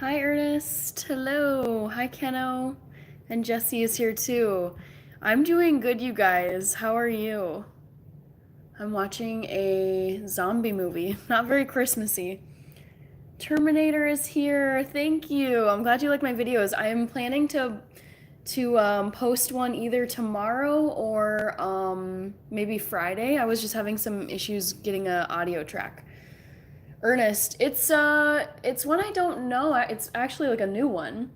Hi, Ernest. Hello. Hi, Keno. And Jesse is here too. I'm doing good, you guys. How are you? I'm watching a zombie movie. Not very Christmassy. Terminator is here. Thank you. I'm glad you like my videos. I'm planning to post one either tomorrow or maybe Friday. I was just having some issues getting an audio track. Ernest, it's one I don't know. It's actually like a new one.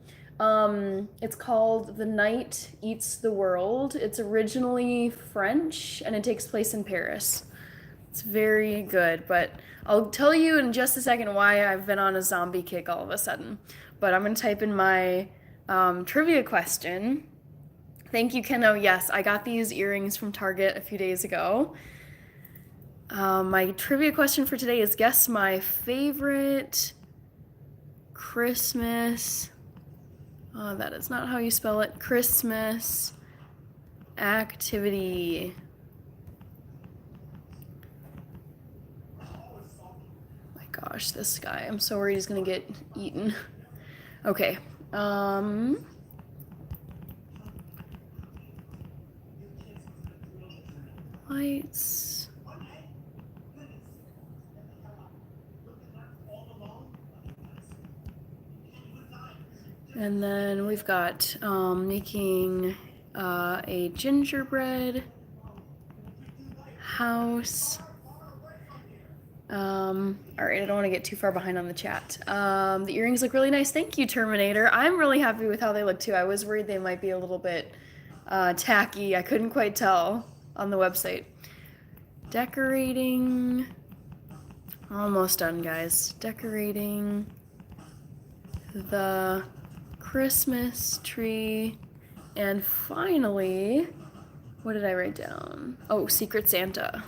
It's called The Night Eats the World. It's originally French and it takes place in Paris. It's very good, but I'll tell you in just a second why I've been on a zombie kick all of a sudden. But I'm gonna type in my trivia question. Thank you, Keno. Yes, I got these earrings from Target a few days ago. My trivia question for today is guess my favorite Christmas. Oh, that is not how you spell it. Christmas activity. My gosh, this guy. I'm so worried he's gonna get eaten. Okay. Lights. And then we've got making a gingerbread house. All right, I don't want to get too far behind on the chat. The earrings look really nice. Thank you, Terminator. I'm really happy with how they look too. I was worried they might be a little bit tacky. I couldn't quite tell on the website. Decorating. Almost done, guys. Decorating the Christmas tree. And finally, what did I write down? Oh, Secret Santa.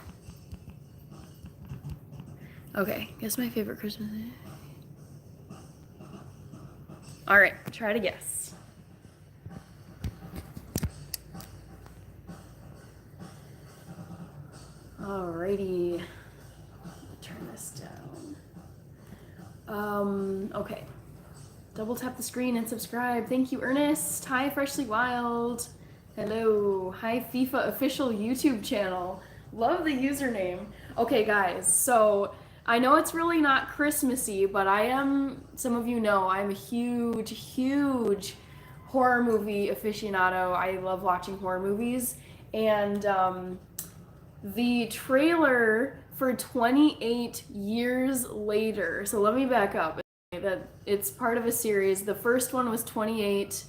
Okay, guess my favorite Christmas. All right, try to guess. Alrighty, turn this down. Okay. Double tap the screen and subscribe. Thank you, Ernest. Hi, Freshly Wild. Hello. Hi, FIFA official YouTube channel. Love the username. Okay, guys, so I know it's really not Christmassy, but some of you know, I'm a huge horror movie aficionado. I love watching horror movies. And the trailer for 28 Years Later, so let me back up. That it's part of a series. The first one was 28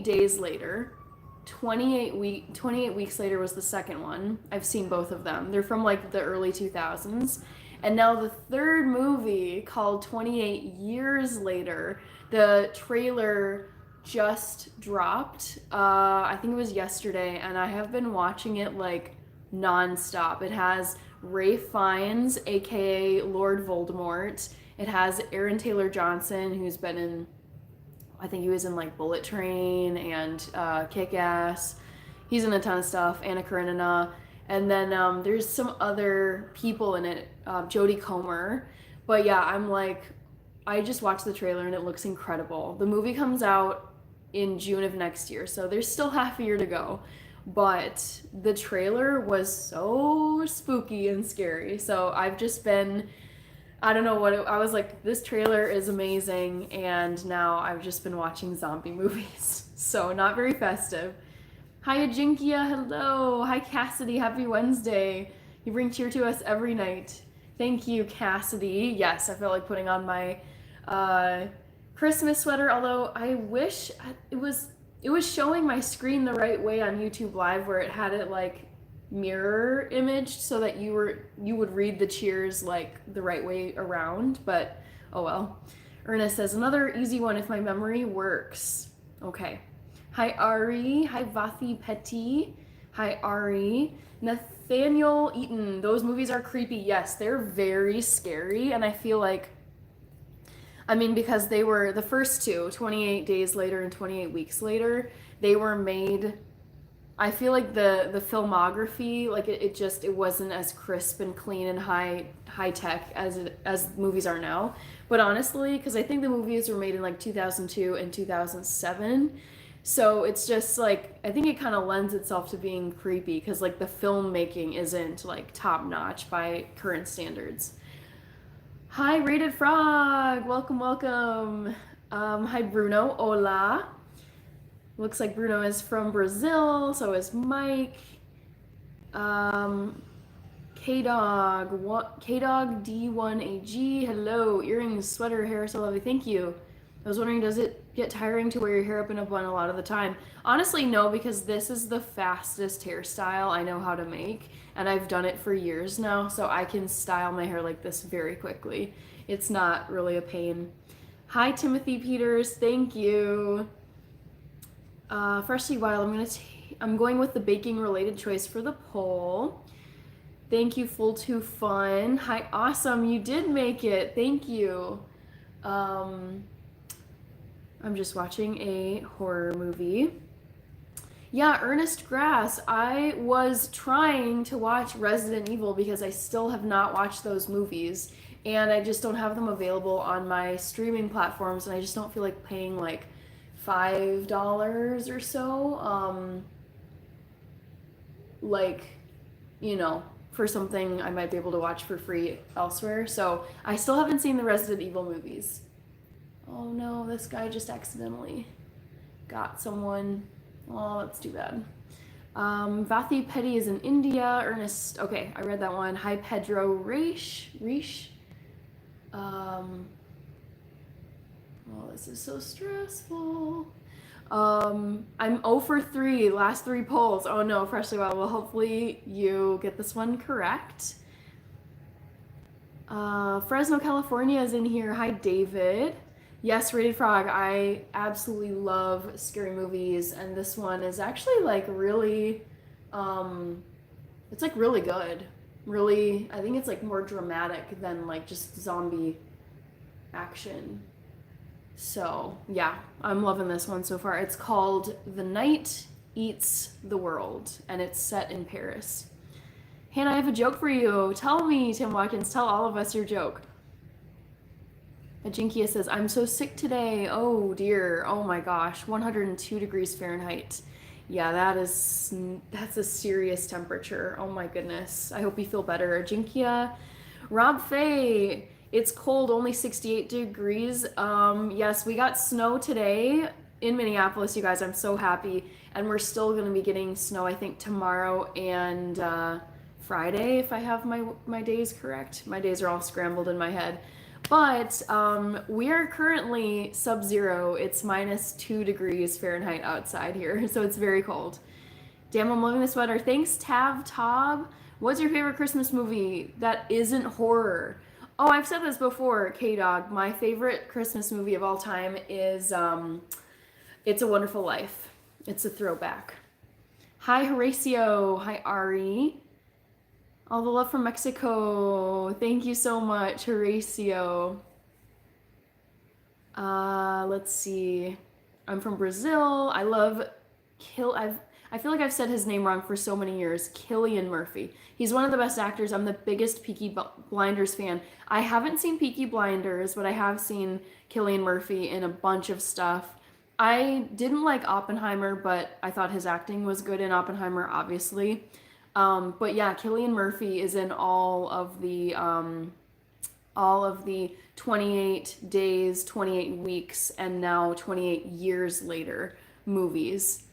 days later. 28 weeks later was the second one. I've seen both of them. They're from like the early 2000s. And now the third movie called 28 Years Later, the trailer just dropped. I think it was yesterday, and I have been watching it like nonstop. It has Ray Fiennes, aka Lord Voldemort. It has Aaron Taylor Johnson, who's been in, I think he was in like Bullet Train and Kick-Ass. He's in a ton of stuff. Anna Karenina. And then there's some other people in it, Jodie Comer. But yeah, I just watched the trailer and it looks incredible. The movie comes out in June of next year, so there's still half a year to go. But the trailer was so spooky and scary. So I've just been, I don't know what I was like, this trailer is amazing, and now I've just been watching zombie movies. So not very festive. Hi Ajinkia, hello. Hi Cassidy, happy Wednesday. You bring cheer to us every night. Thank you, Cassidy. Yes, I felt like putting on my Christmas sweater, although I wish it was showing my screen the right way on YouTube Live, where it had it like mirror imaged so that you would read the cheers like the right way around, but oh well. Ernest says another easy one if my memory works. Okay. Hi Ari. Hi Vathi Petty. Hi Ari. Nathaniel Eaton. Those movies are creepy. Yes, they're very scary, and I feel like, I mean, because they were the first two, 28 Days Later and 28 Weeks Later, they were made I feel like the filmography, like it wasn't as crisp and clean and high tech as movies are now. But honestly, because I think the movies were made in like 2002 and 2007, so it's just like I think it kind of lends itself to being creepy because like the filmmaking isn't like top notch by current standards. Hi, Rated Frog. Welcome, welcome. Hi, Bruno. Hola. Looks like Bruno is from Brazil. So is Mike. Um, K Dog D1AG. Hello. Earrings, sweater, hair, so lovely. Thank you. I was wondering, does it get tiring to wear your hair up in a bun a lot of the time? Honestly, no, because this is the fastest hairstyle I know how to make, and I've done it for years now, so I can style my hair like this very quickly. It's not really a pain. Hi, Timothy Peters. Thank you. Freshly Wild. I'm going with the baking related choice for the poll. Thank you, Full Too Fun. Hi, awesome. You did make it. Thank you. Um, I'm just watching a horror movie. Yeah, Ernest Grass. I was trying to watch Resident Evil because I still have not watched those movies, and I just don't have them available on my streaming platforms, and I just don't feel like paying like $5 or so. Like, you know, for something I might be able to watch for free elsewhere. So I still haven't seen the Resident Evil movies. Oh no, this guy just accidentally got someone. Oh, that's too bad. Vathi Petty is in India. Ernest, okay, I read that one. Hi, Pedro Reish. Oh, this is so stressful. I'm 0 for 3, last 3 polls. Oh no, Freshly Wild. Well, hopefully you get this one correct. Fresno, California is in here. Hi, David. Yes, Rated Frog. I absolutely love scary movies, and this one is actually like really, it's like really good. Really, I think it's like more dramatic than like just zombie action. So, yeah, I'm loving this one so far. It's called The Night Eats the World, and it's set in Paris. Hannah, I have a joke for you. Tell me, Tim Watkins, tell all of us your joke. Ajinkia says, I'm so sick today. Oh dear. Oh my gosh. 102 degrees Fahrenheit. Yeah, that's a serious temperature. Oh my goodness. I hope you feel better. Ajinkia. Rob Faye. It's cold, only 68 degrees. Yes, we got snow today in Minneapolis, you guys. I'm so happy. And we're still going to be getting snow, I think, tomorrow and Friday, if I have my days correct. My days are all scrambled in my head. But we are currently sub-zero. It's -2 degrees Fahrenheit outside here, so it's very cold. Damn, I'm loving the sweater. Thanks, Tav Tob. What's your favorite Christmas movie that isn't horror? Oh, I've said this before, K-Dog. My favorite Christmas movie of all time is It's a Wonderful Life. It's a throwback. Hi, Horatio. Hi, Ari. All the love from Mexico. Thank you so much, Horatio. Let's see. I'm from Brazil. I love I feel like I've said his name wrong for so many years. Cillian Murphy. He's one of the best actors. I'm the biggest Peaky Blinders fan. I haven't seen Peaky Blinders, but I have seen Cillian Murphy in a bunch of stuff. I didn't like Oppenheimer, but I thought his acting was good in Oppenheimer, obviously. But yeah, Cillian Murphy is in all of the 28 days, 28 weeks, and now 28 years later movies.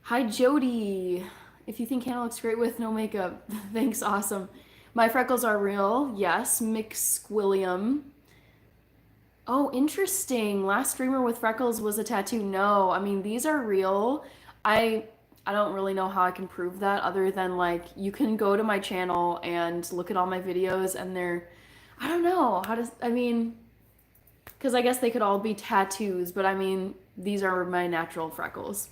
Hi, Jody. If you think Hannah looks great with no makeup, thanks, awesome. My freckles are real. Yes, McSquilliam. Oh, interesting. Last streamer with freckles was a tattoo. No, I mean, these are real. I I don't really know how I can prove that other than like you can go to my channel and look at all my videos and they're I don't know how does I mean because I guess they could all be tattoos, but I mean these are my natural freckles.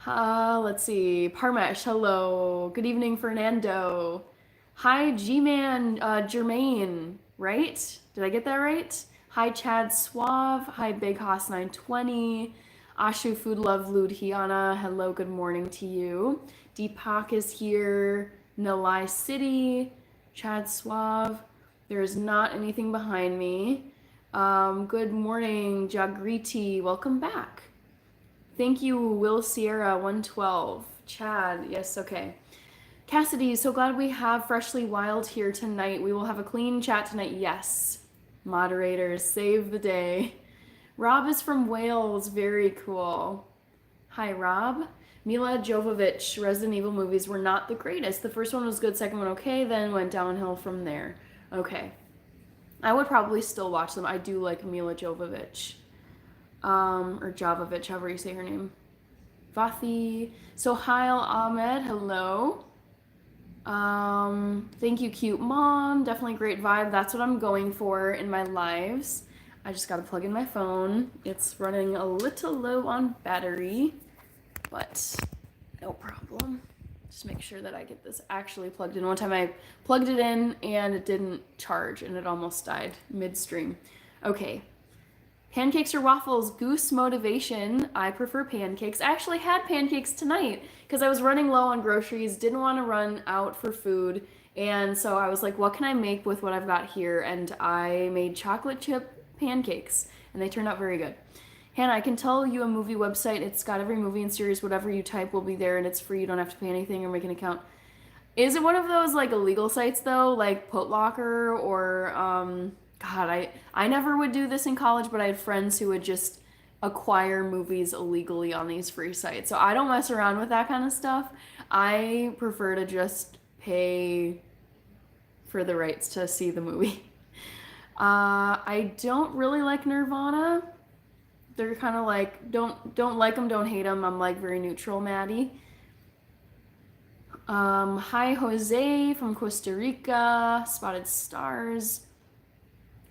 Let's see. Parmesh, hello. Good evening, Fernando. Hi, G-Man, Jermaine, right? Did I get that right? Hi, Chad Suave. Hi, Big Hoss 920. Ashu Food Love Ludhiana, hello, good morning to you. Deepak is here. Nalai City, Chad Suave. There is not anything behind me. Good morning, Jagriti. Welcome back. Thank you, Will Sierra 112. Chad, yes, okay. Cassidy, so glad we have Freshly Wild here tonight. We will have a clean chat tonight. Yes. Moderators, save the day. Rob is from Wales. Very cool. Hi, Rob. Mila Jovovich, Resident Evil movies were not the greatest. The first one was good, second one okay, then went downhill from there. Okay. I would probably still watch them. I do like Mila Jovovich. Or Jovovich, however you say her name. Vathi. Sohail Ahmed, hello. Thank you, cute mom. Definitely great vibe. That's what I'm going for in my lives. I just gotta plug in my phone. It's running a little low on battery, but no problem. Just make sure that I get this actually plugged in. One time I plugged it in and it didn't charge and it almost died midstream. Okay. Pancakes or waffles? Goose motivation. I prefer pancakes. I actually had pancakes tonight because I was running low on groceries, didn't want to run out for food, and so I was like, what can I make with what I've got here? And I made chocolate chip pancakes, and they turned out very good. Hannah, I can tell you a movie website. It's got every movie and series. Whatever you type will be there, and it's free. You don't have to pay anything or make an account. Is it one of those like illegal sites though, like Putlocker or God, I never would do this in college, but I had friends who would just acquire movies illegally on these free sites. So I don't mess around with that kind of stuff. I prefer to just pay for the rights to see the movie. I don't really like Nirvana. They're kind of like don't like them, don't hate them. I'm like very neutral, Maddie. Hi Jose from Costa Rica. Spotted Stars.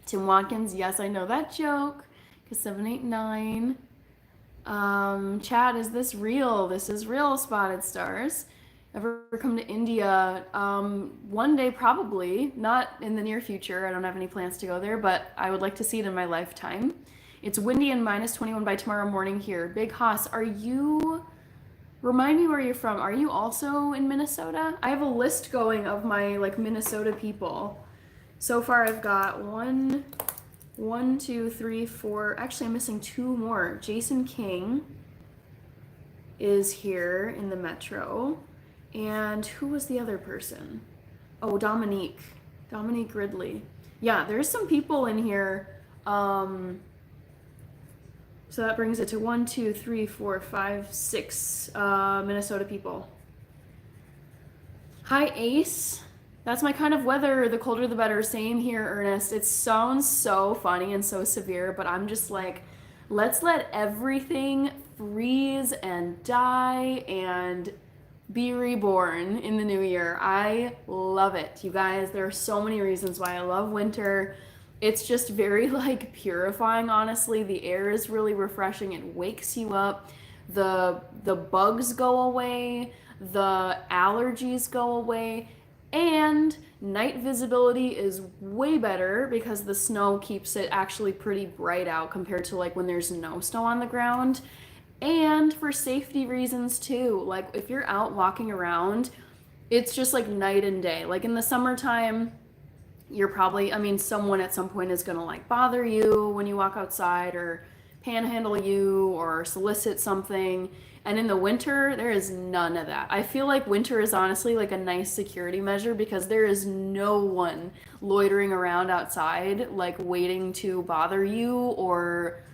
Tim Watkins, yes, I know that joke. 789. Chad, is this real? This is real, Spotted Stars. Ever come to India? One day, probably. Not in the near future. I don't have any plans to go there, but I would like to see it in my lifetime. It's windy and minus 21 by tomorrow morning here. Big Haas, are you... Remind me where you're from. Are you also in Minnesota? I have a list going of my, like, Minnesota people. So far, I've got one, two, three, four. Actually, I'm missing two more. Jason King is here in the metro. And who was the other person? Oh, Dominique Ridley. Yeah, there's some people in here. So that brings it to 1, 2, 3, 4, 5, 6 Minnesota people. Hi, Ace. That's my kind of weather. The colder the better. Same here, Ernest. It sounds so funny and so severe, but I'm just like, let's let everything freeze and die and be reborn in the new year. I love it. You guys, there are so many reasons why I love winter. It's just very like purifying, honestly. The air is really refreshing. It wakes you up. The bugs go away. The allergies go away. And night visibility is way better because the snow keeps it actually pretty bright out compared to like when there's no snow on the ground. And for safety reasons too. Like if you're out walking around, it's just like night and day. Like in the summertime, you're probably, I mean, someone at some point is gonna like bother you when you walk outside or panhandle you or solicit something. And in the winter, there is none of that. I feel like winter is honestly like a nice security measure because there is no one loitering around outside like waiting to bother you or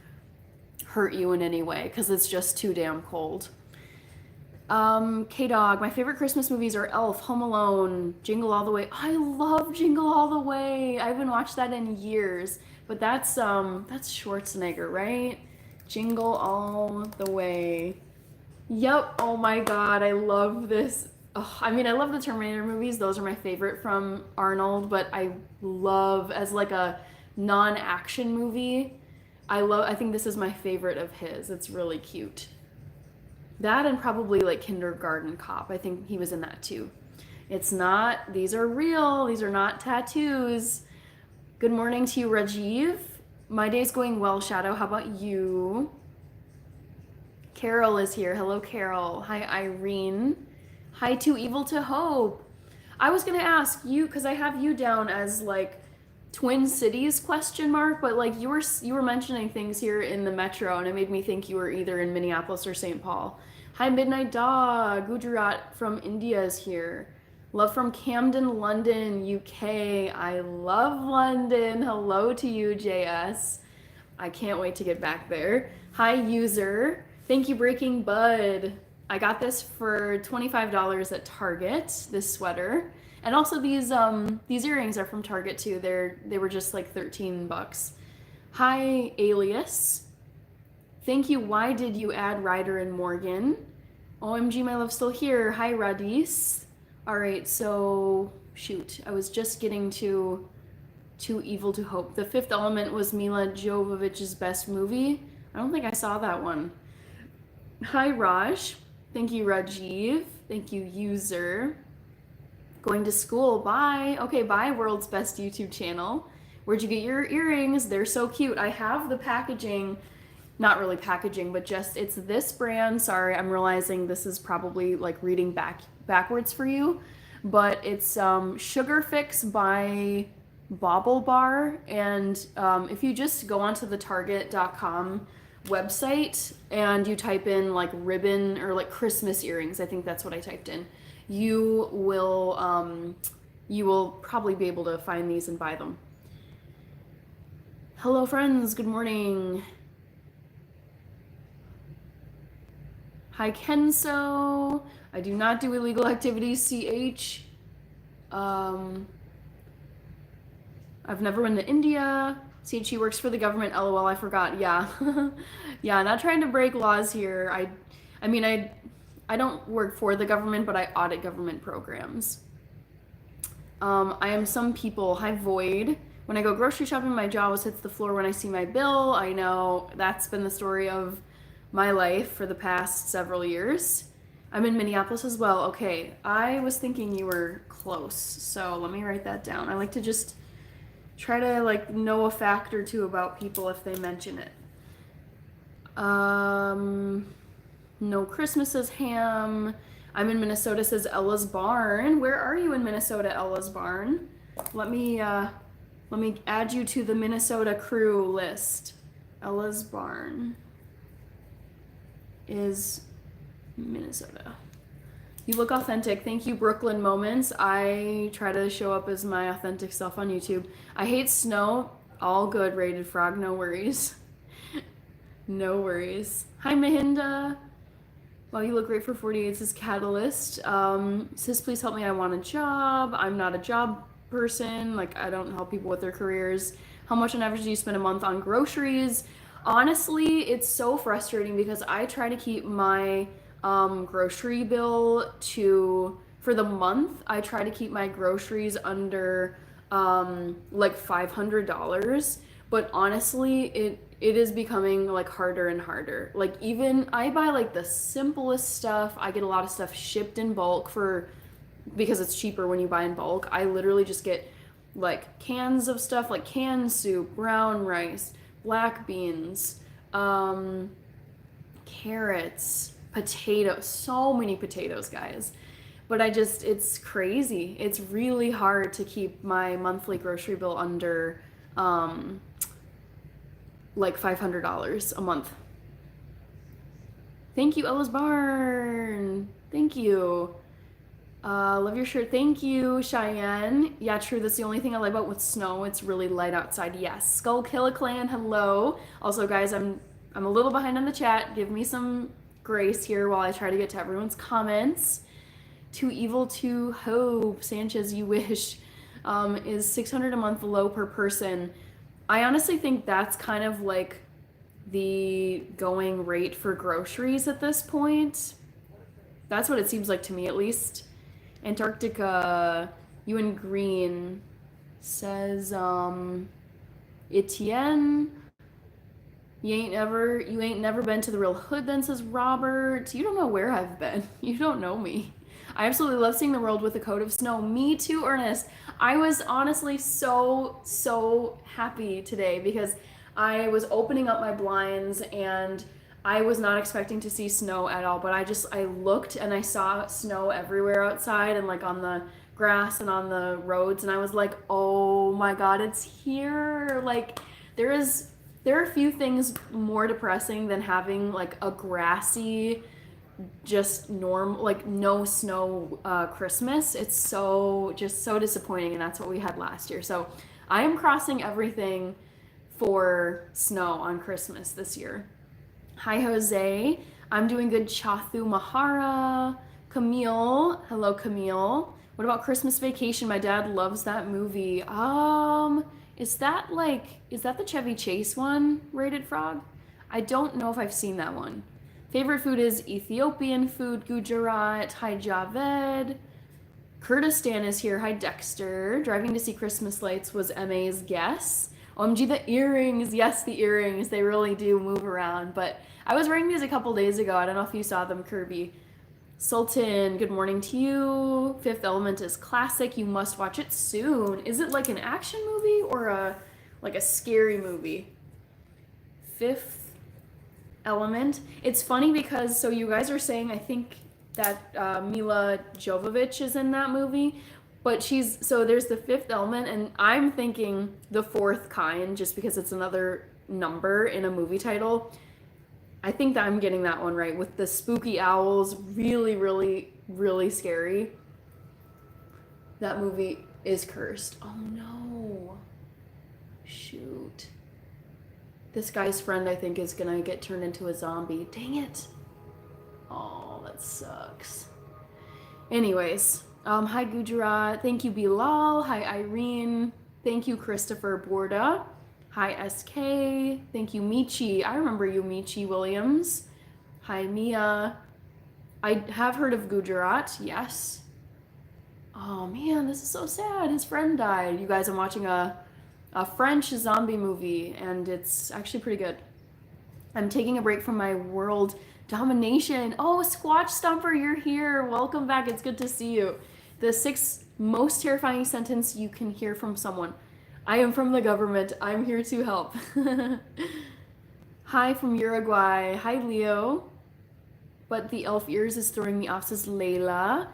hurt you in any way because it's just too damn cold. K-Dog, my favorite Christmas movies are Elf, Home Alone, Jingle All the Way. I love Jingle All the Way. I haven't watched that in years, but that's Schwarzenegger, right? Jingle All the Way. Yep. Oh my God, I love this. Oh, I mean, I love the Terminator movies. Those are my favorite from Arnold, but I love as like a non-action movie. I think this is my favorite of his. It's really cute. That and probably like Kindergarten Cop. I think he was in that too. It's not, these are real. These are not tattoos. Good morning to you, Rajiv. My day's going well, Shadow. How about you? Carol is here. Hello, Carol. Hi, Irene. Hi, Too Evil to Hope. I was gonna ask you because I have you down as like Twin Cities question mark, but like you were mentioning things here in the metro, and it made me think you were either in Minneapolis or St. Paul. Hi, Midnight Dog. Gujarat from India is here. Love from Camden, London, UK. I love London. Hello to you, JS. I can't wait to get back there. Hi, user. Thank you, Breaking Bud. I got this for $25 at Target, this sweater. And also these earrings are from Target too. They were just like 13 bucks. Hi, Alias. Thank you. Why did you add Ryder and Morgan? OMG, my love's still here. Hi, Radis. All right, so shoot. I was just getting to Too Evil to Hope. The Fifth Element was Mila Jovovich's best movie. I don't think I saw that one. Hi, Raj. Thank you, Rajiv. Thank you, user. Going to school. Bye. Okay, bye, world's best YouTube channel. Where'd you get your earrings? They're so cute. I have the packaging, not really packaging, but just it's this brand. Sorry, I'm realizing this is probably like reading backwards for you, but it's Sugar Fix by Bobble Bar, and if you just go onto the Target.com website and you type in like ribbon or like Christmas earrings, I think that's what I typed in, you will probably be able to find these and buy them. Hello friends, good morning. Hi Kenso. I do not do illegal activities, CH. I've never been to India. CH works for the government. LOL, I forgot. Yeah. Yeah, not trying to break laws here. I mean, I don't work for the government, but I audit government programs. I am some people. Hi, Void. When I go grocery shopping, my jaw always hits the floor when I see my bill. I know that's been the story of my life for the past several years. I'm in Minneapolis as well. Okay, I was thinking you were close, so let me write that down. I like to just try to like know a fact or two about people if they mention it. No Christmas says ham. I'm in Minnesota says Ella's Barn. Where are you in Minnesota, Ella's Barn? Let me add you to the Minnesota crew list. Ella's Barn is Minnesota. You look authentic. Thank you, Brooklyn Moments. I try to show up as my authentic self on YouTube. I hate snow. All good, Rated Frog. No worries. No worries. Hi, Mahinda. Wow, you look great for 48. Says Catalyst. Says, please help me. I want a job. I'm not a job person. Like, I don't help people with their careers. How much on average do you spend a month on groceries? Honestly, it's so frustrating because I try to keep my grocery bill for the month, I try to keep my groceries under like $500, but honestly, it is becoming like harder and harder. Like even I buy like the simplest stuff. I get a lot of stuff shipped in bulk because it's cheaper when you buy in bulk. I literally just get like cans of stuff like canned soup, brown rice, black beans, carrots, potatoes, so many potatoes, guys. But it's crazy. It's really hard to keep my monthly grocery bill under like $500 a month. Thank you, Ella's Barn. Thank you. Love your shirt. Thank you, Cheyenne. Yeah, true. That's the only thing I like about with snow. It's really light outside. Yes. Skull Killa Clan. Hello. Also, guys, I'm a little behind on the chat. Give me some grace here while I try to get to everyone's comments. Too Evil to Hope. Sanchez, you wish. Is $600 a month low per person. I honestly think that's kind of like the going rate for groceries at this point. That's what it seems like to me, at least. Antarctica, you in green, says Etienne. You ain't never been to the real hood then, says Robert. You don't know where I've been. You don't know me. I absolutely love seeing the world with a coat of snow. Me too, Ernest. I was honestly so happy today because I was opening up my blinds and I was not expecting to see snow at all, but I looked and I saw snow everywhere outside and like on the grass and on the roads, and I was like, "Oh my God, it's here." Like there is there are a few things more depressing than having like a grassy, just like no snow Christmas. It's so disappointing, and that's what we had last year. So I am crossing everything for snow on Christmas this year. Hi, Jose. I'm doing good. Chathu Mahara. Camille. Hello, Camille. What about Christmas Vacation? My dad loves that movie. Is that the Chevy Chase one, Rated Frog? I don't know if I've seen that one. Favorite food is Ethiopian food, Gujarat. Hi, Javed. Kurdistan is here. Hi, Dexter. Driving to see Christmas lights was MA's guess. OMG, the earrings. Yes, the earrings. They really do move around. But I was wearing these a couple days ago. I don't know if you saw them, Kirby. Sultan, good morning to you. Fifth Element is classic. You must watch it soon. Is it like an action movie or a scary movie? Fifth Element. It's funny because so you guys are saying I think that Mila Jovovich is in that movie, but there's the Fifth Element, and I'm thinking the fourth kind just because it's another number in a movie title. I think that I'm getting that one right with the spooky owls. Really, really, really scary. That movie is cursed. Oh no. Shoot. This guy's friend, I think, is gonna get turned into a zombie. Dang it. Oh, that sucks. Anyways, hi Gujarat. Thank you Bilal. Hi Irene. Thank you Christopher Borda. Hi SK. Thank you Michi. I remember you, Michi Williams. Hi Mia. I have heard of Gujarat, yes. Oh man, this is so sad. His friend died. You guys, I'm watching a French zombie movie, and it's actually pretty good. I'm taking a break from my world domination. Oh, Squatch Stomper, you're here. Welcome back. It's good to see you. The 6th most terrifying sentence you can hear from someone. I am from the government. I'm here to help. Hi from Uruguay. Hi, Leo. But the elf ears is throwing me off, says Layla.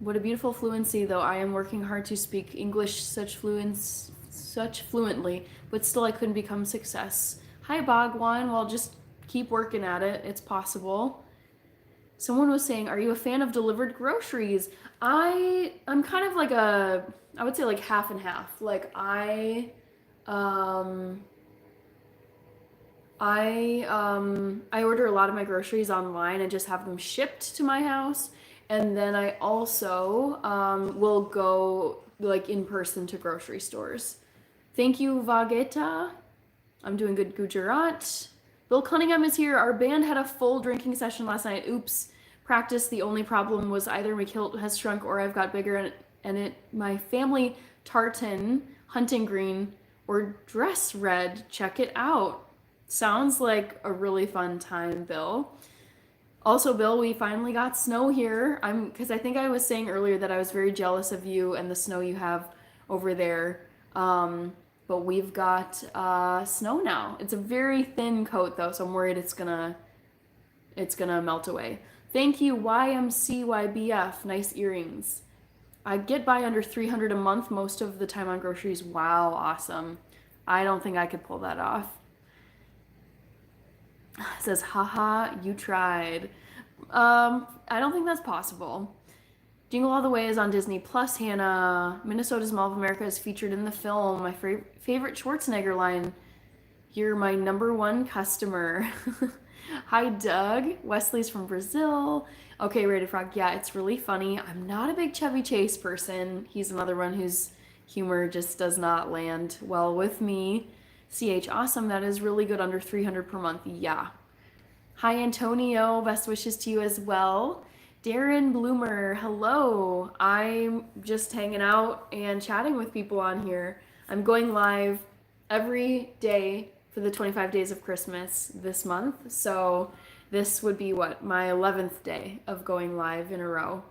What a beautiful fluency, though. I am working hard to speak English such fluently, but still I couldn't become success. Hi, Bhagwan. Well, just keep working at it. It's possible. Someone was saying, are you a fan of delivered groceries? I'm kind of like I would say like half and half. Like I order a lot of my groceries online and just have them shipped to my house. And then I also will go like in person to grocery stores. Thank you, Vageta. I'm doing good, Gujarat. Bill Cunningham is here. Our band had a full drinking session last night. Oops. Practice. The only problem was either my kilt has shrunk or I've got bigger and my family tartan, hunting green, or dress red. Check it out. Sounds like a really fun time, Bill. Also, Bill, we finally got snow here. Because I think I was saying earlier that I was very jealous of you and the snow you have over there. But we've got snow now. It's a very thin coat though, so I'm worried it's gonna melt away. Thank you, YMCYBF. Nice earrings. I get by under 300 a month most of the time on groceries. Wow, awesome. I don't think I could pull that off. It says, haha, you tried. I don't think that's possible. Jingle All the Way is on Disney Plus, Hannah. Minnesota's Mall of America is featured in the film. My favorite Schwarzenegger line. You're my #1 customer. Hi, Doug. Wesley's from Brazil. Okay, Rated Frog. Yeah, it's really funny. I'm not a big Chevy Chase person. He's another one whose humor just does not land well with me. CH, awesome. That is really good. Under 300 per month. Yeah. Hi, Antonio. Best wishes to you as well. Darren Bloomer, hello. I'm just hanging out and chatting with people on here. I'm going live every day for the 25 days of Christmas this month. So this would be my 11th day of going live in a row.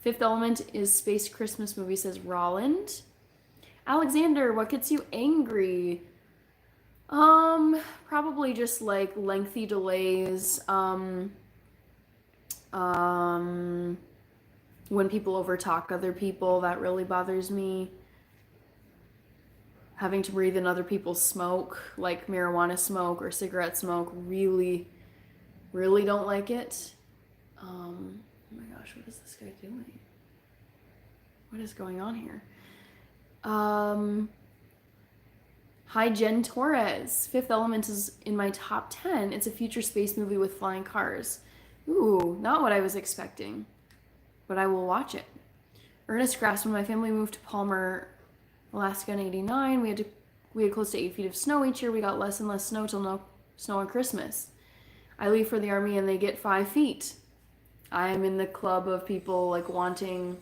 Fifth Element is Space Christmas movie, says Rolland. Alexander, what gets you angry? Probably just like lengthy delays. Um, when people overtalk other people, that really bothers me. Having to breathe in other people's smoke, like marijuana smoke or cigarette smoke, really, really don't like it. Oh my gosh, what is this guy doing? What is going on here? Um, Hi, Jen Torres. Fifth Element is in my top 10. It's a future space movie with flying cars. Ooh, not what I was expecting, but I will watch it. Ernest Grass, when my family moved to Palmer, Alaska in '89, we had close to 8 feet of snow each year. We got less and less snow till no snow on Christmas. I leave for the army and they get 5 feet. I am in the club of people like wanting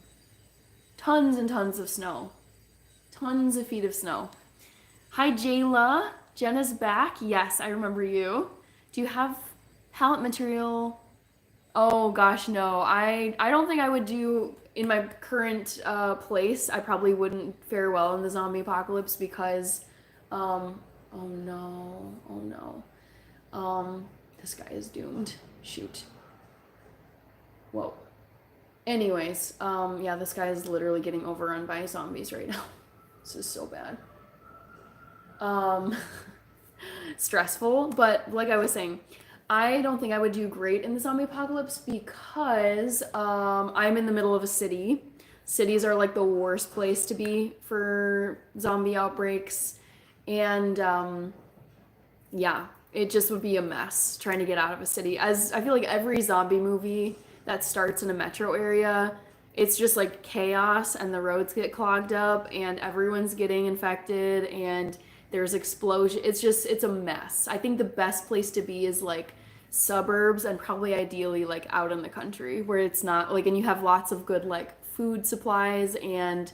tons and tons of snow. Tons of feet of snow. Hi, Jayla. Jenna's back. Yes, I remember you. Do you have palette material? Oh gosh, no. I don't think I would do in my current place. I probably wouldn't fare well in the zombie apocalypse because, oh no, oh no. This guy is doomed. Shoot. Whoa. Anyways, yeah, this guy is literally getting overrun by zombies right now. This is so bad. Stressful, but like I was saying, I don't think I would do great in the zombie apocalypse because I'm in the middle of a city. Cities are like the worst place to be for zombie outbreaks, and yeah, it just would be a mess trying to get out of a city. As I feel like every zombie movie that starts in a metro area, it's just like chaos and the roads get clogged up and everyone's getting infected and there's explosion. It's a mess. I think the best place to be is like suburbs and probably ideally like out in the country where it's not like, and you have lots of good like food supplies and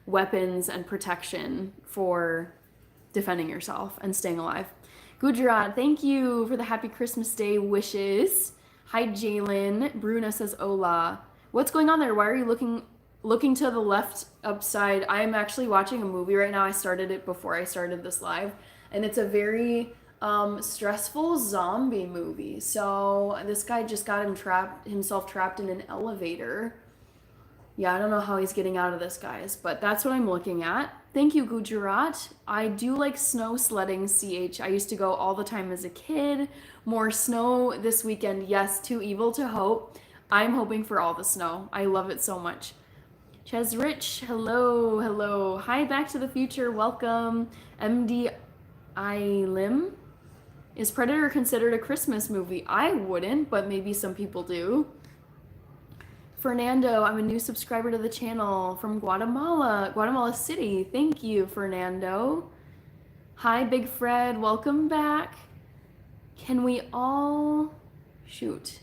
weapons and protection for defending yourself and staying alive. Gujarat, thank you for the happy Christmas Day wishes. Hi, Jalen. Bruna says hola. What's going on there? Why are you looking to the left upside? I am actually watching a movie right now. I started it before I started this live, and it's a very stressful zombie movie. So this guy just got himself trapped in an elevator. Yeah, I don't know how he's getting out of this, guys, but that's what I'm looking at. Thank you, Gujarat. I do like snow sledding, CH. I used to go all the time as a kid. More snow this weekend. Yes, too evil to hope. I'm hoping for all the snow. I love it so much. Ches Rich, hello, hello. Hi, Back to the Future, welcome. MD Lim. Is Predator considered a Christmas movie? I wouldn't, but maybe some people do. Fernando, I'm a new subscriber to the channel from Guatemala City. Thank you, Fernando. Hi, Big Fred, welcome back. Can we all... Shoot.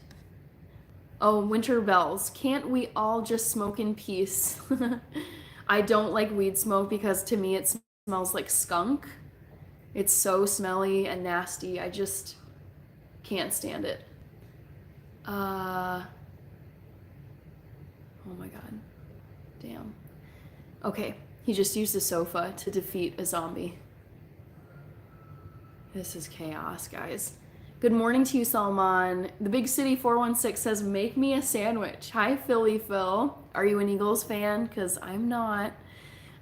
Oh, Winter Bells. Can't we all just smoke in peace? I don't like weed smoke because to me it smells like skunk. It's so smelly and nasty. I just can't stand it. Oh my god. Damn. Okay, he just used a sofa to defeat a zombie. This is chaos, guys. Good morning to you, Salman. The Big City 416 says, make me a sandwich. Hi, Philly Phil. Are you an Eagles fan? Because I'm not.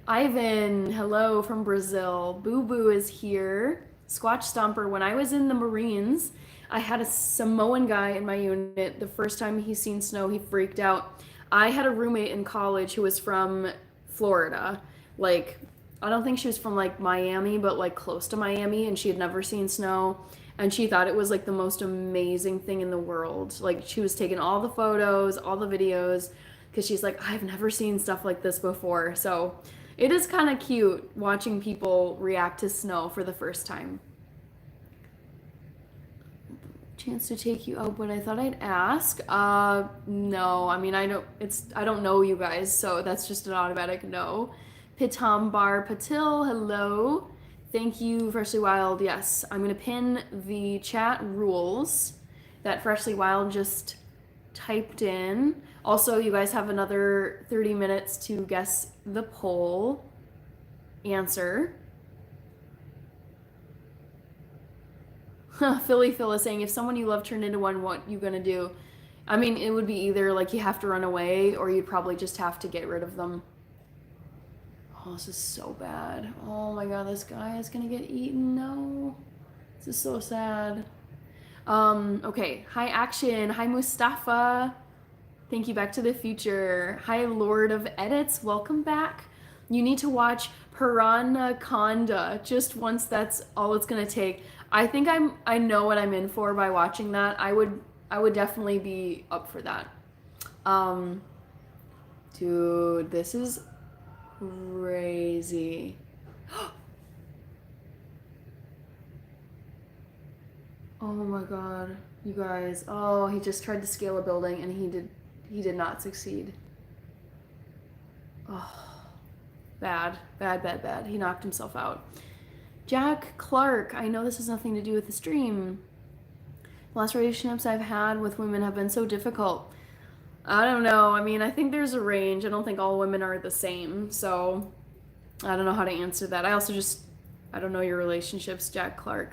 Ivan, hello from Brazil. Boo Boo is here. Squatch Stomper, when I was in the Marines, I had a Samoan guy in my unit. The first time he seen snow, he freaked out. I had a roommate in college who was from Florida. Like, I don't think she was from like Miami, but like close to Miami, and she had never seen snow. And she thought it was like the most amazing thing in the world. Like, she was taking all the photos, all the videos, because she's like, I've never seen stuff like this before. So it is kind of cute watching people react to snow for the first time. Chance to take you out, but I thought I'd ask. No, I mean, I don't know you guys, so that's just an automatic no. Pitambar Patil, hello. Thank you, Freshly Wild. Yes, I'm gonna pin the chat rules that Freshly Wild just typed in. Also, you guys have another 30 minutes to guess the poll answer. Philly Phil is saying, if someone you love turned into one, what you gonna do? I mean, it would be either like you have to run away or you'd probably just have to get rid of them. Oh, this is so bad. Oh my god, this guy is gonna get eaten. No. This is so sad. Okay. Hi, Action. Hi, Mustafa. Thank you, Back to the Future. Hi, Lord of Edits. Welcome back. You need to watch Piranha Conda just once. That's all it's gonna take. I think I know what I'm in for by watching that. I would definitely be up for that. Dude, this is crazy. Oh my god, you guys. Oh, he just tried to scale a building and he did not succeed. Oh, bad, bad, bad, bad. He knocked himself out. Jack Clark, I know this has nothing to do with the stream. The last relationships I've had with women have been so difficult. I don't know. I mean, I think there's a range. I don't think all women are the same. So I don't know how to answer that. I don't know your relationships, Jack Clark.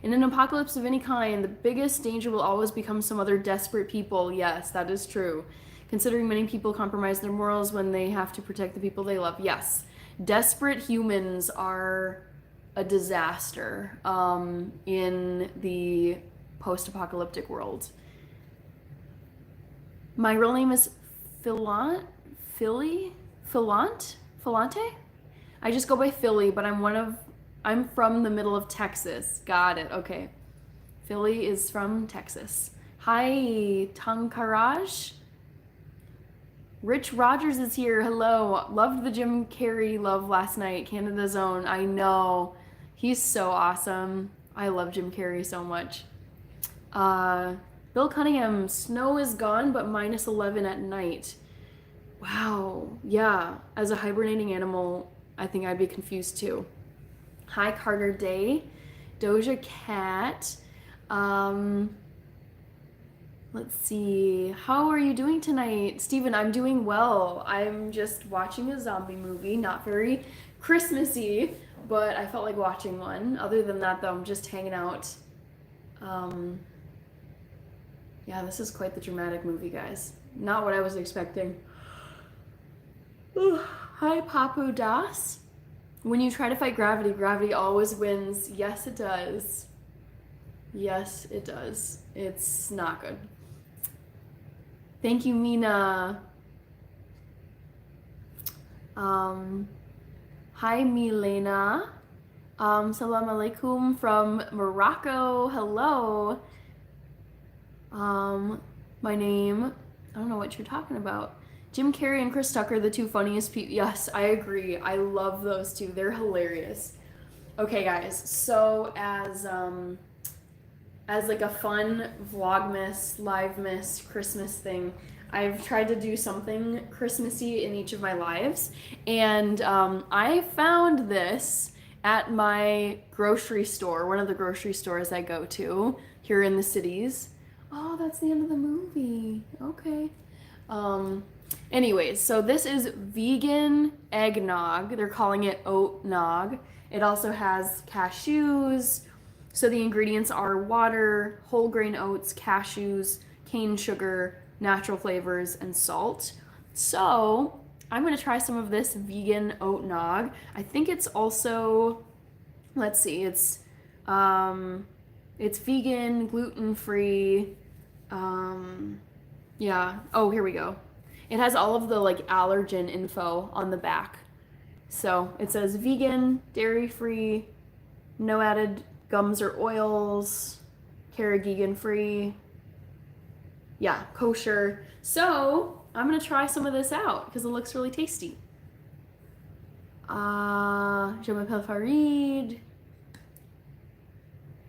In an apocalypse of any kind, the biggest danger will always become some other desperate people. Yes, that is true. Considering many people compromise their morals when they have to protect the people they love. Yes, desperate humans are a disaster in the post-apocalyptic world. My real name is Philant? Philante? I just go by Philly, but I'm from the middle of Texas. Got it. Okay. Philly is from Texas. Hi, Tankaraj. Rich Rogers is here. Hello. Loved the Jim Carrey love last night. Canada Zone. I know. He's so awesome. I love Jim Carrey so much. Bill Cunningham, snow is gone, but minus 11 at night. Wow. Yeah. As a hibernating animal, I think I'd be confused too. Hi, Carter Day. Doja Cat. Let's see. How are you doing tonight? Steven, I'm doing well. I'm just watching a zombie movie. Not very Christmassy, but I felt like watching one. Other than that, though, I'm just hanging out. Yeah, this is quite the dramatic movie, guys. Not what I was expecting. Hi, Papu Das. When you try to fight gravity, gravity always wins. Yes, it does. Yes, it does. It's not good. Thank you, Mina. Hi, Milena. Salam alaikum from Morocco. Hello. My name, I don't know what you're talking about. Jim Carrey and Chris Tucker, the two funniest people. Yes, I agree. I love those two. They're hilarious. Okay, guys. So as like a fun Vlogmas, Livemas, Christmas thing, I've tried to do something Christmassy in each of my lives, and I found this at my grocery store, one of the grocery stores I go to here in the cities. Oh, that's the end of the movie. Okay. Anyways, so this is vegan eggnog. They're calling it oat nog. It also has cashews. So the ingredients are water, whole grain oats, cashews, cane sugar, natural flavors, and salt. So I'm gonna try some of this vegan oat nog. I think it's also, let's see, it's vegan, gluten-free. Yeah. Oh, here we go. It has all of the like allergen info on the back. So it says vegan, dairy-free, no added gums or oils, Carrageenan free. Yeah, kosher. So I'm gonna try some of this out because it looks really tasty. Je m'appelle Farid.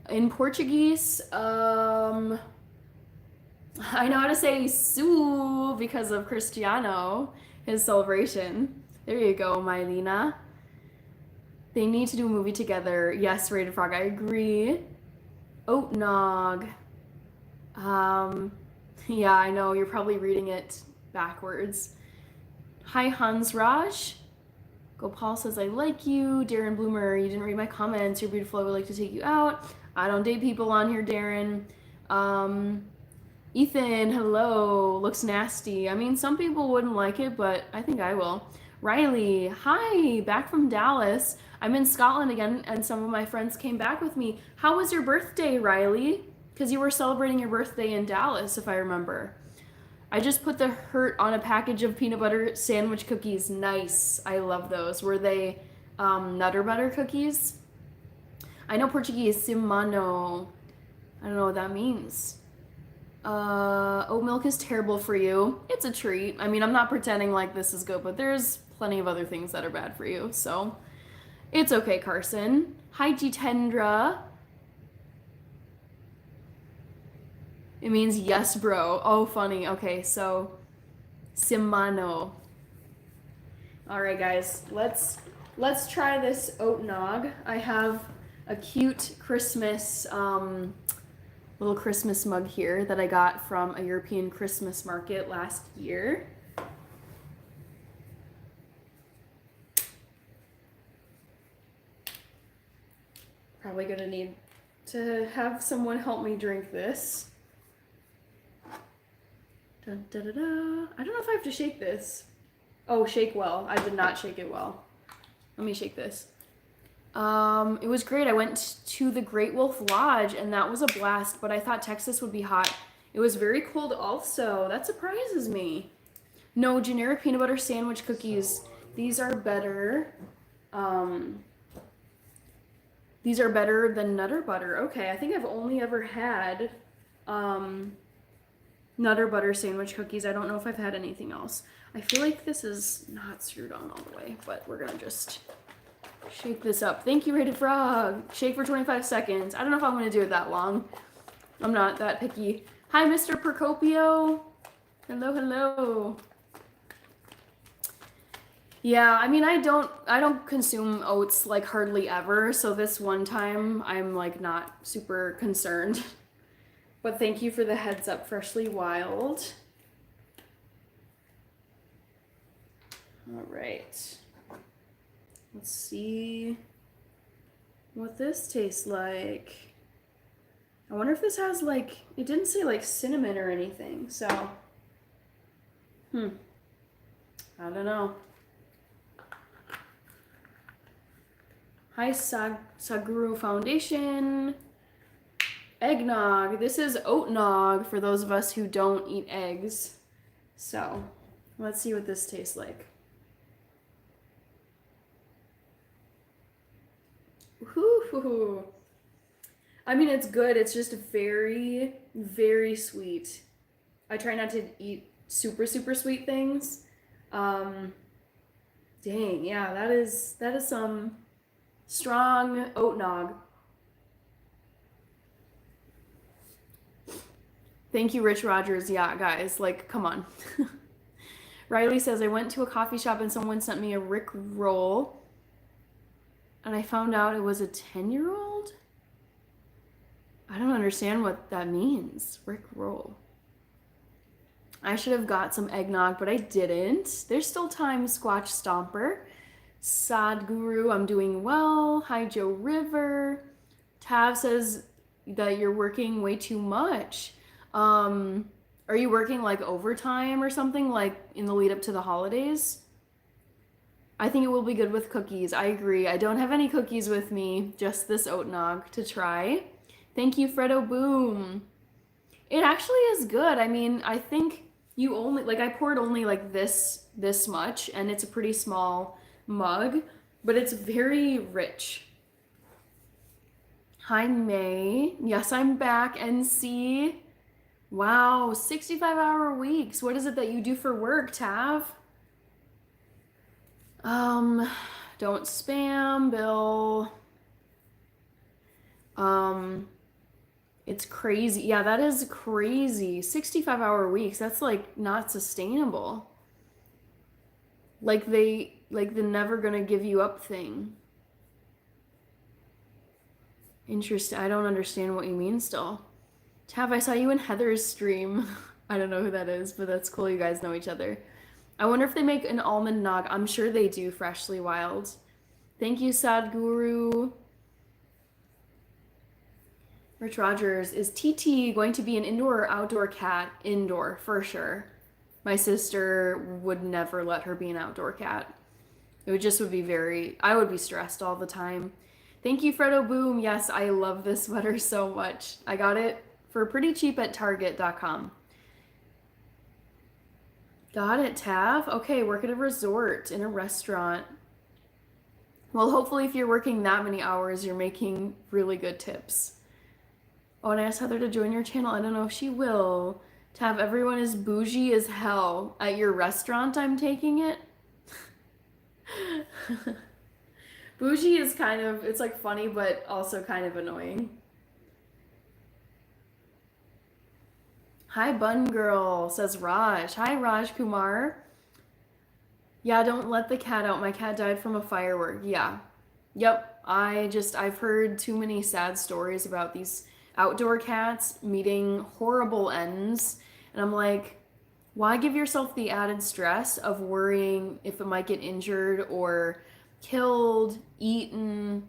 In Portuguese, I know how to say Su because of Cristiano, his celebration. There you go, Mylena. They need to do a movie together. Yes, Rated Frog, I agree. Oat nog. Yeah, I know, you're probably reading it backwards. Hi, Hans Raj. Gopal says, I like you. Darren Bloomer, you didn't read my comments. You're beautiful. I would like to take you out. I don't date people on here, Darren. Ethan, hello. Looks nasty. I mean, some people wouldn't like it, but I think I will. Riley, hi. Back from Dallas. I'm in Scotland again, and some of my friends came back with me. How was your birthday, Riley? Because you were celebrating your birthday in Dallas, if I remember. I just put the hurt on a package of peanut butter sandwich cookies. Nice. I love those. Were they Nutter Butter cookies? I know Portuguese. Simano. I don't know what that means. Oat milk is terrible for you. It's a treat. I mean, I'm not pretending like this is good, but there's plenty of other things that are bad for you, so it's okay, Carson. Hi, Jitendra. It means yes, bro. Oh, funny. Okay, so Simano. All right, guys, let's try this oat nog. I have a cute Christmas little Christmas mug here that I got from a European Christmas market last year. Probably gonna need to have someone help me drink this. Dun, da, da, da. I don't know if I have to shake this. Oh, shake well. I did not shake it well. Let me shake this. It was great. I went to the Great Wolf Lodge and that was a blast, but I thought Texas would be hot. It was very cold also. That surprises me. No, generic peanut butter sandwich cookies. These are better. These are better than Nutter Butter. Okay, I think I've only ever had Nutter Butter sandwich cookies. I don't know if I've had anything else. I feel like this is not screwed on all the way, but we're gonna just shake this up. Thank you, Rated Frog. Shake for 25 seconds. I don't know if I'm gonna do it that long. I'm not that picky. Hi, Mr. Procopio. Hello, hello. Yeah, I mean, I don't consume oats like hardly ever, so this one time I'm like not super concerned. But thank you for the heads up, Freshly Wild. All right. Let's see what this tastes like. I wonder if this has like, it didn't say like cinnamon or anything, so. I don't know. Hi, Saguru Foundation. Eggnog. This is oat nog for those of us who don't eat eggs. So, let's see what this tastes like. Ooh. I mean, it's good. It's just very, very sweet. I try not to eat super, super sweet things. Dang, yeah, that is some strong oat nog. Thank you, Rich Rogers. Yeah, guys, like, come on. Riley says, I went to a coffee shop and someone sent me a Rick roll. And I found out it was a 10-year-old? I don't understand what that means. Rick roll. I should have got some eggnog, but I didn't. There's still time, Squatch Stomper. Sadhguru, I'm doing well. Hi, Joe River. Tav says that you're working way too much. Are you working like overtime or something, like in the lead up to the holidays? I think it will be good with cookies. I agree. I don't have any cookies with me, just this oat nog to try. Thank you, Fredo Boom. It actually is good. I mean, I think you only, like I poured only like this much, and it's a pretty small mug, but it's very rich. Hi, May. Yes, I'm back. NC. Wow, 65-hour weeks. What is it that you do for work, Tav? Don't spam, Bill. It's crazy. Yeah, that is crazy. 65-hour weeks. That's like not sustainable. Like the never gonna give you up thing. Interesting. I don't understand what you mean still. Tav, I saw you in Heather's stream. I don't know who that is, but that's cool. You guys know each other. I wonder if they make an almond nog. I'm sure they do, Freshly Wild. Thank you, Sadhguru. Rich Rogers, is TT going to be an indoor or outdoor cat? Indoor, for sure. My sister would never let her be an outdoor cat. Would be I would be stressed all the time. Thank you, Fredo Boom. Yes, I love this sweater so much. I got it for pretty cheap at Target.com. Got it, Tav. Okay, work at a resort, in a restaurant. Well, hopefully if you're working that many hours, you're making really good tips. Oh, and I asked Heather to join your channel. I don't know if she will. Tav, everyone is bougie as hell. At your restaurant, I'm taking it. Bougie is kind of, it's like funny, but also kind of annoying. Hi, Bun Girl, says Raj. Hi, Raj Kumar. Yeah, don't let the cat out. My cat died from a firework. Yeah. Yep. I've heard too many sad stories about these outdoor cats meeting horrible ends. And I'm like, why give yourself the added stress of worrying if it might get injured or killed, eaten?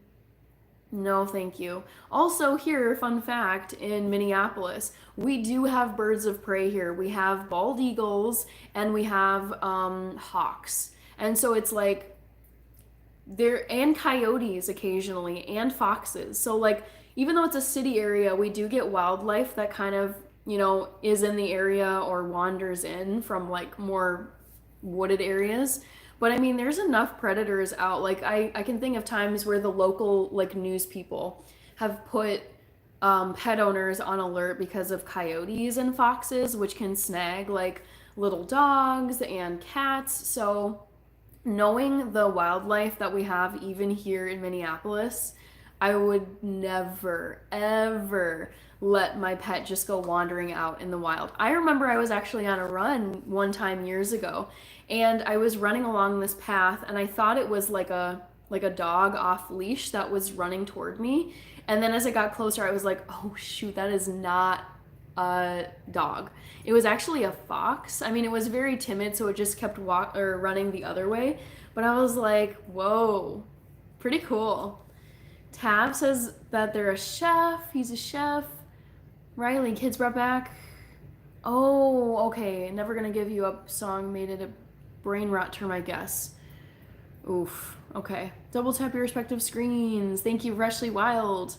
No, thank you. Also, here, fun fact, in Minneapolis, we do have birds of prey here. We have bald eagles and we have hawks. And so it's like, and coyotes occasionally, and foxes. So, like, even though it's a city area, we do get wildlife that kind of, is in the area or wanders in from like more wooded areas. But I mean, there's enough predators out. Like, I can think of times where the local, like, news people have put pet owners on alert because of coyotes and foxes, which can snag, like, little dogs and cats. So, knowing the wildlife that we have even here in Minneapolis, I would never, ever let my pet just go wandering out in the wild. I remember I was actually on a run one time years ago, and I was running along this path, and I thought it was like a dog off leash that was running toward me. And then as it got closer, I was like, oh shoot, that is not a dog. It was actually a fox. I mean, it was very timid, so it just kept running the other way. But I was like, whoa, pretty cool. Tab says that they're a chef. He's a chef. Riley, kids brought back. Oh, okay. Never Gonna Give You Up song made it a brain rot term, I guess. Oof. Okay. Double tap your respective screens. Thank you, Reshley Wild.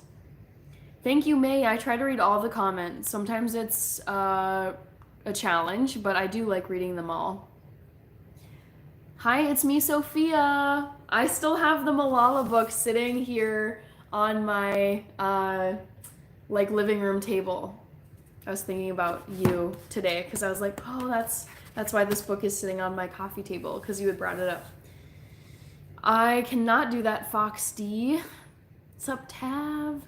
Thank you, May. I try to read all the comments. Sometimes it's a challenge, but I do like reading them all. Hi, it's me, Sophia. I still have the Malala book sitting here on my living room table. I was thinking about you today because I was like, oh, that's why this book is sitting on my coffee table, because you had brought it up. I cannot do that, Fox D. What's up, Tav?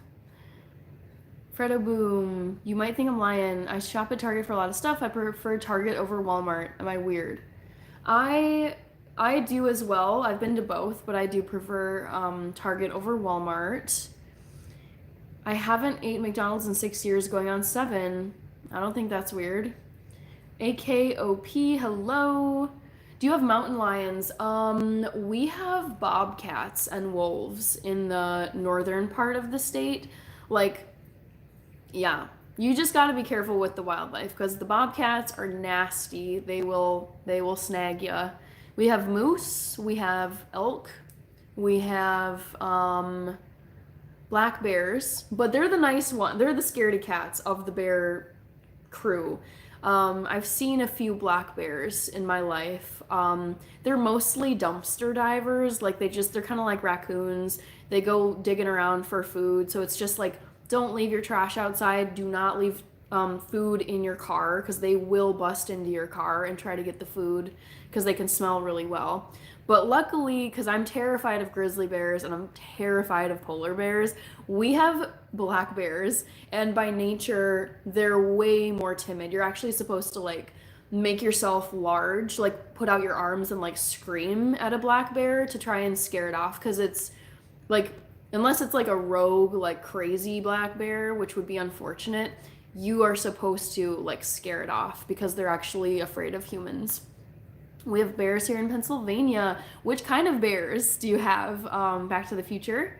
Fredo Boom. You might think I'm lying. I shop at Target for a lot of stuff. I prefer Target over Walmart. Am I weird? I do as well. I've been to both, but I do prefer Target over Walmart. I haven't ate McDonald's in 6 years, going on 7. I don't think that's weird. AKOP, hello. Do you have mountain lions? We have bobcats and wolves in the northern part of the state. Like, yeah, you just got to be careful with the wildlife because the bobcats are nasty. They will snag you. We have moose, we have elk, we have black bears, but they're the nice one. They're the scaredy cats of the bear crew. I've seen a few black bears in my life. They're mostly dumpster divers. Like they're kind of like raccoons. They go digging around for food. So it's just like, don't leave your trash outside. Do not leave food in your car because they will bust into your car and try to get the food because they can smell really well. But luckily, because I'm terrified of grizzly bears and I'm terrified of polar bears, we have black bears, and by nature, they're way more timid. You're actually supposed to like make yourself large, like put out your arms and like scream at a black bear to try and scare it off, because it's like, unless it's like a rogue, like crazy black bear, which would be unfortunate, you are supposed to like scare it off because they're actually afraid of humans. We have bears here in Pennsylvania. Which kind of bears do you have? Back to the Future.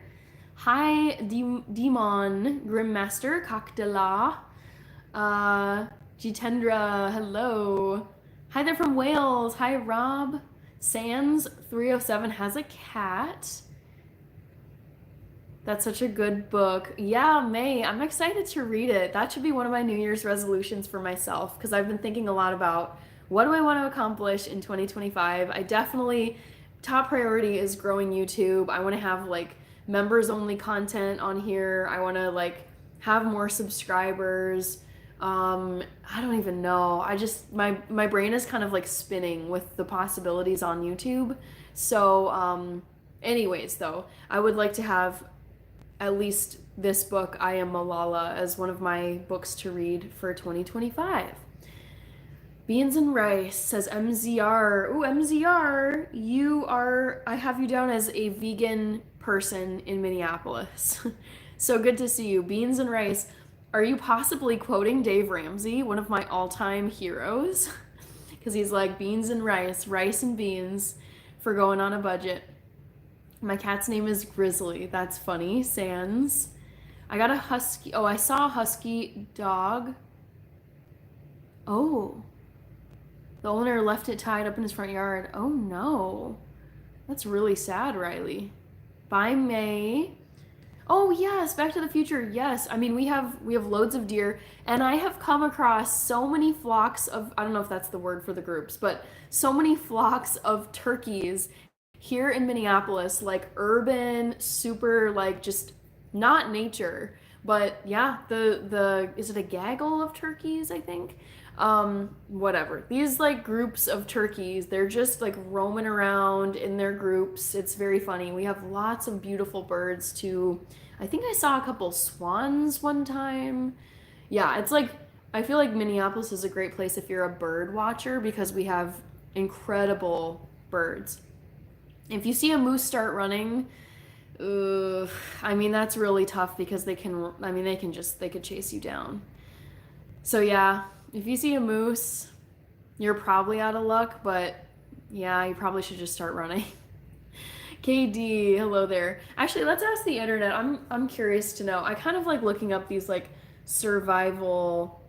Hi, Demon, Grimmaster, Kakdala, uh, Jitendra, hello. Hi there from Wales. Hi, Rob. Sans 307 has a cat. That's such a good book. Yeah, May, I'm excited to read it. That should be one of my New Year's resolutions for myself because I've been thinking a lot about what do I want to accomplish in 2025. I definitely, top priority is growing YouTube. I want to have like members only content on here. I want to like have more subscribers. I don't even know. I just my brain is kind of like spinning with the possibilities on YouTube. So, anyways, though, I would like to have at least this book, I Am Malala, as one of my books to read for 2025. Beans and Rice says MZR. Ooh, MZR, I have you down as a vegan person in Minneapolis. So good to see you. Beans and Rice, are you possibly quoting Dave Ramsey, one of my all-time heroes? Because he's like beans and rice and beans for going on a budget. My cat's name is Grizzly. That's funny. Sans. I got a husky. Oh, I saw a husky dog. Oh. The owner left it tied up in his front yard. Oh no. That's really sad, Riley. Bye, May. Oh yes, Back to the Future. Yes. I mean, we have loads of deer, and I have come across so many flocks of, I don't know if that's the word for the groups, but so many flocks of turkeys here in Minneapolis, like urban, super like just not nature, but yeah, the is it a gaggle of turkeys, I think? Whatever. These like groups of turkeys, they're just like roaming around in their groups. It's very funny. We have lots of beautiful birds too. I think I saw a couple swans one time. Yeah, it's like I feel like Minneapolis is a great place if you're a bird watcher because we have incredible birds. If you see a moose start running, I mean that's really tough because they can. I mean they could chase you down. So yeah, if you see a moose, you're probably out of luck. But yeah, you probably should just start running. KD, hello there. Actually, let's ask the internet. I'm curious to know. I kind of like looking up these like survival,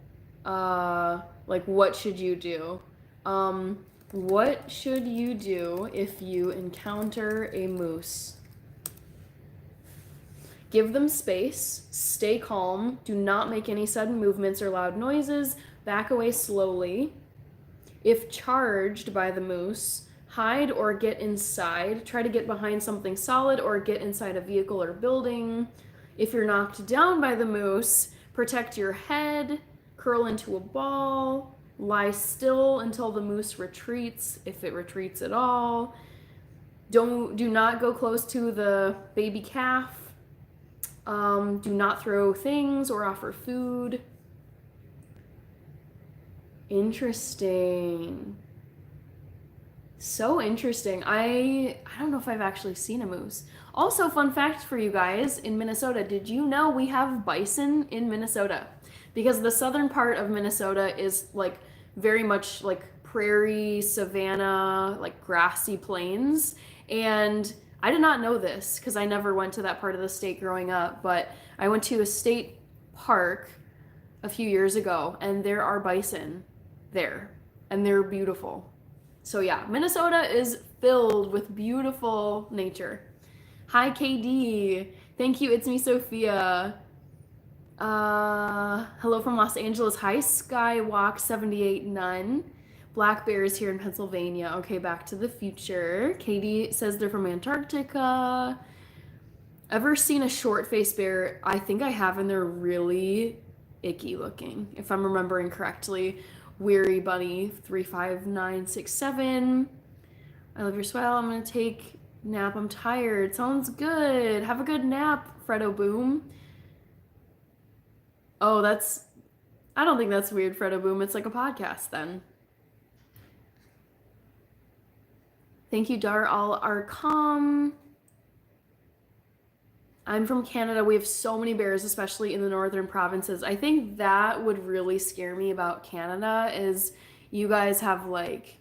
like what should you do? What should you do if you encounter a moose? Give them space, stay calm, do not make any sudden movements or loud noises, back away slowly. If charged by the moose, hide or get inside. Try to get behind something solid or get inside a vehicle or building. If you're knocked down by the moose, protect your head, curl into a ball, lie still until the moose retreats, if it retreats at all. Do not go close to the baby calf. Do not throw things or offer food. Interesting. So interesting. I don't know if I've actually seen a moose. Also, fun fact for you guys, in Minnesota, did you know we have bison in Minnesota? Because the southern part of Minnesota is like very much like prairie, savanna, like grassy plains. And I did not know this because I never went to that part of the state growing up, but I went to a state park a few years ago and there are bison there and they're beautiful. So yeah, Minnesota is filled with beautiful nature. Hi KD. Thank you. It's me, Sophia. Hello from Los Angeles. Hi Skywalk 78 Nun. Black bears here in Pennsylvania. Okay, Back to the Future. Katie says they're from Antarctica. Ever seen a short-faced bear? I think I have, and they're really icky looking, if I'm remembering correctly. Weary Bunny 35967. I love your smile. I'm gonna take nap. I'm tired. Sounds good. Have a good nap, Fredo Boom. Oh, I don't think that's weird, Fredo Boom. It's like a podcast then. Thank you, Dar Al Arqam. I'm from Canada. We have so many bears, especially in the northern provinces. I think that would really scare me about Canada is you guys have like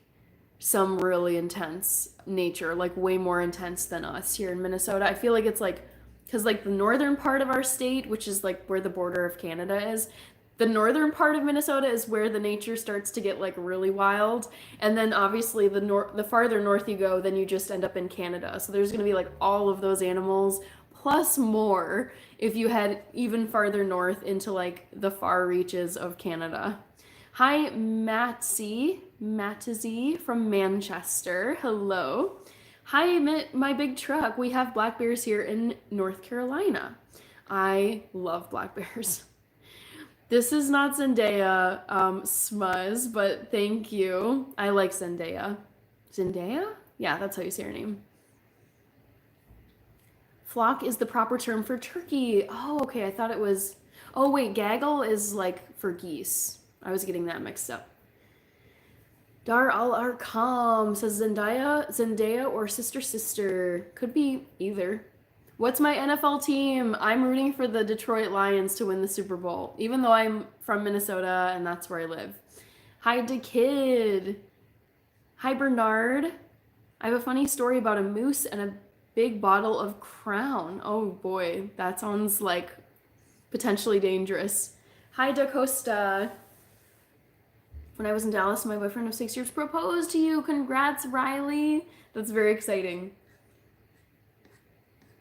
some really intense nature, like way more intense than us here in Minnesota. I feel like it's like because like the northern part of our state, which is like where the border of Canada is, the northern part of Minnesota is where the nature starts to get like really wild, and then obviously the farther north you go, then you just end up in Canada. So there's going to be like all of those animals plus more if you head even farther north into like the far reaches of Canada. Hi, Matzy from Manchester. Hello. Hi, my big truck. We have black bears here in North Carolina. I love black bears. This is not Zendaya, Smuzz, but thank you. I like Zendaya. Zendaya? Yeah, that's how you say her name. Flock is the proper term for turkey. Oh, okay. I thought it was. Oh, wait. Gaggle is like for geese. I was getting that mixed up. Dar al Arkam says Zendaya or Sister. Could be either. What's my NFL team? I'm rooting for the Detroit Lions to win the Super Bowl, even though I'm from Minnesota and that's where I live. Hi, DeKid. Hi, Bernard. I have a funny story about a moose and a big bottle of Crown. Oh boy, that sounds like potentially dangerous. Hi, DaCosta. When I was in Dallas, my boyfriend of 6 years proposed to you. Congrats, Riley. That's very exciting.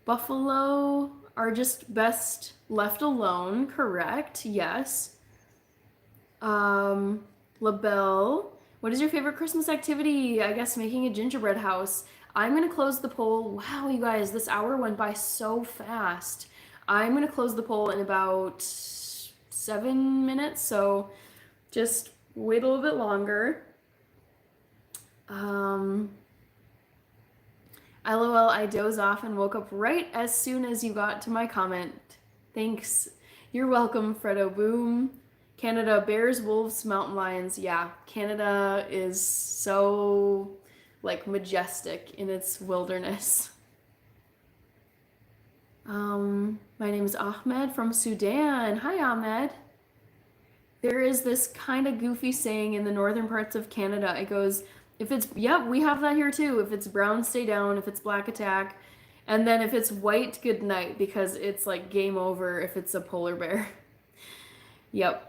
Buffalo are just best left alone. Correct. Yes. LaBelle. What is your favorite Christmas activity? I guess making a gingerbread house. I'm going to close the poll. Wow, you guys, this hour went by so fast. I'm going to close the poll in about 7 minutes, so just wait a little bit longer. LOL, I dozed off and woke up right as soon as you got to my comment. Thanks. You're welcome, Fredo Boom. Canada, bears, wolves, mountain lions. Yeah, Canada is so like majestic in its wilderness. My name is Ahmed from Sudan. Hi, Ahmed. There is this kind of goofy saying in the northern parts of Canada. It goes, if it's, yep, we have that here too. If it's brown, stay down. If it's black, attack. And then if it's white, good night, because it's like game over if it's a polar bear. Yep.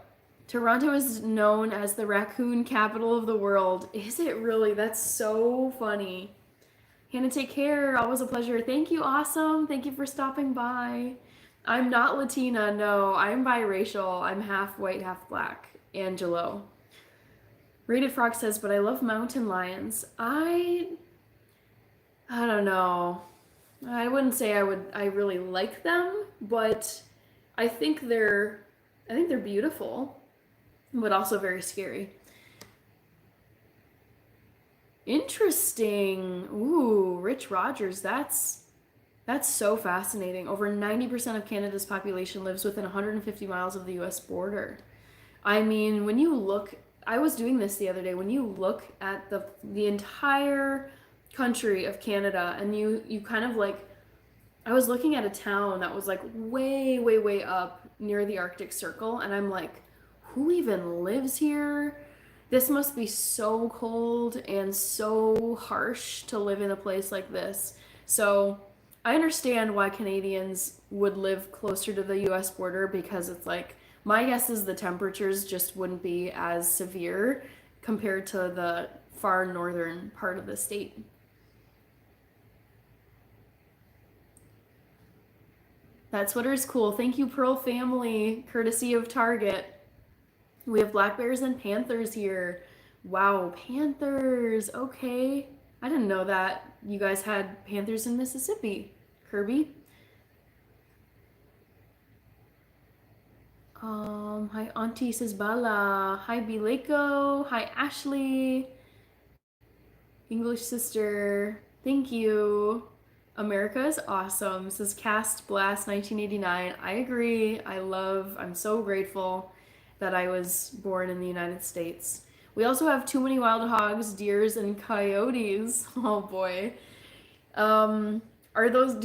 Toronto is known as the raccoon capital of the world. Is it really? That's so funny. Hannah, take care. Always a pleasure. Thank you. Awesome. Thank you for stopping by. I'm not Latina. No, I'm biracial. I'm half white, half black. Angelo. Rated Frog says, but I love mountain lions. I don't know. I wouldn't say I really like them, but I think they're beautiful, but also very scary. Interesting. Ooh, Rich Rogers. That's so fascinating. Over 90% of Canada's population lives within 150 miles of the US border. I mean, when you look, I was doing this the other day, when you look at the entire country of Canada and you kind of like, I was looking at a town that was like way, way, way up near the Arctic Circle, and I'm like, who even lives here? This must be so cold and so harsh to live in a place like this. So I understand why Canadians would live closer to the US border, because it's like, my guess is the temperatures just wouldn't be as severe compared to the far northern part of the state. That sweater is cool. Thank you, Pearl family, courtesy of Target. We have black bears and panthers here. Wow, panthers. Okay. I didn't know that you guys had panthers in Mississippi. Kirby. Hi, Auntie says Bala. Hi, Bileko. Hi, Ashley. English sister. Thank you. America is awesome, says Cast Blast 1989. I agree. I'm so grateful that I was born in the United States. We also have too many wild hogs, deers, and coyotes. Oh boy. Do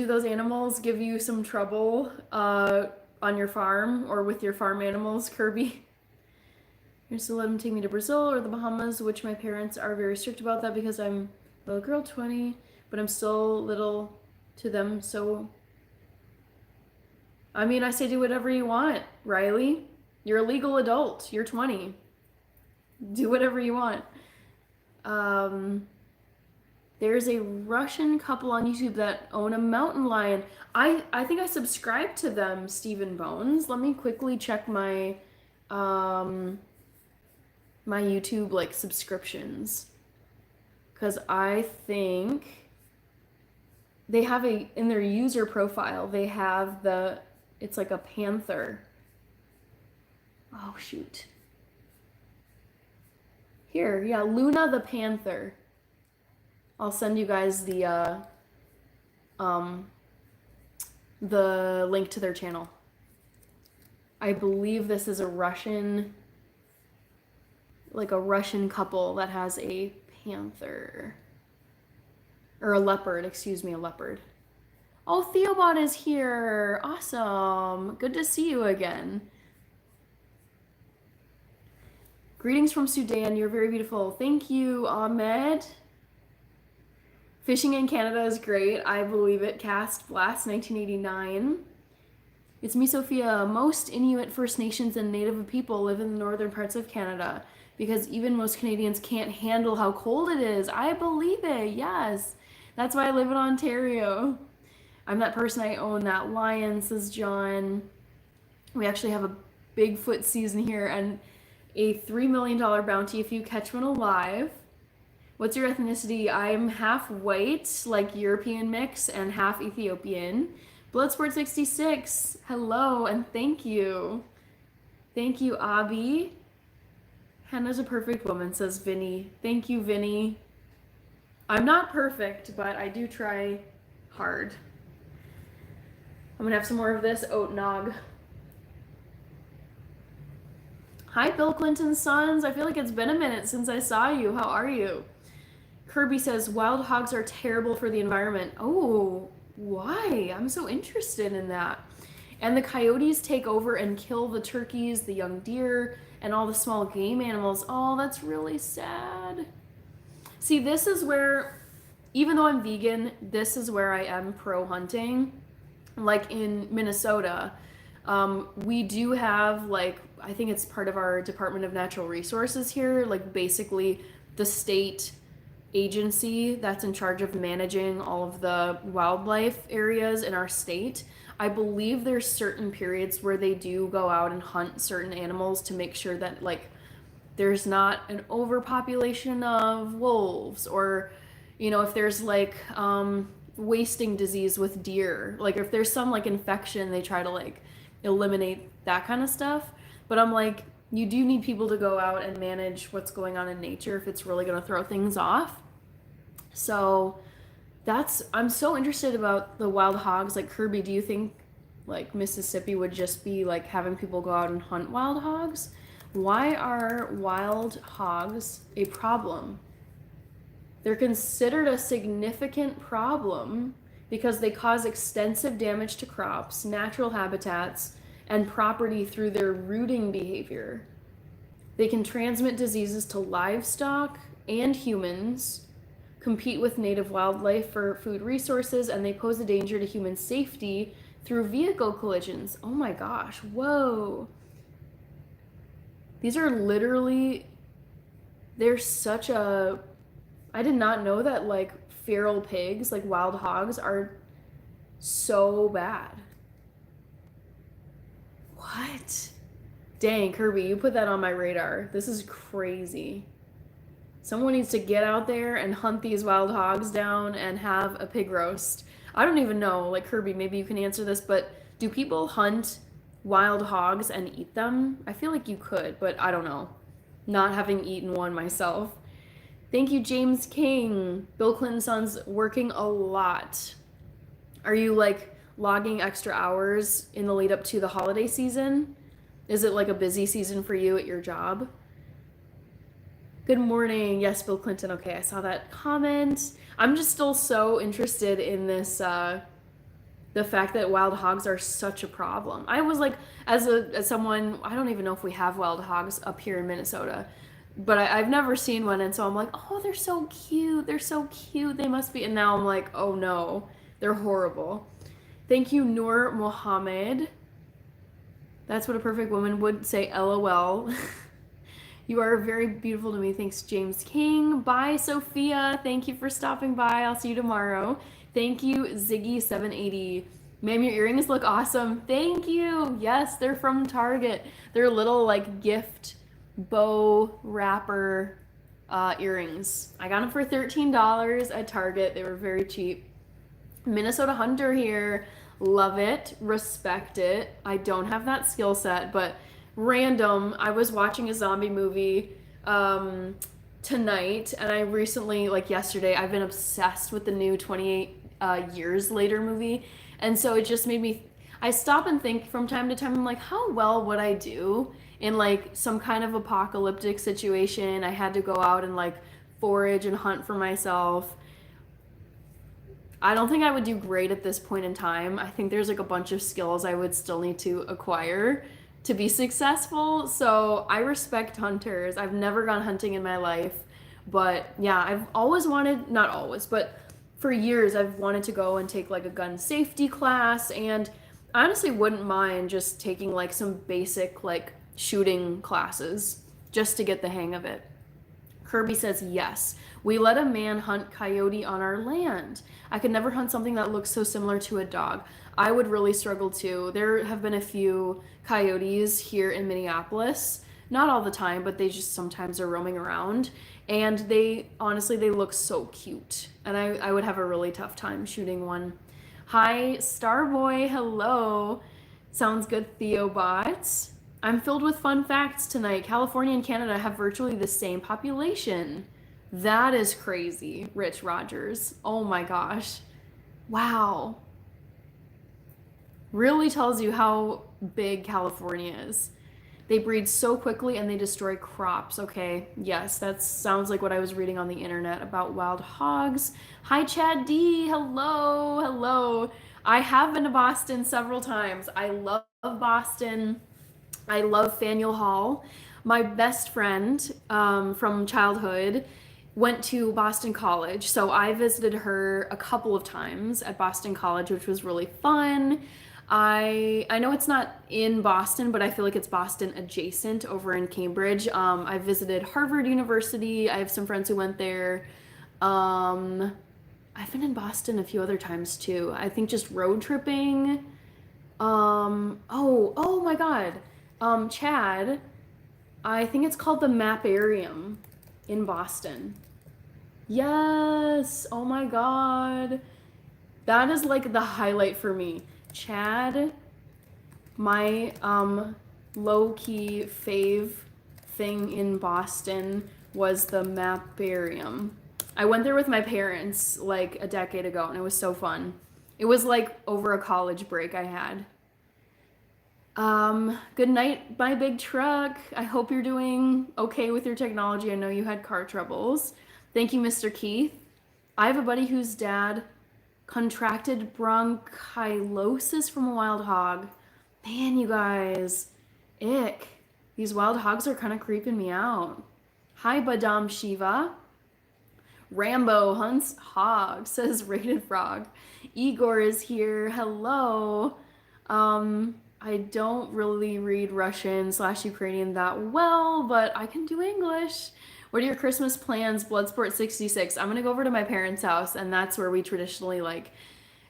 those animals give you some trouble on your farm or with your farm animals, Kirby? You're still let them take me to Brazil or the Bahamas, which my parents are very strict about that because I'm a little girl, 20, but I'm still little to them, so I mean, I say do whatever you want, Riley. You're a legal adult. You're 20. Do whatever you want. Um, there's a Russian couple on YouTube that own a mountain lion. I think I subscribed to them, Stephen Bones. Let me quickly check my my YouTube like subscriptions. Cause I think they have a in their user profile, they have it's like a panther. Oh shoot. Here, yeah, Luna the panther. I'll send you guys the link to their channel. I believe this is a Russian couple that has a panther. Or a leopard, excuse me, a leopard. Oh, Theobot is here. Awesome. Good to see you again. Greetings from Sudan. You're very beautiful. Thank you, Ahmed. Fishing in Canada is great. I believe it. Cast Blast 1989. It's me, Sophia. Most Inuit, First Nations, and Native people live in the northern parts of Canada because even most Canadians can't handle how cold it is. I believe it. Yes. That's why I live in Ontario. I'm that person. I own that lion, says John. We actually have a Bigfoot season here and a $3 million bounty if you catch one alive. What's your ethnicity? I'm half white, like European mix, and half Ethiopian. Bloodsport66, hello, and thank you. Thank you, Abby. Hannah's a perfect woman, says Vinny. Thank you, Vinny. I'm not perfect, but I do try hard. I'm gonna have some more of this oat nog. Hi, Bill Clinton's sons. I feel like it's been a minute since I saw you. How are you? Kirby says, wild hogs are terrible for the environment. Oh, why? I'm so interested in that. And the coyotes take over and kill the turkeys, the young deer, and all the small game animals. Oh, that's really sad. See, this is where, even though I'm vegan, this is where I am pro-hunting. Like in Minnesota, we do have, like, I think it's part of our Department of Natural Resources here, like basically the state agency that's in charge of managing all of the wildlife areas in our state. I believe there's certain periods where they do go out and hunt certain animals to make sure that like there's not an overpopulation of wolves, or you know, if there's like wasting disease with deer, like if there's some like infection, they try to like eliminate that kind of stuff. But I'm like, you do need people to go out and manage what's going on in nature if it's really going to throw things off. So I'm so interested about the wild hogs. Like, Kirby, do you think like Mississippi would just be like having people go out and hunt wild hogs? Why are wild hogs a problem? They're considered a significant problem because they cause extensive damage to crops, natural habitats, and property through their rooting behavior. They can transmit diseases to livestock and humans, compete with native wildlife for food resources, and they pose a danger to human safety through vehicle collisions. Oh my gosh, whoa. These are literally, I did not know that like feral pigs, like wild hogs, are so bad. What? Dang, Kirby, you put that on my radar. This is crazy. Someone needs to get out there and hunt these wild hogs down and have a pig roast. I don't even know, like Kirby, maybe you can answer this, but do people hunt wild hogs and eat them? I feel like you could, but I don't know. Not having eaten one myself. Thank you, James King. Bill Clinton's son's working a lot. Are you like logging extra hours in the lead up to the holiday season? Is it like a busy season for you at your job? Good morning. Yes, Bill Clinton. Okay, I saw that comment. I'm just still so interested in this, the fact that wild hogs are such a problem. I was like, as someone, I don't even know if we have wild hogs up here in Minnesota, but I've never seen one, and so I'm like, oh, they're so cute. They're so cute. They must be. And now I'm like, oh no, they're horrible. Thank you, Noor Mohammed. That's what a perfect woman would say, LOL. You are very beautiful to me. Thanks, James King. Bye, Sophia. Thank you for stopping by. I'll see you tomorrow. Thank you, Ziggy780. Ma'am, your earrings look awesome. Thank you. Yes, they're from Target. They're little like gift bow wrapper earrings. I got them for $13 at Target. They were very cheap. Minnesota Hunter here. Love it. Respect it. I don't have that skill set, but random. I was watching a zombie movie tonight, and I recently, like yesterday, I've been obsessed with the new 28 Years Later movie. And so it just made me, I stop and think from time to time, I'm like, how well would I do in like some kind of apocalyptic situation? I had to go out and like forage and hunt for myself. I don't think I would do great at this point in time. I think there's like a bunch of skills I would still need to acquire to be successful. So I respect hunters. I've never gone hunting in my life. But yeah, I've always wanted, not always, but for years I've wanted to go and take like a gun safety class. And I honestly wouldn't mind just taking like some basic like shooting classes just to get the hang of it. Kirby says yes. We let a man hunt coyote on our land. I could never hunt something that looks so similar to a dog. I would really struggle too. There have been a few coyotes here in Minneapolis. Not all the time, but they just sometimes are roaming around. And they, honestly, they look so cute. And I would have a really tough time shooting one. Hi, Starboy. Hello. Sounds good, Theobot. I'm filled with fun facts tonight. California and Canada have virtually the same population. That is crazy, Rich Rogers. Oh my gosh. Wow. Really tells you how big California is. They breed so quickly and they destroy crops. Okay, yes, that sounds like what I was reading on the internet about wild hogs. Hi, Chad D. Hello, hello. I have been to Boston several times. I love Boston. I love Faneuil Hall. My best friend from childhood went to Boston College, so I visited her a couple of times at Boston College, which was really fun. I know it's not in Boston, but I feel like it's Boston adjacent over in Cambridge. I visited Harvard University. I have some friends who went there. I've been in Boston a few other times too. I think just road tripping. Oh my God. Chad, I think it's called the Maparium in Boston. Yes. Oh my God. That is like the highlight for me. Chad, my low-key fave thing in Boston was the Maparium. I went there with my parents like a decade ago and it was so fun. It was like over a college break I had. Good night, my big truck. I hope you're doing okay with your technology. I know you had car troubles. Thank you, Mr. Keith. I have a buddy whose dad contracted bronchilosis from a wild hog. Man, you guys, ick. These wild hogs are kind of creeping me out. Hi, Badam Shiva. Rambo hunts hog, says Rated Frog. Igor is here. Hello. I don't really read Russian / Ukrainian that well, but I can do English. What are your Christmas plans? Bloodsport 66. I'm gonna go over to my parents' house, and that's where we traditionally like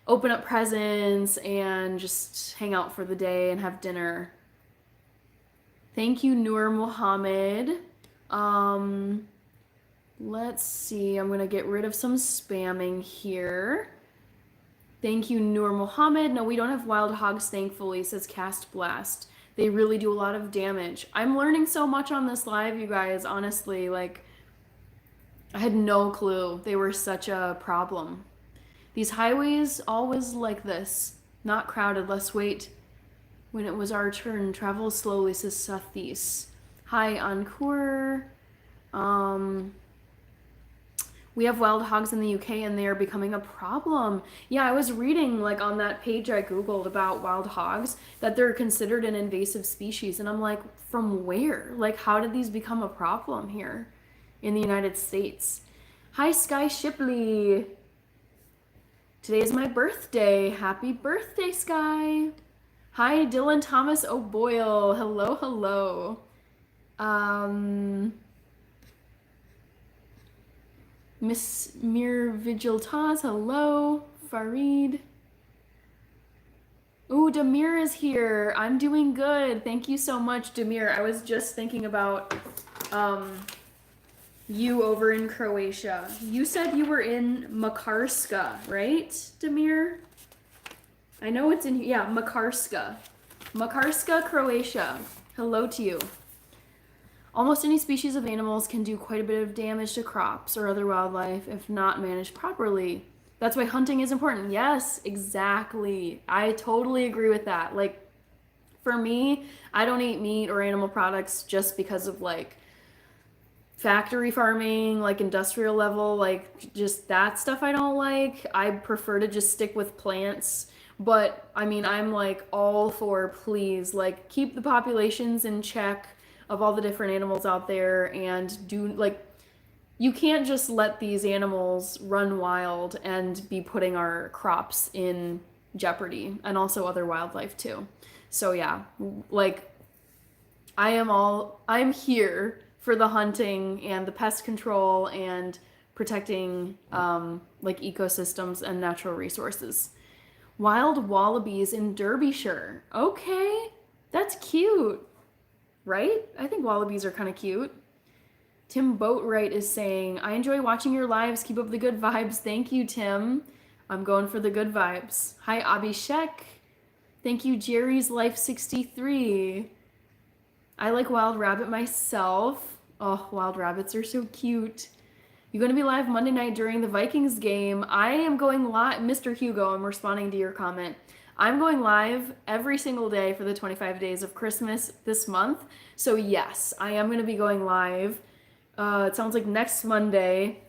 open up presents and just hang out for the day and have dinner. Thank you, Nur Muhammad. Let's see. I'm gonna get rid of some spamming here. Thank you, Nur Muhammad. No, we don't have wild hogs, thankfully, says Cast Blast. They really do a lot of damage. I'm learning so much on this live, you guys, honestly. Like, I had no clue they were such a problem. These highways always like this. Not crowded. Let's wait. When it was our turn, travel slowly, says Sathis. Hi, Encore. We have wild hogs in the UK and they are becoming a problem. Yeah, I was reading like on that page I Googled about wild hogs that they're considered an invasive species. And I'm like, from where? Like, how did these become a problem here in the United States? Hi, Sky Shipley. Today is my birthday. Happy birthday, Sky. Hi, Dylan Thomas O'Boyle. Hello, hello. Miss Mir Vigil Taz, hello. Farid. Ooh, Demir is here. I'm doing good. Thank you so much, Demir. I was just thinking about um, you over in Croatia. You said you were in Makarska, right, Demir? I know it's in, yeah, Makarska. Makarska, Croatia. Hello to you. Almost any species of animals can do quite a bit of damage to crops or other wildlife if not managed properly. That's why hunting is important. Yes, exactly. I totally agree with that. Like, for me, I don't eat meat or animal products just because of like factory farming, like industrial level, like just that stuff I don't like. I prefer to just stick with plants. But I mean, I'm like all for please, like keep the populations in check of all the different animals out there and do like you can't just let these animals run wild and be putting our crops in jeopardy and also other wildlife too. So yeah, like I'm here for the hunting and the pest control and protecting like ecosystems and natural resources. Wild wallabies in Derbyshire. Okay, that's cute, right? I think wallabies are kind of cute. Tim Boatwright is saying, I enjoy watching your lives. Keep up the good vibes. Thank you, Tim. I'm going for the good vibes. Hi, Abhishek. Thank you, Jerry's Life 63. I like wild rabbit myself. Oh, wild rabbits are so cute. You're going to be live Monday night during the Vikings game. I am going live. Mr. Hugo, I'm responding to your comment. I'm going live every single day for the 25 days of Christmas this month. So yes, I am going to be going live. It sounds like next Monday.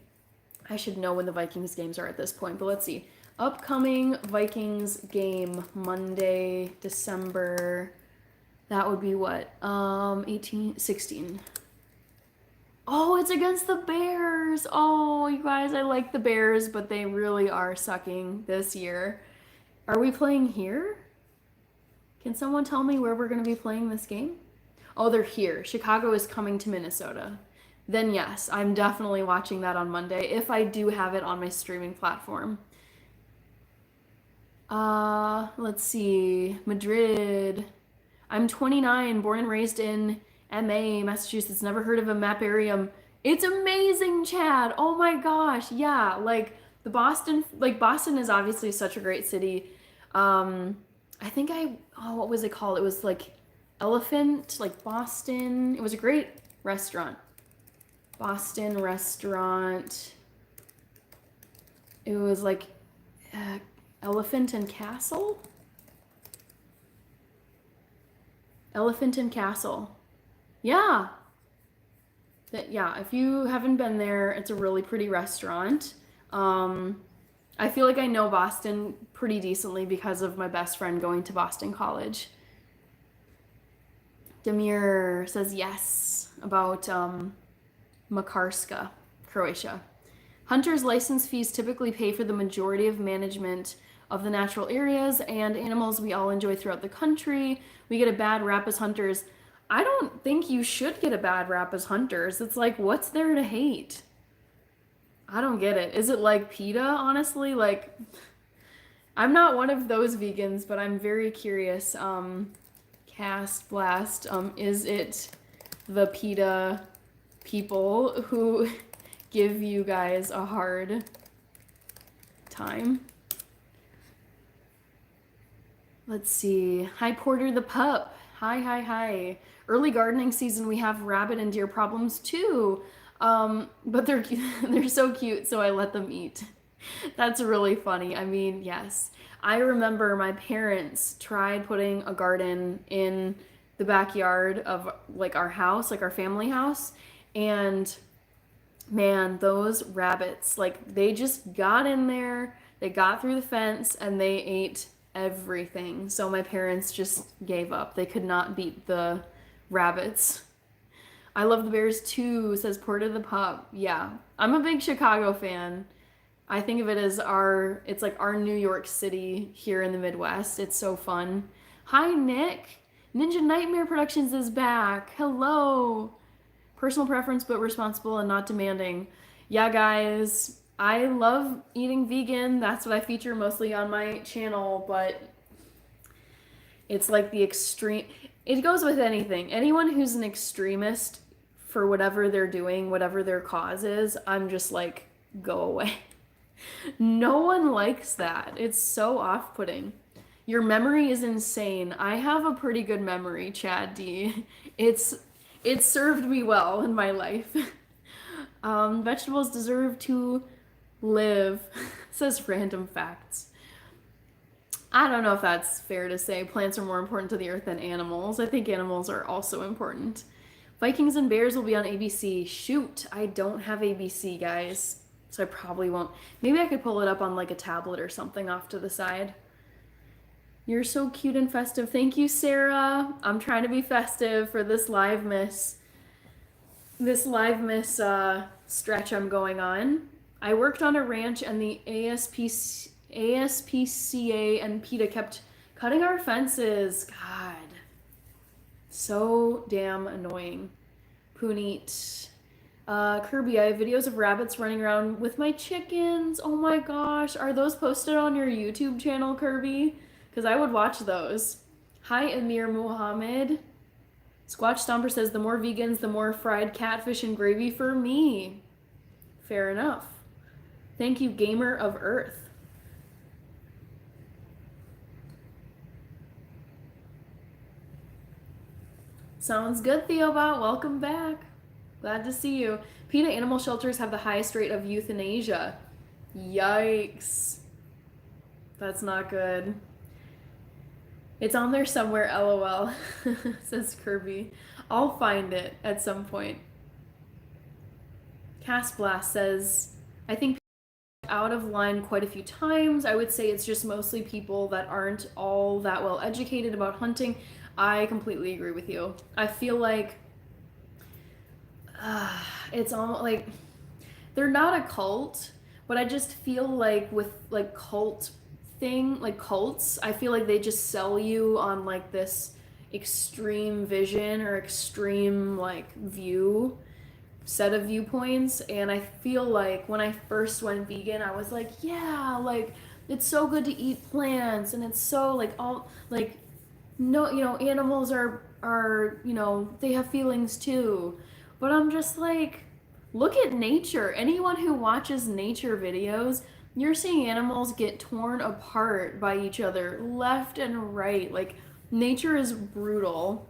I should know when the Vikings games are at this point, but let's see. Upcoming Vikings game, Monday, December. That would be what? 18, 16. Oh, it's against the Bears. Oh, you guys, I like the Bears, but they really are sucking this year. Are we playing here? Can someone tell me where we're going to be playing this game? Oh, they're here. Chicago is coming to Minnesota. Then yes, I'm definitely watching that on Monday if I do have it on my streaming platform. Let's see. Madrid. I'm 29, born and raised in MA, Massachusetts. Never heard of a maparium. It's amazing, Chad. Oh my gosh. Yeah, like Boston is obviously such a great city. I think what was it called? It was like Elephant, like Boston. It was a great restaurant. Boston restaurant. It was like Elephant and Castle? Elephant and Castle. Yeah. Yeah, if you haven't been there, it's a really pretty restaurant. I feel like I know Boston pretty decently because of my best friend going to Boston College. Demir says yes about Makarska, Croatia. Hunters' license fees typically pay for the majority of management of the natural areas and animals we all enjoy throughout the country. We get a bad rap as hunters. I don't think you should get a bad rap as hunters. It's like, what's there to hate? I don't get it. Is it like PETA, honestly? Like, I'm not one of those vegans, but I'm very curious. Cast Blast, is it the PETA people who give you guys a hard time? Let's see. Hi, Porter the pup. Hi, hi, hi. Early gardening season, we have rabbit and deer problems too. But they're so cute, so I let them eat. That's really funny. I mean, yes. I remember my parents tried putting a garden in the backyard of like our house, like our family house, and man, those rabbits, like they just got in there, they got through the fence and they ate everything. So my parents just gave up. They could not beat the rabbits. I love the Bears too, says Porter the Pup. Yeah, I'm a big Chicago fan. I think of it as it's like our New York City here in the Midwest. It's so fun. Hi, Nick. Ninja Nightmare Productions is back. Hello. Personal preference, but responsible and not demanding. Yeah, guys, I love eating vegan. That's what I feature mostly on my channel, but it's like the extreme. It goes with anything. Anyone who's an extremist for whatever they're doing, whatever their cause is, I'm just like, go away. No one likes that. It's so off putting. Your memory is insane. I have a pretty good memory, Chad D. It's served me well in my life. Vegetables deserve to live, says random facts. I don't know if that's fair to say. Plants are more important to the earth than animals. I think animals are also important. Vikings and Bears will be on ABC. Shoot, I don't have ABC, guys. So I probably won't. Maybe I could pull it up on like a tablet or something off to the side. You're so cute and festive. Thank you, Sarah. I'm trying to be festive for this live miss. Stretch I'm going on. I worked on a ranch and the ASPCA and PETA kept cutting our fences. God. So damn annoying. Puneet. Kirby, I have videos of rabbits running around with my chickens. Oh my gosh. Are those posted on your YouTube channel, Kirby? Because I would watch those. Hi, Amir Muhammad. Squatch Stomper says, the more vegans, the more fried catfish and gravy for me. Fair enough. Thank you, Gamer of Earth. Sounds good, Theobot. Welcome back. Glad to see you. PETA animal shelters have the highest rate of euthanasia. Yikes. That's not good. It's on there somewhere, lol, says Kirby. I'll find it at some point. Cast Blast says, I think out of line quite a few times. I would say it's just mostly people that aren't all that well educated about hunting. I completely agree with you. I feel like it's almost like they're not a cult, but I just feel like with like cults, I feel like they just sell you on like this extreme vision or extreme like set of viewpoints. And I feel like when I first went vegan, I was like, yeah, like it's so good to eat plants and it's so like all like no, animals are they have feelings too. But I'm just like, look at nature. Anyone who watches nature videos, you're seeing animals get torn apart by each other left and right. Like, nature is brutal.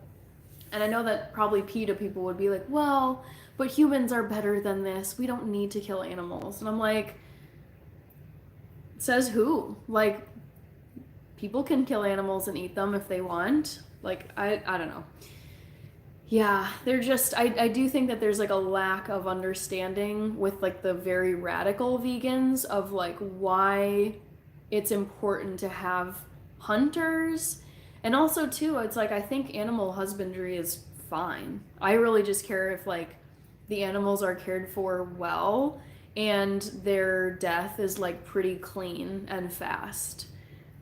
And I know that probably PETA people would be like, well, but humans are better than this. We don't need to kill animals. And I'm like, says who? Like, people can kill animals and eat them if they want. Like, I don't know. Yeah, they're just, I do think that there's like a lack of understanding with like the very radical vegans of like why it's important to have hunters. And also too, it's like I think animal husbandry is fine. I really just care if like the animals are cared for well and their death is like pretty clean and fast.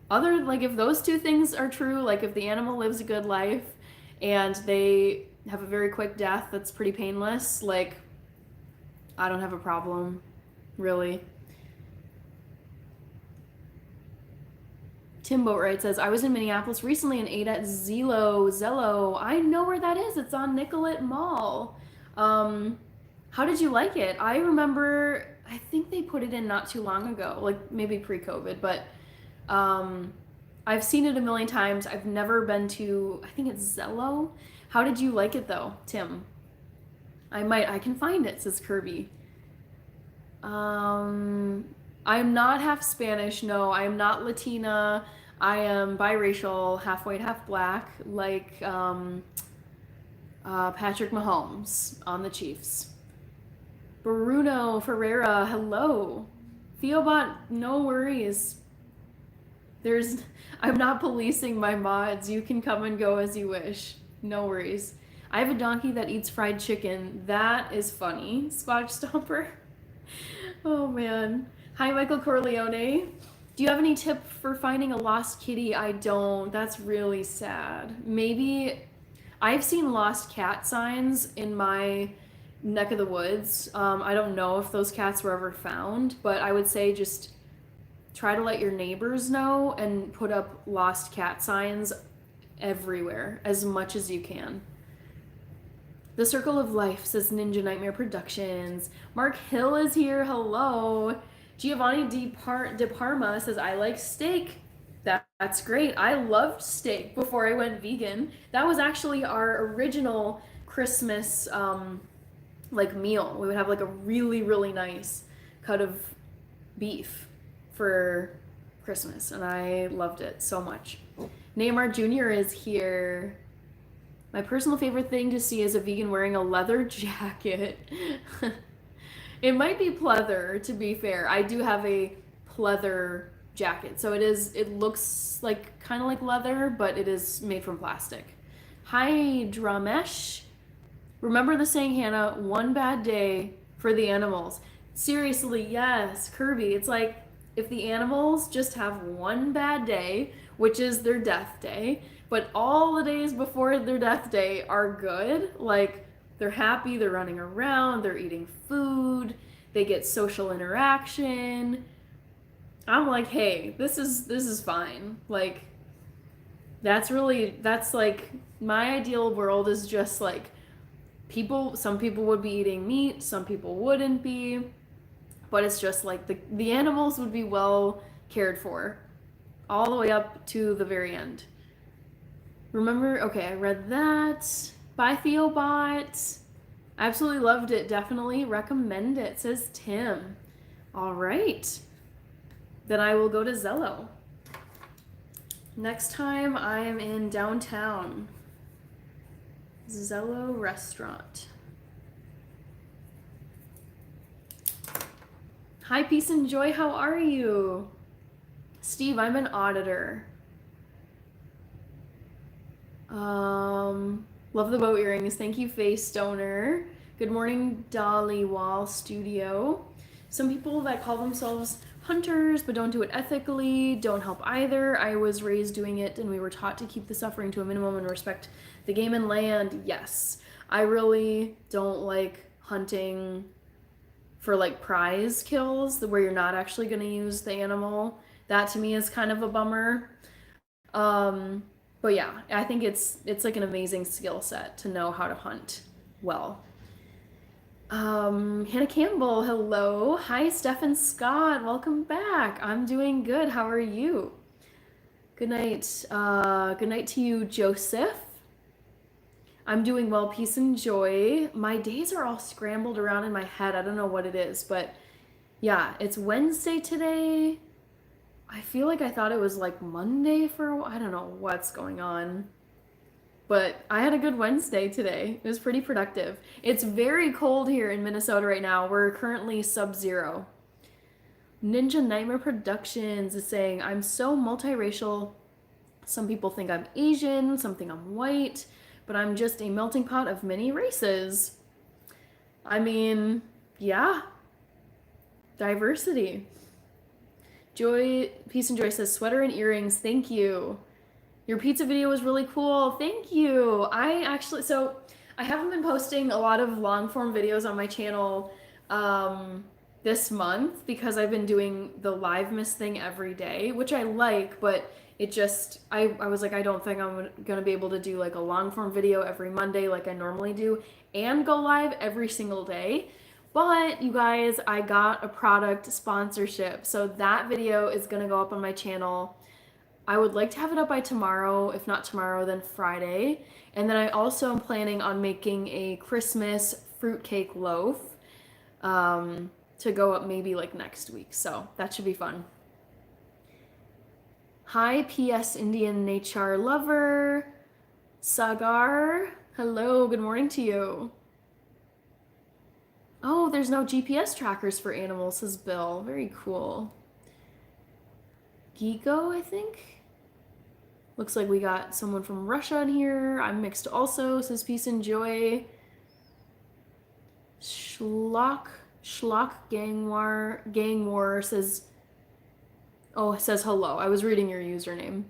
Like if those two things are true, like if the animal lives a good life and they have a very quick death that's pretty painless, like I don't have a problem, really. Tim Boatwright says, I was in Minneapolis recently and ate at Zello. I know where that is. It's on Nicollet Mall. How did you like it? I remember, I think they put it in not too long ago, like maybe pre-COVID, but I've seen it a million times. I've never been to, I think it's Zello. How did you like it though, Tim? I can find it, says Kirby. I'm not half Spanish, no. I am not Latina. I am biracial, half white, half black, like Patrick Mahomes on the Chiefs. Bruno Ferreira, hello. Theobot, no worries. I'm not policing my mods. You can come and go as you wish. No worries. I have a donkey that eats fried chicken. That is funny. Squatch Stomper. Oh man. Hi, Michael Corleone. Do you have any tip for finding a lost kitty? I don't. That's really sad. Maybe I've seen lost cat signs in my neck of the woods. I don't know if those cats were ever found, but I would say just try to let your neighbors know and put up lost cat signs everywhere as much as you can. The Circle of Life, says Ninja Nightmare Productions. Mark Hill is here. Hello. Giovanni De Parma says, I like steak. That's great. I loved steak before I went vegan. That was actually our original Christmas like meal. We would have like a really, really nice cut of beef for Christmas, and I loved it so much. Neymar Jr. is here. My personal favorite thing to see is a vegan wearing a leather jacket. It might be pleather, to be fair. I do have a pleather jacket, so it looks like kind of like leather, but it is made from plastic. Hi, Dramesh. Remember the saying, Hannah, one bad day for the animals. Seriously, yes, Kirby. It's like if the animals just have one bad day, which is their death day, but all the days before their death day are good, like they're happy, they're running around, they're eating food, they get social interaction. I'm like, hey, this is fine. Like that's like my ideal world is just like some people would be eating meat, some people wouldn't be, but it's just like the animals would be well cared for all the way up to the very end. Remember, okay, I read that. Bye, Theobot. I absolutely loved it. Definitely recommend it, says Tim. All right. Then I will go to Zello. Next time I am in downtown. Zello restaurant. Hi, Peace and Joy. How are you? Steve, I'm an auditor. Love the bow earrings. Thank you, Face Stoner. Good morning, Dolly Wall Studio. Some people that call themselves hunters but don't do it ethically don't help either. I was raised doing it, and we were taught to keep the suffering to a minimum and respect the game and land. Yes, I really don't like hunting for like prize kills where you're not actually going to use the animal. That to me is kind of a bummer. But yeah, I think it's like an amazing skill set to know how to hunt well. Hannah Campbell, hello. Hi, Stephen Scott. Welcome back. I'm doing good. How are you? Good night. Good night to you, Joseph. I'm doing well. Peace and joy. My days are all scrambled around in my head. I don't know what it is, but yeah, it's Wednesday today. I feel like I thought it was like Monday for a while. I don't know what's going on. But I had a good Wednesday today. It was pretty productive. It's very cold here in Minnesota right now. We're currently sub-zero. Ninja Nightmare Productions is saying, I'm so multiracial. Some people think I'm Asian, some think I'm white, but I'm just a melting pot of many races. I mean, yeah. Diversity. Joy, Peace and Joy says, sweater and earrings, thank you. Your pizza video was really cool. Thank you. I haven't been posting a lot of long form videos on my channel this month because I've been doing the live miss thing every day, which I like, but it just, I was like, I don't think I'm going to be able to do like a long form video every Monday like I normally do and go live every single day. But you guys, I got a product sponsorship. So that video is going to go up on my channel. I would like to have it up by tomorrow. If not tomorrow, then Friday. And then I also am planning on making a Christmas fruitcake loaf to go up maybe like next week. So that should be fun. Hi, PS Indian Nature Lover. Sagar. Hello, good morning to you. Oh, there's no GPS trackers for animals, says Bill. Very cool. Gigo, I think? Looks like we got someone from Russia in here. I'm mixed also, says Peace and Joy. Schlock Gang War says, Oh, it says hello. I was reading your username.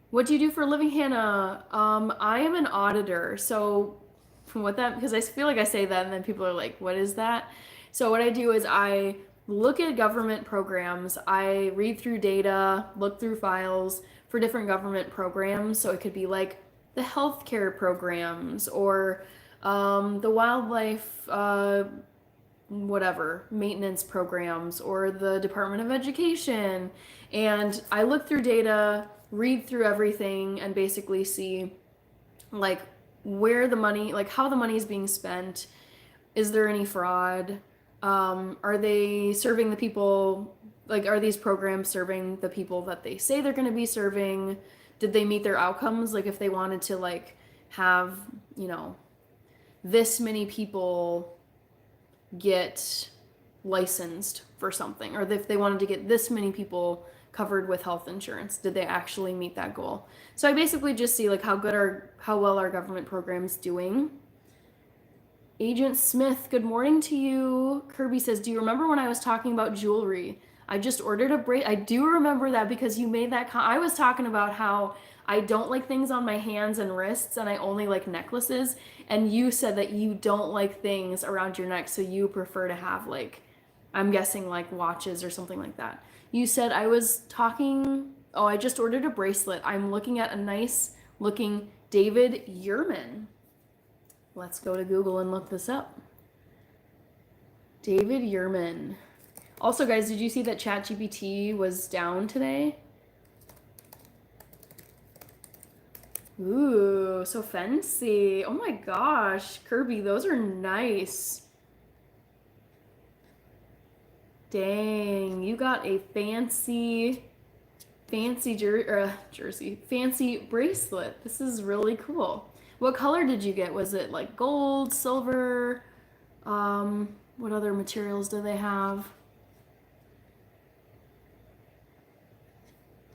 What do you do for a living, Hannah? I am an auditor. So, from what that, because I feel like I say that and then people are like, what is that? So, what I do is I look at government programs, I read through data, look through files for different government programs. So, it could be like the healthcare programs or the wildlife, whatever, maintenance programs or the Department of Education. And I look through data, read through everything, and basically see like where the money, like how the money is being spent. Is there any fraud? Are they serving the people? Like, are these programs serving the people that they say they're going to be serving? Did they meet their outcomes? Like, if they wanted to, like, have, you know, this many people get licensed for something, or if they wanted to get this many people covered with health insurance, did they actually meet that goal? So I basically just see like how well our government program's doing. Agent Smith, good morning to you. Kirby says, do you remember when I was talking about jewelry? I just ordered a bracelet. I do remember that because you made that I was talking about how I don't like things on my hands and wrists and I only like necklaces, and you said that you don't like things around your neck, so you prefer to have like, I'm guessing like watches or something like that. You said I was talking, oh, I just ordered a bracelet. I'm looking at a nice looking David Yurman. Let's go to Google and look this up. David Yurman. Also, guys, did you see that ChatGPT was down today? Ooh, so fancy. Oh my gosh, Kirby, those are nice. Dang, you got a fancy jersey, fancy bracelet. This is really cool. What color did you get? Was it like gold, silver? What other materials do they have?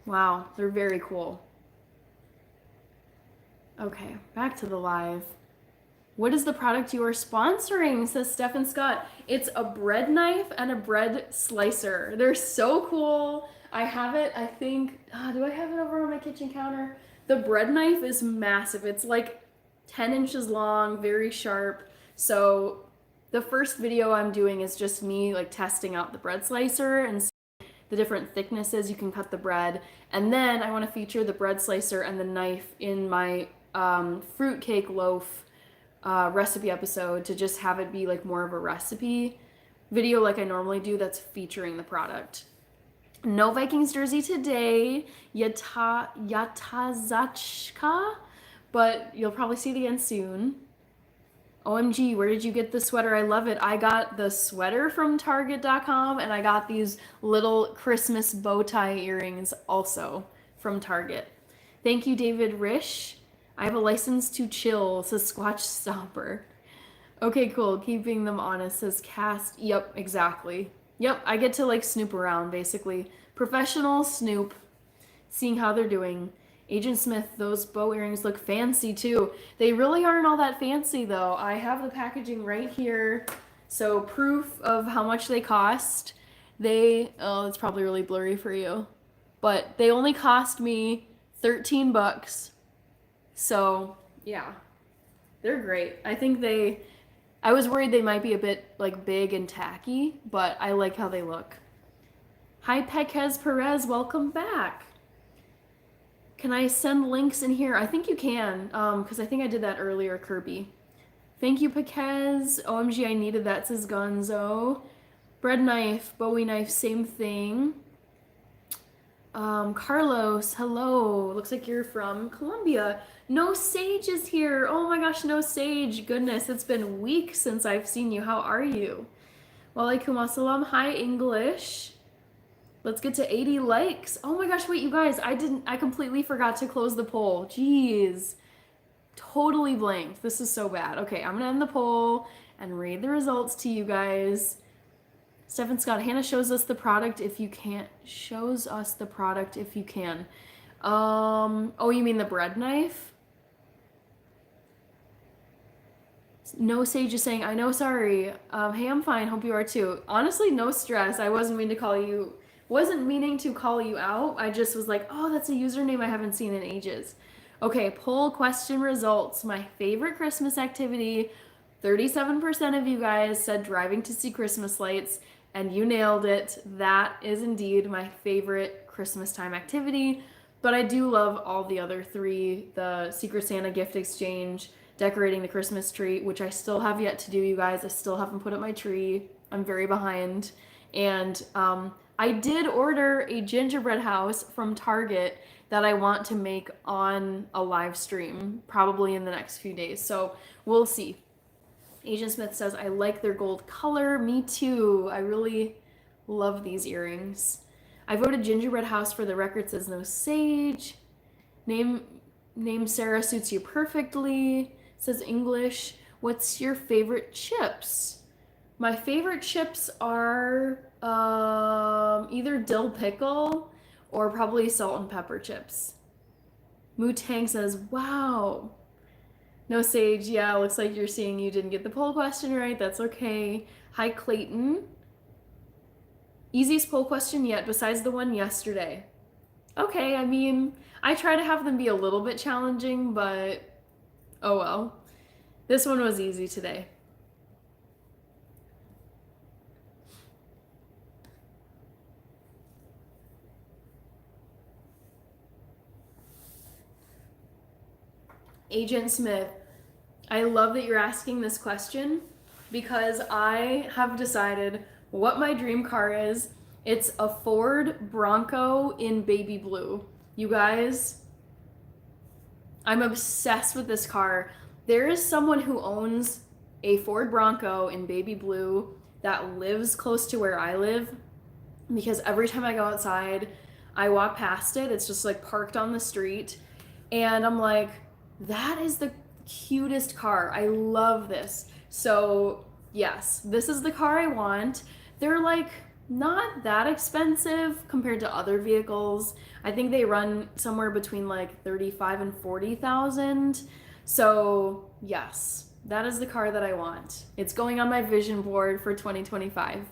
Wow, they're very cool. Okay, back to the live. What is the product you are sponsoring? Says Stephen Scott. It's a bread knife and a bread slicer. They're so cool. I have it, I think, do I have it over on my kitchen counter? The bread knife is massive. It's like 10 inches long, very sharp. So the first video I'm doing is just me like testing out the bread slicer and the different thicknesses you can cut the bread. And then I want to feature the bread slicer and the knife in my fruitcake loaf recipe episode, to just have it be like more of a recipe video like I normally do that's featuring the product. No Vikings jersey today, Yatazachka, but you'll probably see it again soon. OMG, where did you get the sweater? I love it. I got the sweater from Target.com, and I got these little Christmas bow tie earrings also from Target. Thank you, David Rish. I have a license to chill, says Squatch Stomper. Okay, cool. Keeping them honest, says Cast. Yep, exactly. Yep, I get to like snoop around basically. Professional snoop, seeing how they're doing. Agent Smith, those bow earrings look fancy too. They really aren't all that fancy though. I have the packaging right here. So proof of how much they cost. Oh, it's probably really blurry for you. But they only cost me 13 bucks. So, yeah. They're great. I was worried they might be a bit like big and tacky, but I like how they look. Hi, Pekez Perez, welcome back. Can I send links in here? I think you can, because I think I did that earlier, Kirby. Thank you, Pekez. OMG, I needed that, says Gonzo. Bread knife, Bowie knife, same thing. Carlos, hello. Looks like you're from Colombia. No Sage is here. Oh my gosh, No Sage. Goodness, it's been weeks since I've seen you. How are you? Walaikum assalam. Hi, English. Let's get to 80 likes. Oh my gosh, wait, you guys, I completely forgot to close the poll. Jeez. Totally blanked. This is so bad. Okay, I'm gonna end the poll and read the results to you guys. Stephen Scott, Hannah shows us the product if you can't. Shows us the product if you can. Oh, you mean the bread knife? No Sage is saying, I know, sorry. Hey, I'm fine. Hope you are too. Honestly, no stress. I wasn't mean to call you Wasn't meaning to call you out. I just was like, oh, that's a username I haven't seen in ages. Okay, poll question results. My favorite Christmas activity. 37% of you guys said driving to see Christmas lights, and you nailed it. That is indeed my favorite Christmas time activity. But I do love all the other three, the Secret Santa gift exchange, decorating the Christmas tree, which I still have yet to do, you guys. I still haven't put up my tree. I'm very behind. And I did order a gingerbread house from Target that I want to make on a live stream probably in the next few days. So we'll see. Agent Smith says, I like their gold color. Me too. I really love these earrings. I voted gingerbread house for the record, says no sage. Name Sarah suits you perfectly, says English. What's your favorite chips? My favorite chips are either dill pickle or probably salt and pepper chips. Moo Tang says, wow. No Sage, yeah, looks like you're seeing you didn't get the poll question right. That's okay. Hi, Clayton. Easiest poll question yet besides the one yesterday. Okay, I mean, I try to have them be a little bit challenging, but oh well. This one was easy today. Agent Smith, I love that you're asking this question because I have decided what my dream car is. It's a Ford Bronco in baby blue. You guys, I'm obsessed with this car. There is someone who owns a Ford Bronco in baby blue that lives close to where I live because every time I go outside, I walk past it. It's just like parked on the street. And I'm like, that is the cutest car. I love this. So, yes, this is the car I want. They're like not that expensive compared to other vehicles. I think they run somewhere between like 35 and 40,000. So, yes, that is the car that I want. It's going on my vision board for 2025.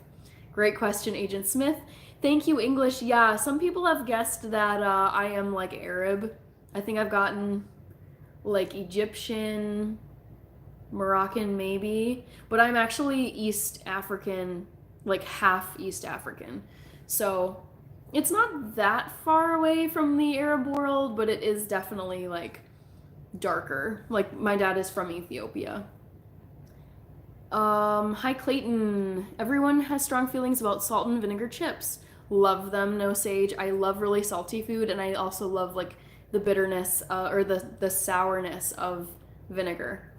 Great question, Agent Smith. Thank you, English. Yeah, some people have guessed that I am like Arab. I think I've gotten like Egyptian, Moroccan maybe, but I'm actually East African, like half East African. So it's not that far away from the Arab world, but it is definitely like darker. Like my dad is from Ethiopia. Hi Clayton. Everyone has strong feelings about salt and vinegar chips. Love them, no sage. I love really salty food, and I also love like the bitterness or the sourness of vinegar.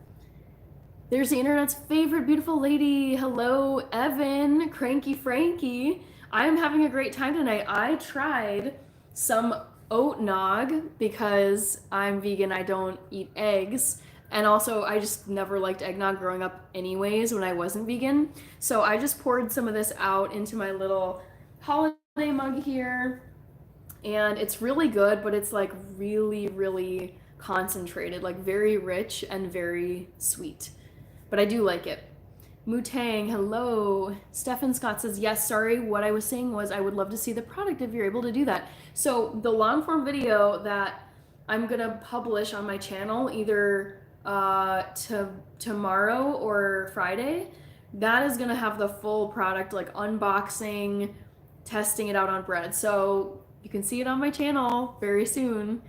There's the internet's favorite beautiful lady. Hello, Evan, Cranky Frankie. I am having a great time tonight. I tried some oat nog because I'm vegan. I don't eat eggs. And also, I just never liked eggnog growing up anyways when I wasn't vegan. So I just poured some of this out into my little holiday mug here. And it's really good, but it's like really, really concentrated, like very rich and very sweet. But I do like it. Mutang, hello. Stefan Scott says, yes, sorry, what I was saying was I would love to see the product if you're able to do that. So the long form video that I'm gonna publish on my channel either tomorrow or Friday, that is gonna have the full product, like unboxing, testing it out on bread. So you can see it on my channel very soon.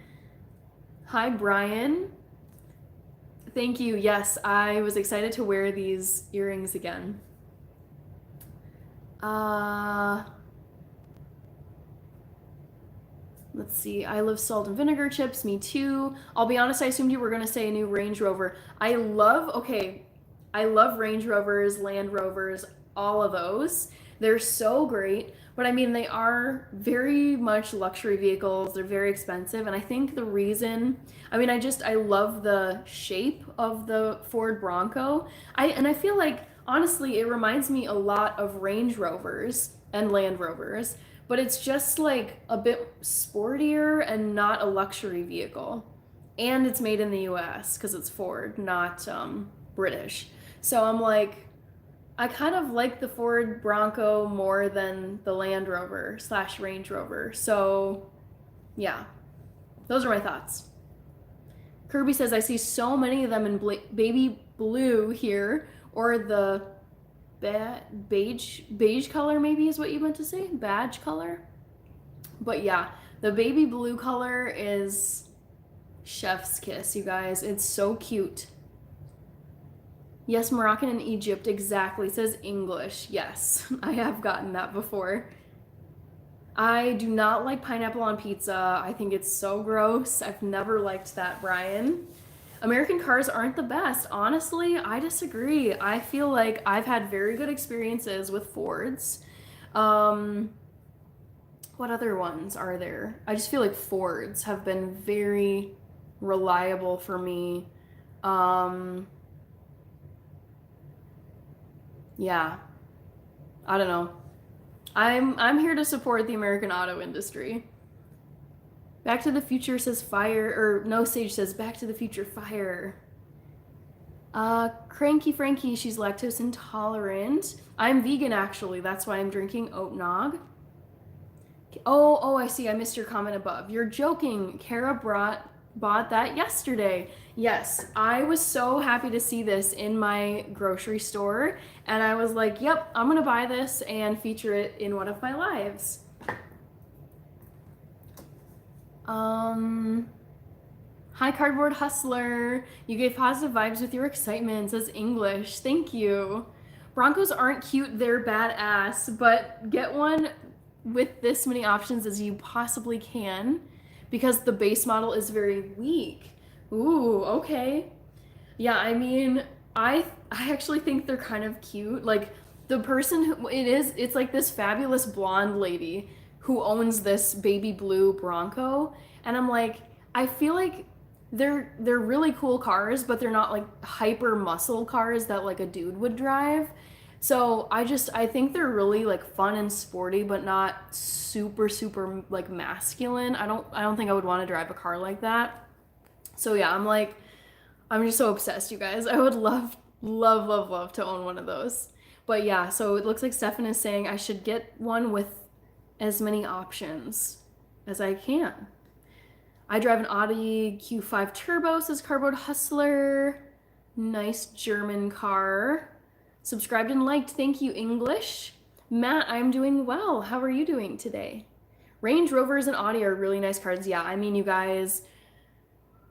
Hi, Brian. Thank you. Yes, I was excited to wear these earrings again. Let's see. I love salt and vinegar chips. Me too. I'll be honest, I assumed you were going to say a new Range Rover. I love Range Rovers, Land Rovers, all of those. They're so great. But I mean, they are very much luxury vehicles. They're very expensive. And I think the reason, I love the shape of the Ford Bronco. I feel like, honestly, it reminds me a lot of Range Rovers and Land Rovers. But it's just like a bit sportier and not a luxury vehicle. And it's made in the US because it's Ford, not British. So I'm like, I kind of like the Ford Bronco more than the Land Rover / Range Rover. So, yeah, those are my thoughts. Kirby says, I see so many of them in baby blue here, or the beige color, maybe is what you meant to say? Badge color? But yeah, the baby blue color is chef's kiss, you guys. It's so cute. Yes, Moroccan and Egypt, exactly. It says English. Yes, I have gotten that before. I do not like pineapple on pizza. I think it's so gross. I've never liked that, Brian. American cars aren't the best. Honestly, I disagree. I feel like I've had very good experiences with Fords. Um, what other ones are there? I just feel like Fords have been very reliable for me. Um, yeah, I don't know. I'm here to support the American auto industry. Back to the Future says fire, or No Sage says Back to the Future fire. Cranky Frankie, she's lactose intolerant. I'm vegan actually, that's why I'm drinking oat nog. Oh, I see. I missed your comment above. You're joking. Kara bought that yesterday. Yes, I was so happy to see this in my grocery store, and I was like, yep, I'm gonna buy this and feature it in one of my lives. Hi, Cardboard Hustler. You gave positive vibes with your excitement, says English. Thank you. Broncos aren't cute, they're badass, but get one with this many options as you possibly can because the base model is very weak. Ooh, okay. Yeah, I mean, I actually think they're kind of cute. Like the person who it's like this fabulous blonde lady who owns this baby blue Bronco, and I'm like, I feel like they're really cool cars, but they're not like hyper muscle cars that like a dude would drive. So I think they're really like fun and sporty, but not super like masculine. I don't think I would want to drive a car like that. So yeah, I'm just so obsessed, you guys. I would love to own one of those. But yeah, so it looks like Stefan is saying I should get one with as many options as I can. I drive an Audi Q5 Turbo, says Cardboard Hustler. Nice German car. Subscribed and liked. Thank you, English. Matt, I'm doing well. How are you doing today? Range Rovers and Audi are really nice cars. Yeah, I mean, you guys,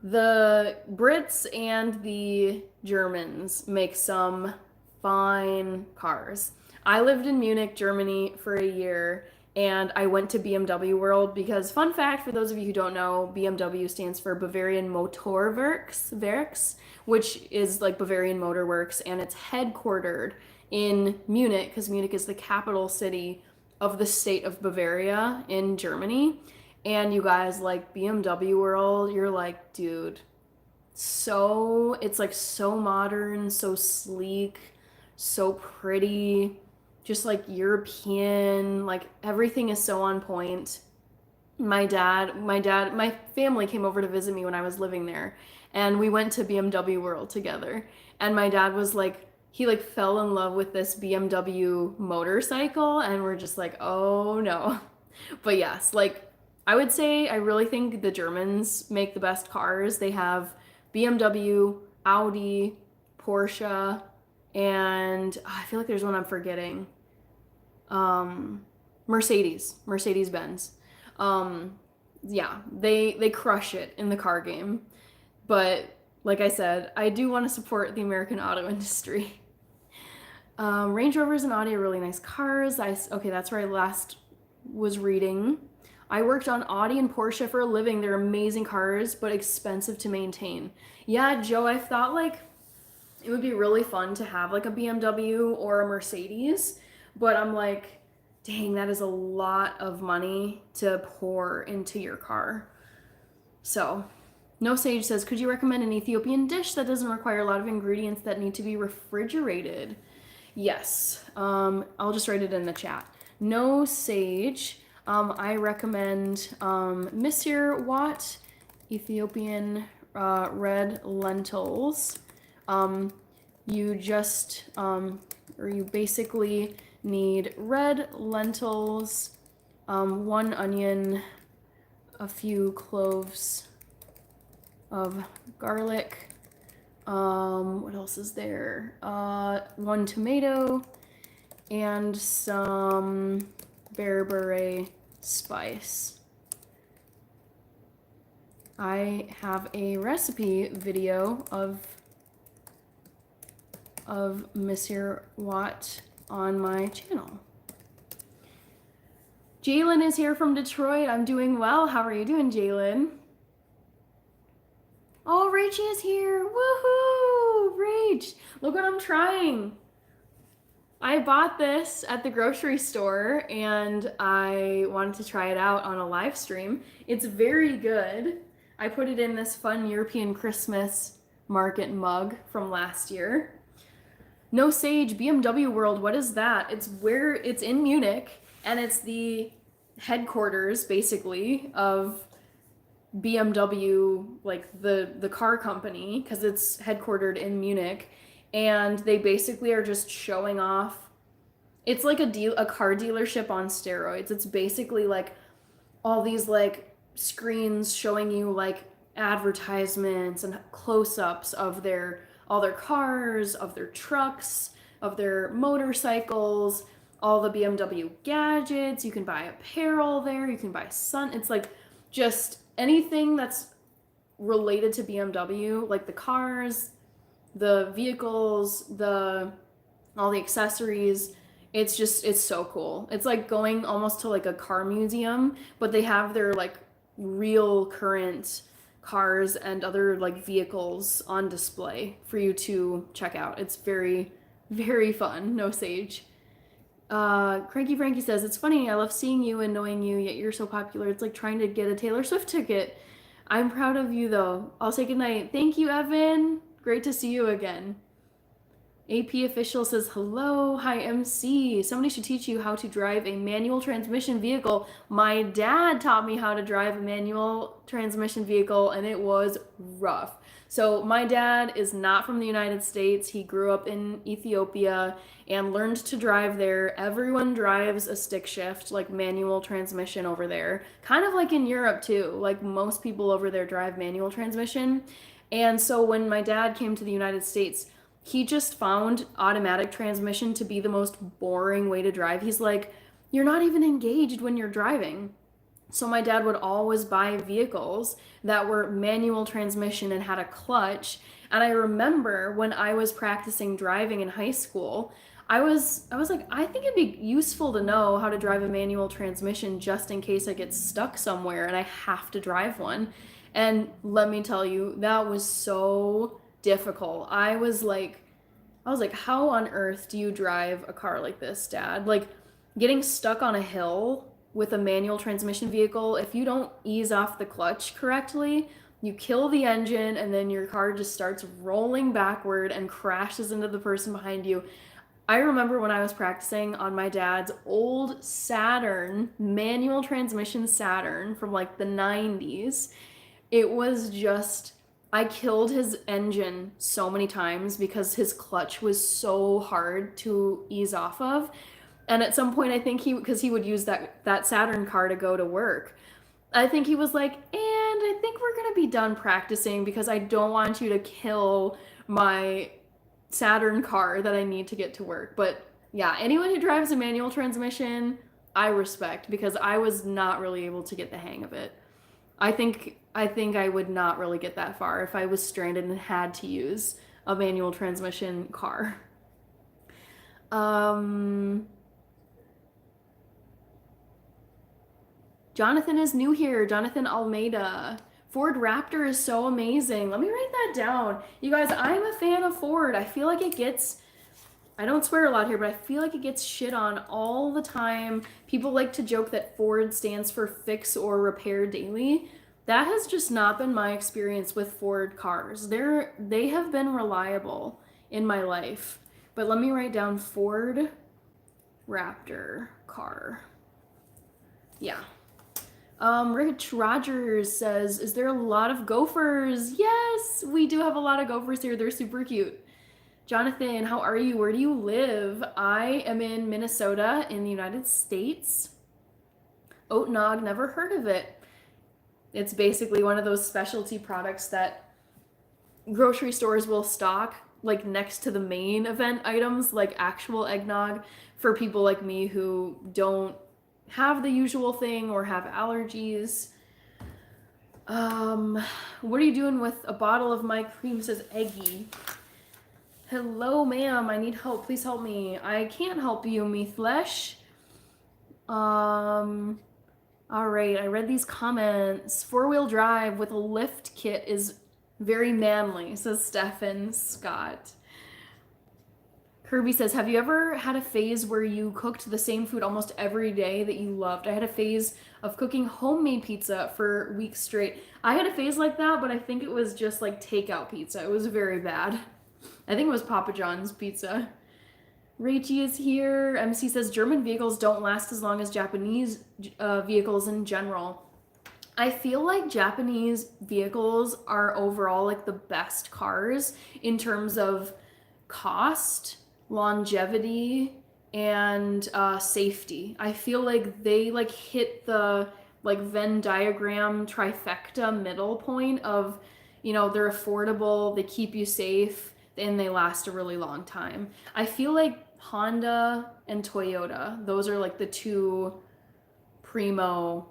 the Brits and the Germans make some fine cars. I lived in Munich, Germany for a year, and I went to BMW World because, fun fact for those of you who don't know, BMW stands for Bavarian Motorwerks, which is like Bavarian Motor Works, and it's headquartered in Munich because Munich is the capital city of the state of Bavaria in Germany. And you guys, like BMW World, you're like, dude, it's like so modern, so sleek, so pretty, just like European, like everything is so on point. My family came over to visit me when I was living there, and we went to BMW World together. And my dad was like, he like fell in love with this BMW motorcycle, and we're just like, oh no. But yes, like I would say I really think the Germans make the best cars. They have BMW, Audi, Porsche, and I feel like there's one I'm forgetting. Mercedes Benz. Yeah, they crush it in the car game. But like I said, I do want to support the American auto industry. Range Rovers and Audi are really nice cars. Okay, that's where I last was reading. I worked on Audi and Porsche for a living. They're amazing cars, but expensive to maintain. Yeah, Joe, I thought like it would be really fun to have like a BMW or a Mercedes, but I'm like, dang, that is a lot of money to pour into your car. So, No Sage says, could you recommend an Ethiopian dish that doesn't require a lot of ingredients that need to be refrigerated? Yes. I'll just write it in the chat. No Sage. I recommend Misir Wat Ethiopian red lentils. You just or you basically need red lentils, 1 onion, a few cloves of garlic. What else is there? 1 tomato and some bearberry spice. I have a recipe video of Monsieur Watt on my channel. Jalen is here from Detroit. I'm doing well. How are you doing, Jalen? Oh, Rachie is here. Woohoo! Rach, look what I'm trying. I bought this at the grocery store and I wanted to try it out on a live stream. It's very good. I put it in this fun European Christmas market mug from last year. No Sage, BMW World, what is that? It's in Munich and it's the headquarters basically of BMW, like the car company, because it's headquartered in Munich, and they basically are just showing off. It's like a car dealership on steroids. It's basically like all these like screens showing you like advertisements and close-ups of all their cars, of their trucks, of their motorcycles, all the BMW gadgets. You can buy apparel there. You can buy it's like just anything that's related to BMW, like the cars, the vehicles, all the accessories. It's so cool. It's like going almost to like a car museum, but they have their like real current cars and other like vehicles on display for you to check out. It's very, very fun. No Sage. Cranky Frankie says, it's funny, I love seeing you and knowing you, yet you're so popular. It's like trying to get a Taylor Swift ticket. I'm proud of you though. I'll say goodnight. Thank you, Evan. Great to see you again. AP official says, hello, hi MC. Somebody should teach you how to drive a manual transmission vehicle. My dad taught me how to drive a manual transmission vehicle and it was rough. So my dad is not from the United States. He grew up in Ethiopia and learned to drive there. Everyone drives a stick shift, like manual transmission over there. Kind of like in Europe too. Like most people over there drive manual transmission. And so when my dad came to the United States, he just found automatic transmission to be the most boring way to drive. He's like, you're not even engaged when you're driving. So my dad would always buy vehicles that were manual transmission and had a clutch. And I remember when I was practicing driving in high school, I was like, I think it'd be useful to know how to drive a manual transmission just in case I get stuck somewhere and I have to drive one. And let me tell you, that was so difficult. I was like, how on earth do you drive a car like this, Dad? Like getting stuck on a hill with a manual transmission vehicle, if you don't ease off the clutch correctly, you kill the engine and then your car just starts rolling backward and crashes into the person behind you. I remember when I was practicing on my dad's old Saturn, manual transmission Saturn from like the 90s. It was just, I killed his engine so many times because his clutch was so hard to ease off of. And at some point, I think because he would use that Saturn car to go to work, I think he was like, and I think we're going to be done practicing because I don't want you to kill my Saturn car that I need to get to work. But yeah, anyone who drives a manual transmission, I respect because I was not really able to get the hang of it. I think I would not really get that far if I was stranded and had to use a manual transmission car. Jonathan is new here. Jonathan Almeida. Ford Raptor is so amazing. Let me write that down. You guys, I'm a fan of Ford. I feel like it gets, I don't swear a lot here, but I feel like it gets shit on all the time. People like to joke that Ford stands for fix or repair daily. That has just not been my experience with Ford cars. They have been reliable in my life. But let me write down Ford Raptor car. Yeah. Rich Rogers says, is there a lot of gophers? Yes, we do have a lot of gophers here. They're super cute. Jonathan, how are you? Where do you live? I am in Minnesota in the United States. Oat nog, never heard of it. It's basically one of those specialty products that grocery stores will stock like next to the main event items, like actual eggnog for people like me who don't have the usual thing or have allergies. What are you doing with a bottle of my cream? Says Eggy. Hello, ma'am. I need help. Please help me. I can't help you, me flesh. All right. I read these comments. 4-wheel drive with a lift kit is very manly, says Stefan Scott. Kirby says, have you ever had a phase where you cooked the same food almost every day that you loved? I had a phase of cooking homemade pizza for weeks straight. I had a phase like that, but I think it was just like takeout pizza. It was very bad. I think it was Papa John's pizza. Rachie is here. MC says, German vehicles don't last as long as Japanese vehicles in general. I feel like Japanese vehicles are overall like the best cars in terms of cost, longevity, and safety. I feel like they like hit the like Venn diagram trifecta middle point of, you know, they're affordable, they keep you safe, and they last a really long time. I feel like Honda and Toyota, those are like the two primo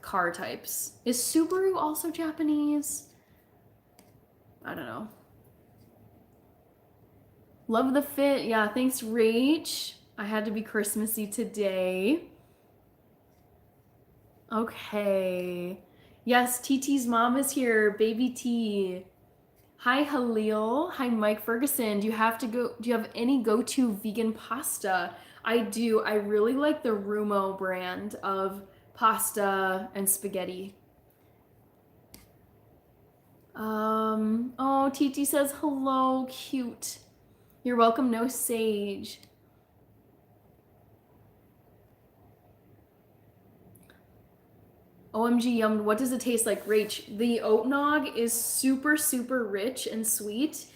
car types. Is Subaru also Japanese? I don't know. Love the fit. Yeah, thanks, Rach. I had to be Christmassy today. Okay. Yes, TT's mom is here. Baby T. Hi, Halil. Hi, Mike Ferguson. Do you have any go-to vegan pasta? I do. I really like the Rumo brand of pasta and spaghetti. Oh, TT says hello, cute. You're welcome, no sage. OMG yum, what does it taste like? Rach, the oat nog is super, super rich and sweet.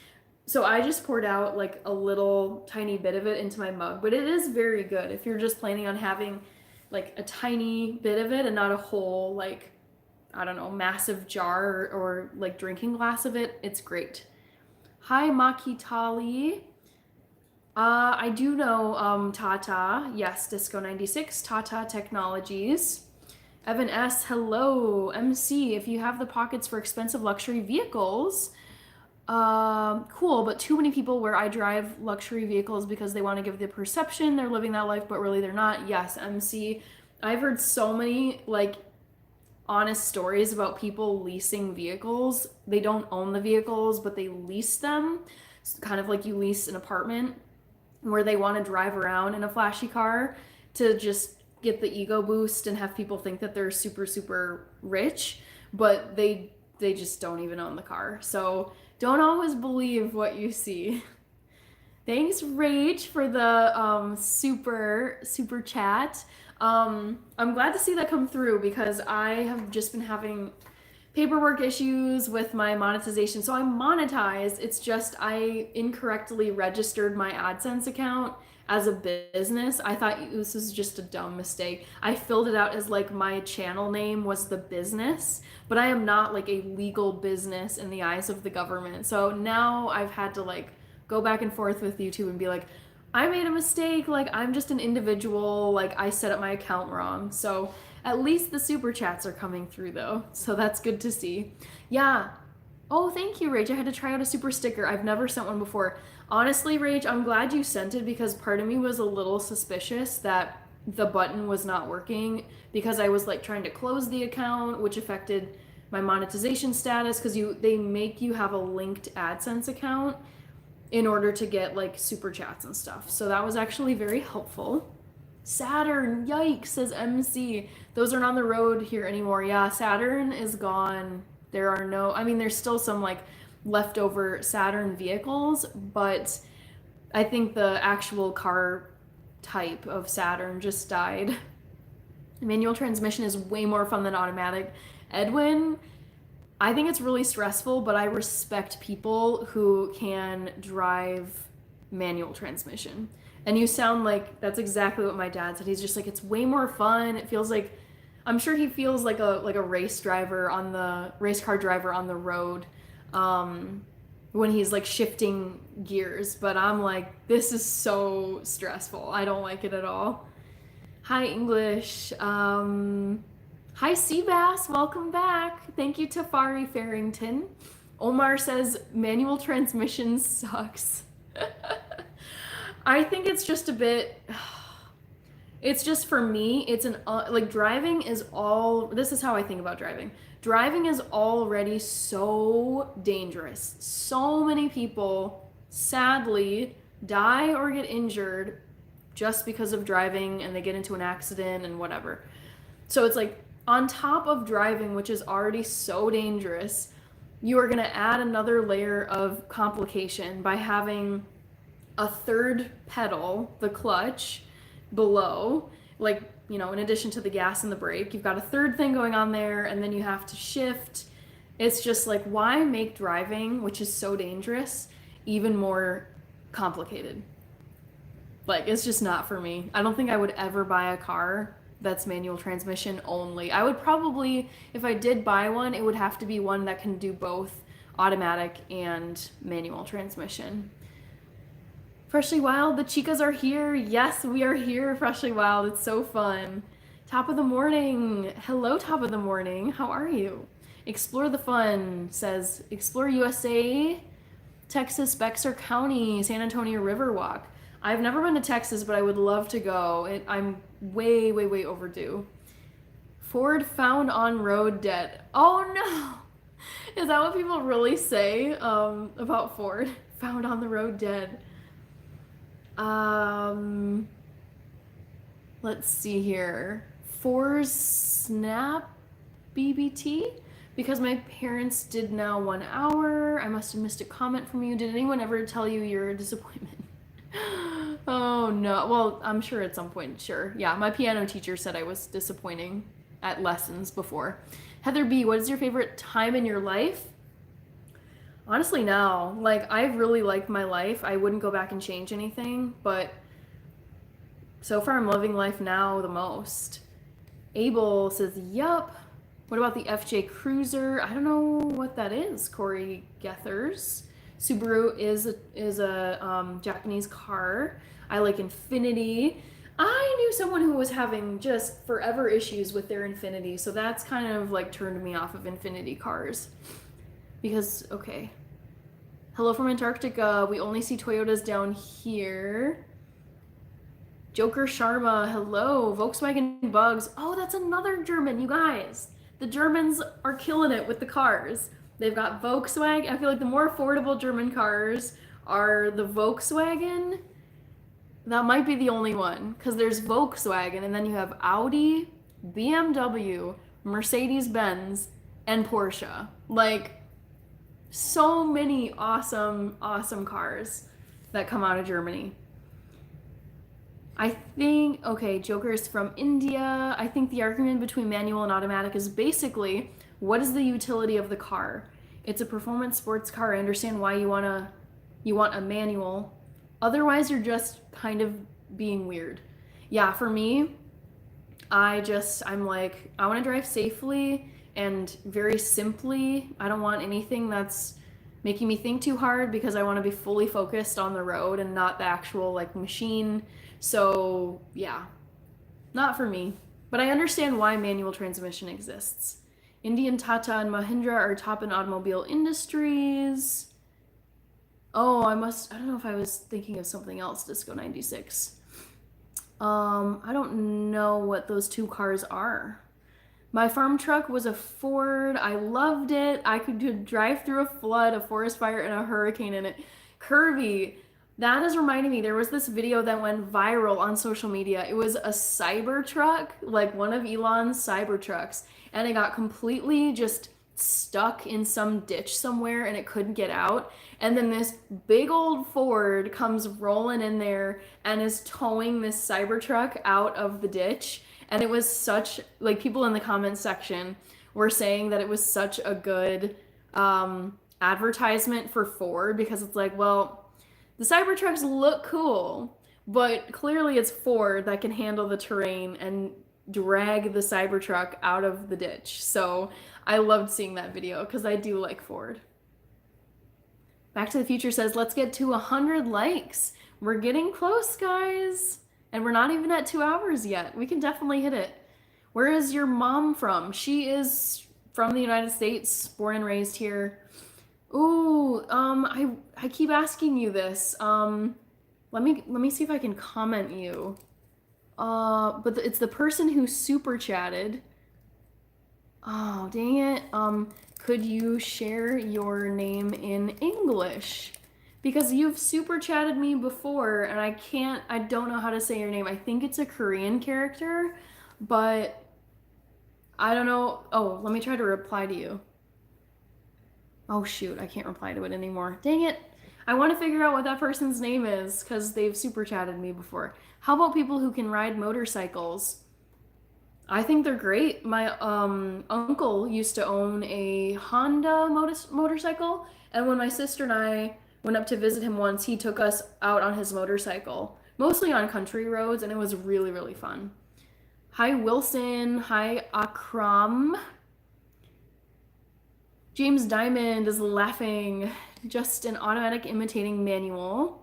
So I just poured out like a little tiny bit of it into my mug, but it is very good if you're just planning on having like a tiny bit of it and not a whole like, I don't know, massive jar or like drinking glass of it. It's great. Hi, Makitali. I do know Tata. Yes, Disco 96, Tata Technologies. Evan S, hello. MC, if you have the pockets for expensive luxury vehicles, cool, but too many people where I drive luxury vehicles because they want to give the perception they're living that life, but really they're not. Yes, MC. I've heard so many like honest stories about people leasing vehicles. They don't own the vehicles, but they lease them. It's kind of like you lease an apartment where they want to drive around in a flashy car to just get the ego boost and have people think that they're super, super rich, but they just don't even own the car. So don't always believe what you see. Thanks, Rach, for the super chat. I'm glad to see that come through because I have just been having paperwork issues with my monetization. So I'm monetized. It's just I incorrectly registered my AdSense account as a business. I thought this was just a dumb mistake. I filled it out as like my channel name was the business, but I am not like a legal business in the eyes of the government. So now I've had to like go back and forth with YouTube and be like, I made a mistake. Like I'm just an individual. Like I set up my account wrong. So at least the super chats are coming through though. So that's good to see. Yeah. Oh, thank you, Rach. I had to try out a super sticker. I've never sent one before. Honestly, Rach, I'm glad you sent it because part of me was a little suspicious that the button was not working because I was like trying to close the account, which affected my monetization status because they make you have a linked AdSense account in order to get like super chats and stuff. So that was actually very helpful. Saturn, yikes, says MC. Those aren't on the road here anymore. Yeah, Saturn is gone. There are no, I mean, there's still some like leftover Saturn vehicles, but I think the actual car type of Saturn just died. Manual transmission is way more fun than automatic. Edwin, I think it's really stressful, but I respect people who can drive manual transmission. And you sound like that's exactly what my dad said. He's just like, it's way more fun. It feels like, I'm sure he feels like a race car driver on the road, when he's like shifting gears. But I'm like, this is so stressful. I don't like it at all. Hi, English. Hi, Seabass. Welcome back. Thank you, Tafari Farrington. Omar says manual transmission sucks. I think it's just a bit. It's just for me, it's like driving is all. This is how I think about driving. Driving is already so dangerous. So many people, sadly, die or get injured just because of driving, and they get into an accident and whatever. So it's like, on top of driving, which is already so dangerous, you are going to add another layer of complication by having a third pedal, the clutch, below, like, you know, in addition to the gas and the brake, you've got a third thing going on there, and then you have to shift. It's just like, why make driving, which is so dangerous, even more complicated? Like, it's just not for me. I don't think I would ever buy a car that's manual transmission only. I would probably, if I did buy one, it would have to be one that can do both automatic and manual transmission. Freshly Wild, the chicas are here. Yes, we are here, Freshly Wild. It's so fun. Top of the morning. Hello, top of the morning. How are you? Explore the Fun says, Explore USA, Texas, Bexar County, San Antonio Riverwalk. I've never been to Texas, but I would love to go. I'm way, way, way overdue. Ford found on road dead. Oh no! Is that what people really say about Ford? Found on the road dead. Let's see here. Ford's Snap BBT? Because my parents did now 1 hour. I must have missed a comment from you. Did anyone ever tell you you're a disappointment? Oh no. Well, I'm sure at some point, sure. Yeah, my piano teacher said I was disappointing at lessons before. Heather B, what is your favorite time in your life? Honestly, now, like, I really like my life. I wouldn't go back and change anything, but so far I'm loving life now the most. Abel says, yup. What about the FJ Cruiser? I don't know what that is, Corey Gethers. Subaru is a Japanese car. I like Infiniti. I knew someone who was having just forever issues with their Infiniti, so that's kind of like turned me off of Infiniti cars. Because, okay. Hello from Antarctica. We only see Toyotas down here. Joker Sharma, hello. Volkswagen Bugs. Oh, that's another German, you guys. The Germans are killing it with the cars. They've got Volkswagen. I feel like the more affordable German cars are the Volkswagen. That might be the only one, because there's Volkswagen, and then you have Audi, BMW, Mercedes-Benz, and Porsche. Like, so many awesome, awesome cars that come out of Germany. I think, okay, Joker is from India. I think the argument between manual and automatic is basically, what is the utility of the car? It's a performance sports car. I understand why you want a manual. Otherwise, you're just kind of being weird. Yeah, for me, I'm like, I want to drive safely and very simply. I don't want anything that's making me think too hard, because I want to be fully focused on the road and not the actual like machine. So yeah, not for me. But I understand why manual transmission exists. Indian Tata and Mahindra are top in automobile industries. Oh, I don't know if I was thinking of something else, Disco 96. I don't know what those two cars are. My farm truck was a Ford. I loved it. I could drive through a flood, a forest fire, and a hurricane in it. Kirby, that is reminding me, there was this video that went viral on social media. It was a Cybertruck, like one of Elon's Cybertrucks, and it got completely just stuck in some ditch somewhere and it couldn't get out. And then this big old Ford comes rolling in there and is towing this Cybertruck out of the ditch. And it was such, like, people in the comments section were saying that it was such a good advertisement for Ford, because it's like, well, The Cybertrucks look cool, but clearly it's Ford that can handle the terrain and drag the Cybertruck out of the ditch. So I loved seeing that video because I do like Ford. Back to the Future says, let's get to 100 likes. We're getting close, guys. And we're not even at 2 hours yet. We can definitely hit it. Where is your mom from? She is from the United States, born and raised here. Ooh, I keep asking you this. Let me see if I can comment you. But it's the person who super chatted. Oh, dang it. Could you share your name in English? Because you've super chatted me before and I don't know how to say your name. I think it's a Korean character, but I don't know. Oh, let me try to reply to you. Oh shoot, I can't reply to it anymore. Dang it. I want to figure out what that person's name is because they've super chatted me before. How about people who can ride motorcycles? I think they're great. My uncle used to own a Honda motorcycle, and when my sister and I went up to visit him once, he took us out on his motorcycle, mostly on country roads, and it was really, really fun. Hi, Wilson. Hi, Akram. James Diamond is laughing. Just an automatic imitating manual.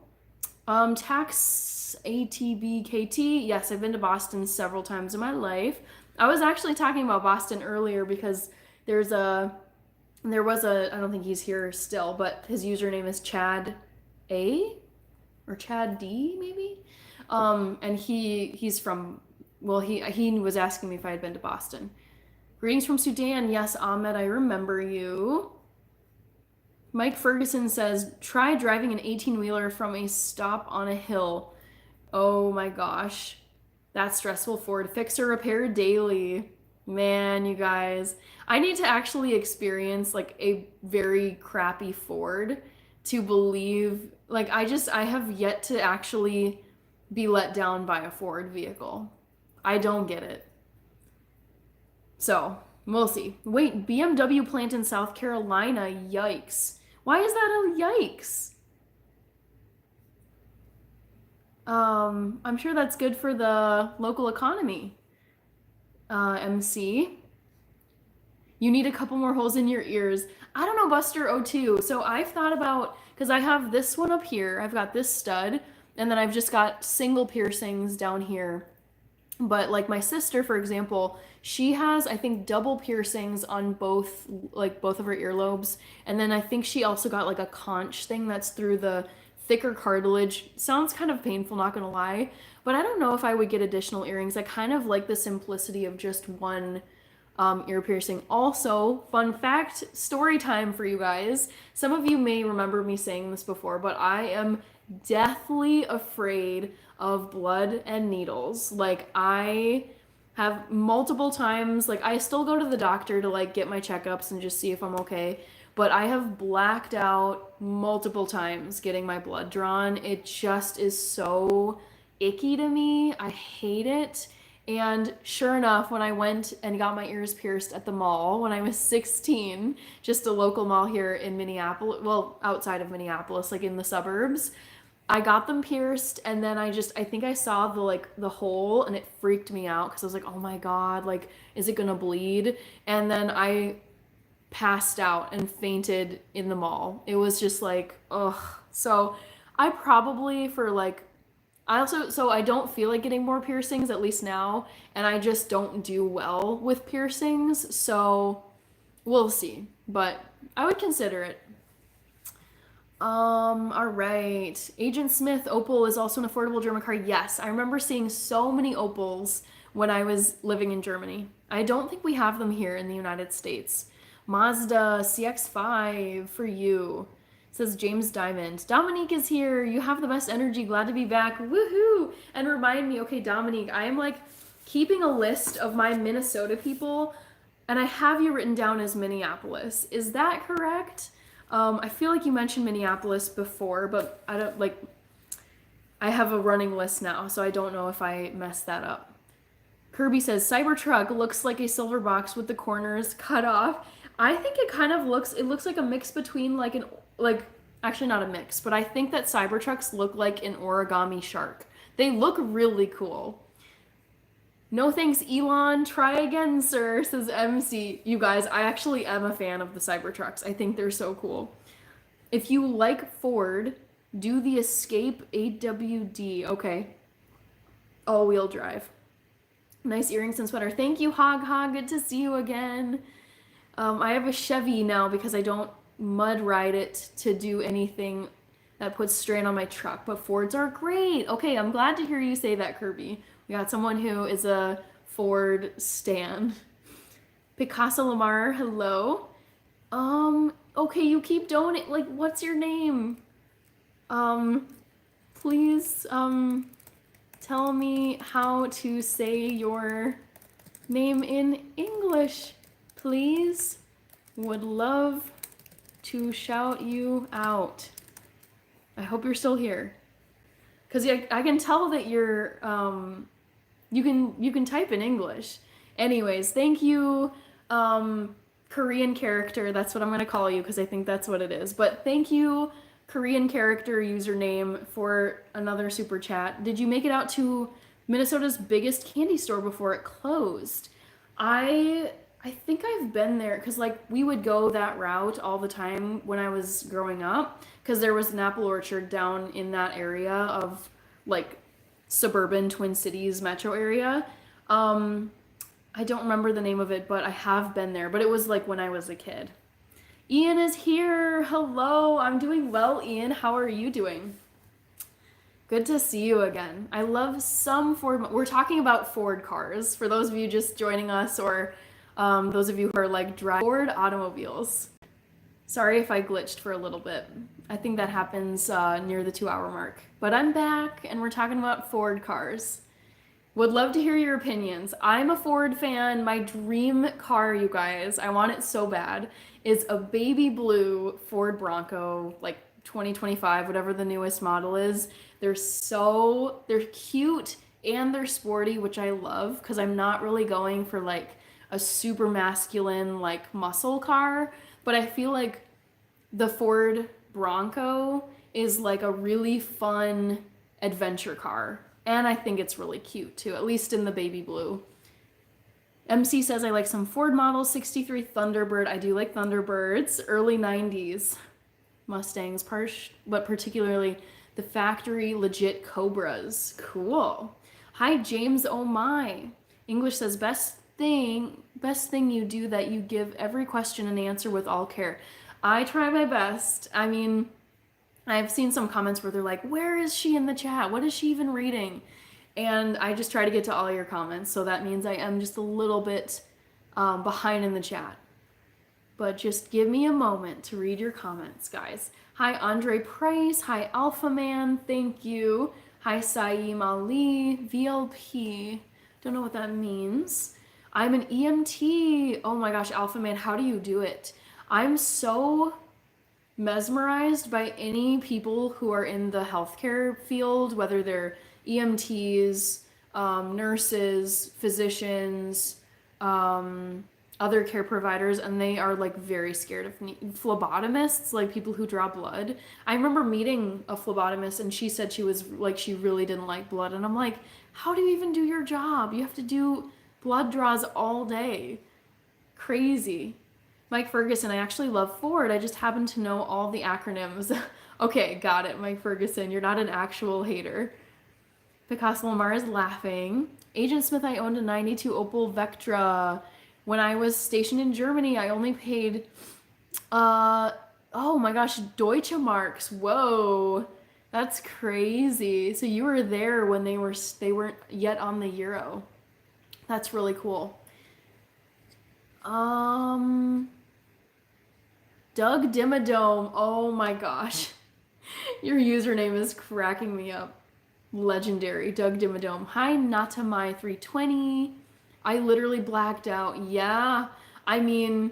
Tax ATBKT. Yes, I've been to Boston several times in my life. I was actually talking about Boston earlier because there was a, I don't think he's here still, but his username is Chad A or Chad D maybe. And he's from, well, he was asking me if I had been to Boston. Greetings from Sudan. Yes, Ahmed, I remember you. Mike Ferguson says, try driving an 18-wheeler from a stop on a hill. Oh my gosh. That's stressful. Ford. Fix or repair daily. Man, you guys. I need to actually experience like a very crappy Ford to believe, like I have yet to actually be let down by a Ford vehicle. I don't get it. So, we'll see. Wait, BMW plant in South Carolina. Yikes. Why is that a yikes? I'm sure that's good for the local economy. MC. You need a couple more holes in your ears. I don't know, Buster O2. So I've thought about, because I have this one up here, I've got this stud, and then I've just got single piercings down here. But like my sister, for example, she has, I think, double piercings on both of her earlobes. And then I think she also got like a conch thing that's through the thicker cartilage. Sounds kind of painful, not gonna lie. But I don't know if I would get additional earrings. I kind of like the simplicity of just one ear piercing. Also, fun fact, story time for you guys. Some of you may remember me saying this before, but I am deathly afraid of blood and needles. Like I have multiple times, like I still go to the doctor to like get my checkups and just see if I'm okay, but I have blacked out multiple times getting my blood drawn. It just is so icky to me. I hate it. And sure enough, when I went and got my ears pierced at the mall when I was 16, just a local mall here in Minneapolis, well, outside of Minneapolis, like in the suburbs, I got them pierced, and then I think I saw the hole, and it freaked me out because I was like, oh my God, like, is it gonna bleed? And then I passed out and fainted in the mall. It was just like, ugh. So I probably so I don't feel like getting more piercings, at least now, and I just don't do well with piercings, so we'll see. But I would consider it. All right. Agent Smith, Opel is also an affordable German car. Yes, I remember seeing so many Opels when I was living in Germany. I don't think we have them here in the United States. Mazda CX-5 for you. Says James Diamond. Dominique is here. You have the best energy. Glad to be back. Woohoo! And remind me, okay, Dominique, I am like keeping a list of my Minnesota people, and I have you written down as Minneapolis. Is that correct? I feel like you mentioned Minneapolis before, but I don't like. I have a running list now, so I don't know if I messed that up. Kirby says Cybertruck looks like a silver box with the corners cut off. I think it kind of looks. It looks like a mix between like Actually, not a mix, but I think that Cybertrucks look like an origami shark. They look really cool. No thanks, Elon. Try again, sir, says MC. You guys, I actually am a fan of the Cybertrucks. I think they're so cool. If you like Ford, do the Escape AWD. Okay. All-wheel drive. Nice earrings and sweater. Thank you, Hog Hog. Good to see you again. I have a Chevy now because I don't mud ride it to do anything that puts strain on my truck. But Fords are great. Okay, I'm glad to hear you say that, Kirby. We got someone who is a Ford stan. Picasso Lamar, hello. Okay, you keep donating. Like, what's your name? Please, tell me how to say your name in English, please. Would love to shout you out. I hope you're still here. Because I can tell that you're, you can type in English. Anyways, thank you, Korean character. That's what I'm going to call you because I think that's what it is. But thank you, Korean character username, for another super chat. Did you make it out to Minnesota's biggest candy store before it closed? I think I've been there because like we would go that route all the time when I was growing up because there was an apple orchard down in that area of like suburban Twin Cities metro area. I don't remember the name of it, but I have been there. But it was like when I was a kid. Ian is here. Hello. I'm doing well, Ian. How are you doing? Good to see you again. I love some Ford. We're talking about Ford cars. For those of you just joining us or those of you who are like Ford automobiles. Sorry if I glitched for a little bit. I think that happens near the 2-hour mark. But I'm back and we're talking about Ford cars. Would love to hear your opinions. I'm a Ford fan. My dream car, you guys, I want it so bad, is a baby blue Ford Bronco, like 2025, whatever the newest model is. They're cute and they're sporty, which I love because I'm not really going for like a super masculine, like muscle car, but I feel like the Ford Bronco is like a really fun adventure car. And I think it's really cute too, at least in the baby blue. MC says I like some Ford models, 63 Thunderbird. I do like Thunderbirds, early 90s Mustangs, but particularly the factory legit Cobras. Cool. Hi, James. Oh my. English says best thing you do that you give every question an answer with all care. I try my best. I mean, I've seen some comments where they're like, where is she in the chat? What is she even reading? And I just try to get to all your comments. So that means I am just a little bit behind in the chat. But just give me a moment to read your comments, guys. Hi, Andre Price. Hi, Alpha Man. Thank you. Hi, Saeem Ali. VLP. Don't know what that means. I'm an EMT. Oh my gosh, Alpha Man, how do you do it? I'm so mesmerized by any people who are in the healthcare field, whether they're EMTs, nurses, physicians, other care providers, and they are like very scared of phlebotomists, like people who draw blood. I remember meeting a phlebotomist and she said she was like, she really didn't like blood. And I'm like, how do you even do your job? You have to do blood draws all day. Crazy. Mike Ferguson, I actually love Ford. I just happen to know all the acronyms. Okay, got it, Mike Ferguson. You're not an actual hater. Picasso Lamar is laughing. Agent Smith, I owned a 92 Opel Vectra. When I was stationed in Germany, I only paid, oh my gosh, Deutsche Marks. Whoa, that's crazy. So you were there when they weren't yet on the euro. That's really cool. Doug Dimmadome. Oh my gosh. Your username is cracking me up. Legendary. Doug Dimmadome. Hi, Natamai320. I literally blacked out. Yeah. I mean,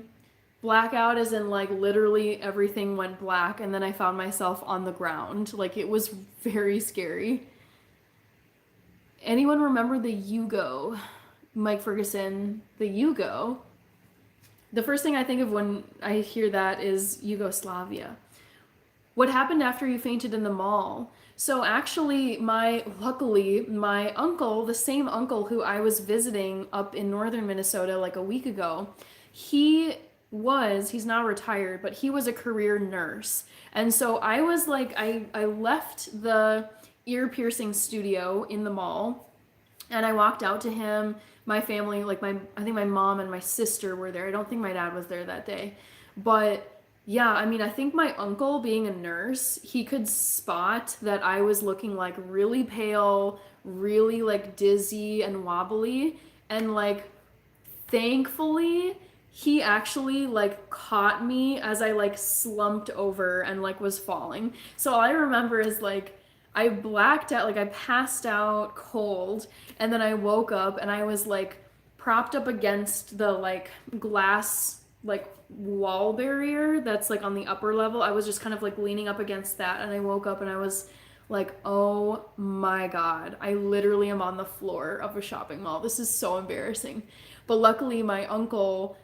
blackout as in like literally everything went black and then I found myself on the ground. Like it was very scary. Anyone remember the Yugo? Mike Ferguson. The Yugo? The first thing I think of when I hear that is Yugoslavia. What happened after you fainted in the mall? So actually, luckily, my uncle, the same uncle who I was visiting up in northern Minnesota like a week ago, he he's now retired, but he was a career nurse. And so I was like, I left the ear piercing studio in the mall and I walked out to him. My family, like I think my mom and my sister were there. I don't think my dad was there that day. But yeah, I mean, I think my uncle, being a nurse, he could spot that I was looking like really pale, really like dizzy and wobbly. And like, thankfully, he actually like caught me as I like slumped over and like was falling. So all I remember is like I blacked out, like I passed out cold, and then I woke up and I was like propped up against the like glass like wall barrier that's like on the upper level. I was just kind of like leaning up against that, and I woke up and I was like, oh my God, I literally am on the floor of a shopping mall. This is so embarrassing. But luckily, my uncle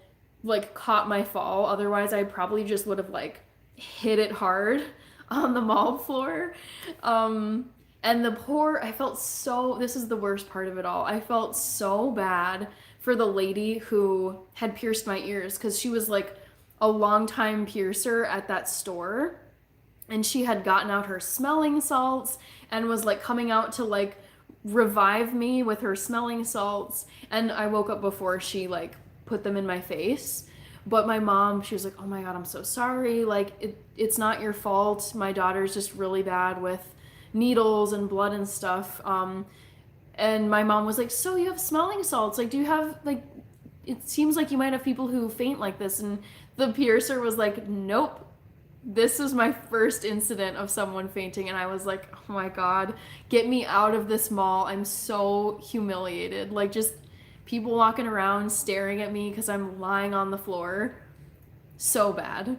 like caught my fall. Otherwise, I probably just would have like hit it hard on the mall floor. And I felt so, this is the worst part of it all. I felt so bad for the lady who had pierced my ears because she was like a longtime piercer at that store, and she had gotten out her smelling salts and was like coming out to like revive me with her smelling salts, and I woke up before she like put them in my face. But my mom, she was like, oh my God, I'm so sorry, like it's not your fault, my daughter's just really bad with needles and blood and stuff. And my mom was like, so you have smelling salts, like do you have like, it seems like you might have people who faint like this. And the piercer was like, nope, this was my first incident of someone fainting. And I was like, oh my God, get me out of this mall. I'm so humiliated. Like, just people walking around staring at me because I'm lying on the floor. So bad.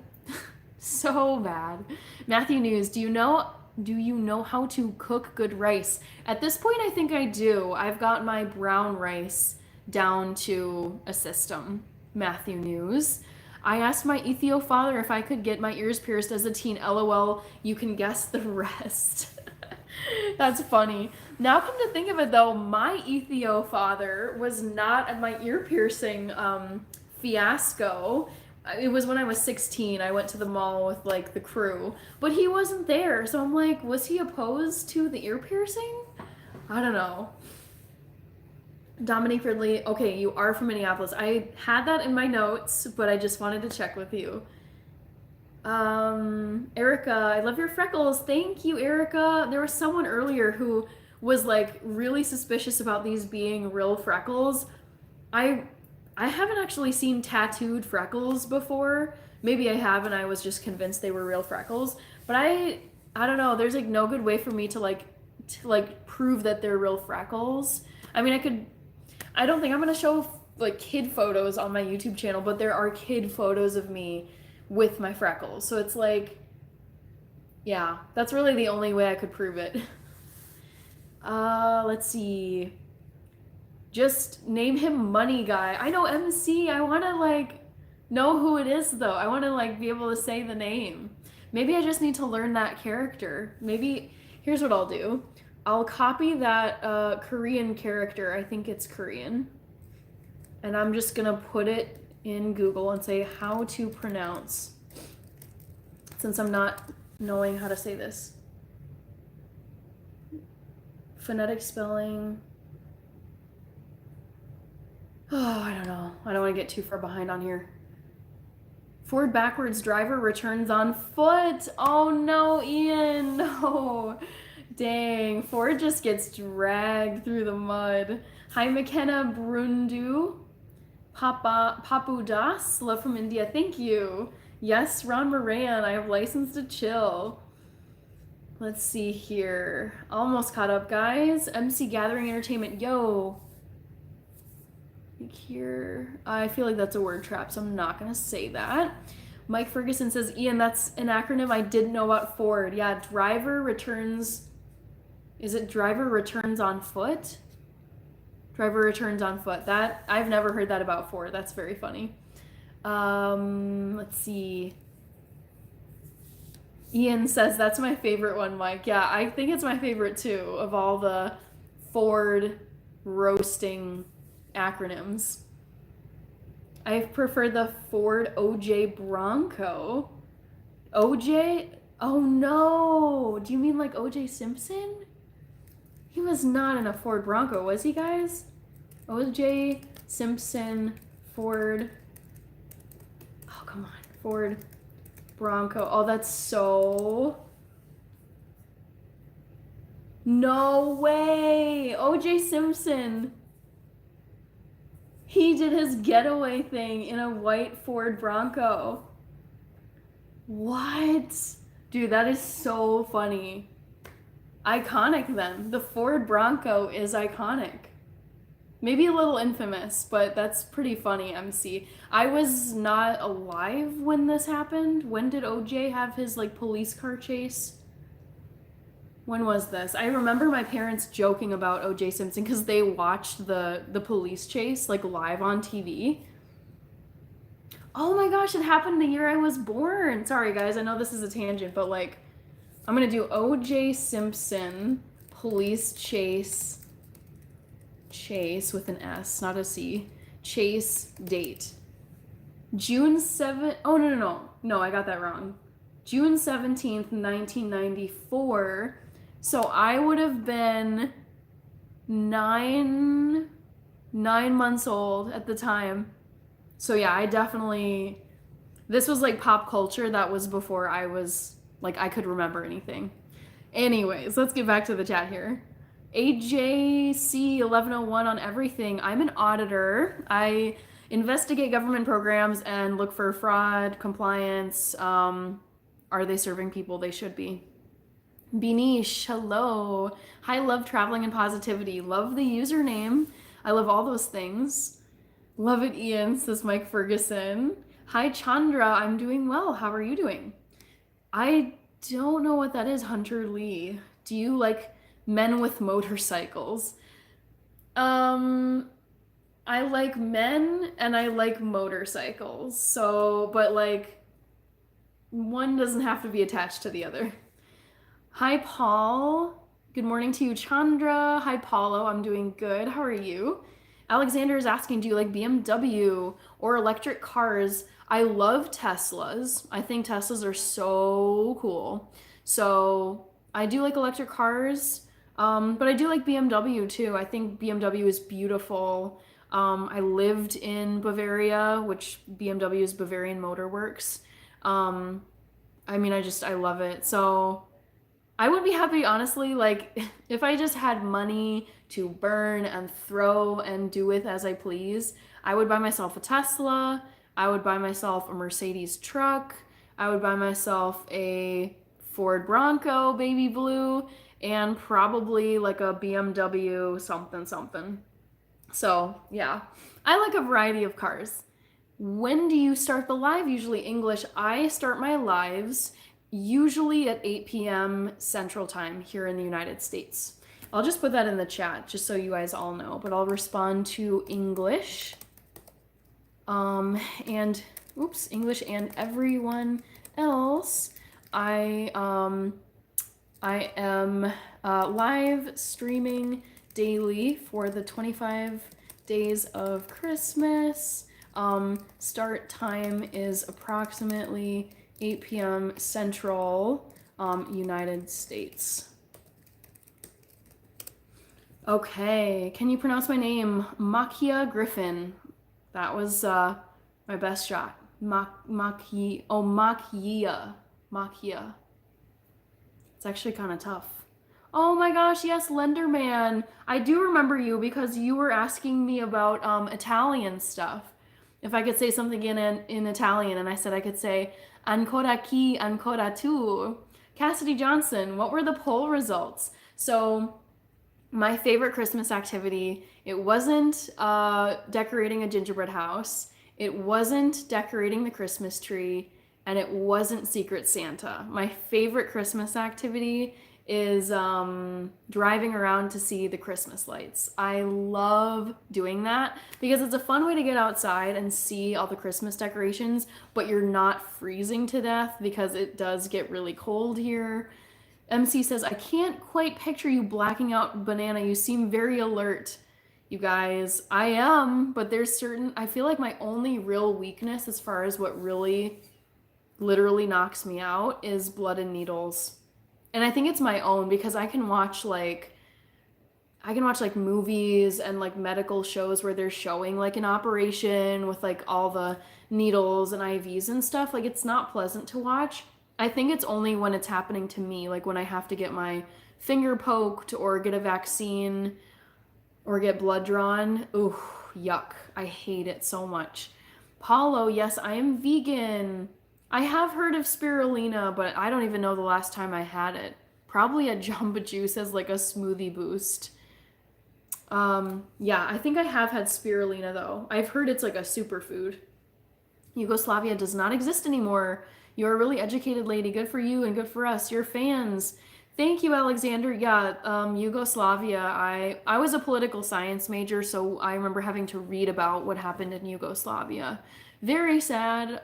So bad. Matthew News, do you know how to cook good rice? At this point, I think I do. I've got my brown rice down to a system. Matthew News. I asked my Ethio father if I could get my ears pierced as a teen. LOL, you can guess the rest. That's funny. Now, come to think of it though, my Ethio father was not at my ear piercing fiasco. It was when I was 16. I went to the mall with like the crew, but he wasn't there. So I'm like, was he opposed to the ear piercing? I don't know. Dominique Ridley, okay, you are from Minneapolis. I had that in my notes, but I just wanted to check with you. Erica, I love your freckles. Thank you, Erica. There was someone earlier who was like really suspicious about these being real freckles. I I haven't actually seen tattooed freckles before. Maybe I have and I was just convinced they were real freckles. But I don't know, there's like no good way for me to prove that they're real freckles. I mean, I don't think I'm gonna show like kid photos on my YouTube channel, but there are kid photos of me with my freckles. So it's like, yeah, that's really the only way I could prove it. Let's see. Just name him Money Guy. I know MC. I want to like know who it is though. I want to like be able to say the name. Maybe I just need to learn that character. Maybe here's what I'll do. I'll copy that Korean character. I think it's Korean. And I'm just gonna put it in Google and say how to pronounce, since I'm not knowing how to say this. Phonetic spelling. Oh, I don't know. I don't want to get too far behind on here. Ford backwards driver returns on foot. Oh no, Ian. No. Dang. Ford just gets dragged through the mud. Hi, McKenna Brundu. Papu Das. Love from India. Thank you. Yes, Ron Moran. I have license to chill. Let's see here. Almost caught up, guys. MC Gathering Entertainment. Yo. Here, I feel like that's a word trap, so I'm not gonna say that. Mike Ferguson says, Ian, that's an acronym I didn't know about Ford. Yeah, driver returns. Is it driver returns on foot? Driver returns on foot. That I've never heard that about Ford. That's very funny. Let's see. Ian says that's my favorite one, Mike. Yeah, I think it's my favorite too of all the Ford roasting acronyms. I prefer the Ford OJ Bronco. OJ? Oh no! Do you mean like OJ Simpson? He was not in a Ford Bronco, was he, guys? OJ Simpson Ford. Oh, come on. Ford Bronco. Oh, that's so. No way! OJ Simpson. He did his getaway thing in a white Ford Bronco. What? Dude, that is so funny. Iconic then. The Ford Bronco is iconic. Maybe a little infamous, but that's pretty funny, MC. I was not alive when this happened. When did OJ have his like police car chase? When was this? I remember my parents joking about OJ Simpson because they watched the police chase like live on TV. Oh my gosh, it happened the year I was born. Sorry guys, I know this is a tangent, but like I'm gonna do OJ Simpson police chase with an S, not a C. Chase date. June 7th. Oh no, I got that wrong. June 17th, 1994. So I would have been nine months old at the time. So yeah, I definitely, this was like pop culture. That was before I was like, I could remember anything. Anyways, let's get back to the chat here. AJC 1101 on everything. I'm an auditor. I investigate government programs and look for fraud, compliance. Are they serving people they should be? Benish, hello. Hi, love traveling and positivity. Love the username. I love all those things. Love it, Ian, says Mike Ferguson. Hi, Chandra. I'm doing well. How are you doing? I don't know what that is, Hunter Lee. Do you like men with motorcycles? I like men and I like motorcycles. So, but like, one doesn't have to be attached to the other. Hi, Paul. Good morning to you, Chandra. Hi, Paulo. I'm doing good. How are you? Alexander is asking, do you like BMW or electric cars? I love Teslas. I think Teslas are so cool. So I do like electric cars, but I do like BMW too. I think BMW is beautiful. I lived in Bavaria, which BMW is Bavarian Motor Works. I mean, I love it. So I would be happy, honestly, like if I just had money to burn and throw and do with as I please, I would buy myself a Tesla. I would buy myself a Mercedes truck. I would buy myself a Ford Bronco baby blue and probably like a BMW something something. So yeah, I like a variety of cars. When do you start the live? Usually English. I start my lives usually at 8 p.m. Central Time here in the United States. I'll just put that in the chat just so you guys all know, but I'll respond to English. And oops, English and everyone else. I am live streaming daily for the 25 days of Christmas. Start time is approximately 8 p.m. Central, United States. Okay, can you pronounce my name? Makia Griffin. That was my best shot. Makia. Makia. It's actually kind of tough. Oh my gosh, yes, Lenderman. I do remember you because you were asking me about Italian stuff. If I could say something in Italian, and I said I could say ancora chi, ancora tu. Cassidy Johnson, what were the poll results? So my favorite Christmas activity, it wasn't decorating a gingerbread house, it wasn't decorating the Christmas tree, and it wasn't Secret Santa. My favorite Christmas activity is driving around to see the Christmas lights. I love doing that because it's a fun way to get outside and see all the Christmas decorations, but you're not freezing to death because it does get really cold here. MC says, I can't quite picture you blacking out, Banana. You seem very alert. You guys, I am, but I feel like my only real weakness as far as what really literally knocks me out is blood and needles. And I think it's my own because I can watch like movies and like medical shows where they're showing like an operation with like all the needles and IVs and stuff. Like it's not pleasant to watch. I think it's only when it's happening to me, like when I have to get my finger poked or get a vaccine or get blood drawn. Ooh, yuck. I hate it so much. Paulo, yes, I am vegan. I have heard of spirulina, but I don't even know the last time I had it. Probably a Jamba Juice as like a smoothie boost. Yeah, I think I have had spirulina though. I've heard it's like a superfood. Yugoslavia does not exist anymore. You're a really educated lady. Good for you and good for us. You're fans. Thank you, Alexander. Yeah, Yugoslavia. I was a political science major, so I remember having to read about what happened in Yugoslavia. Very sad.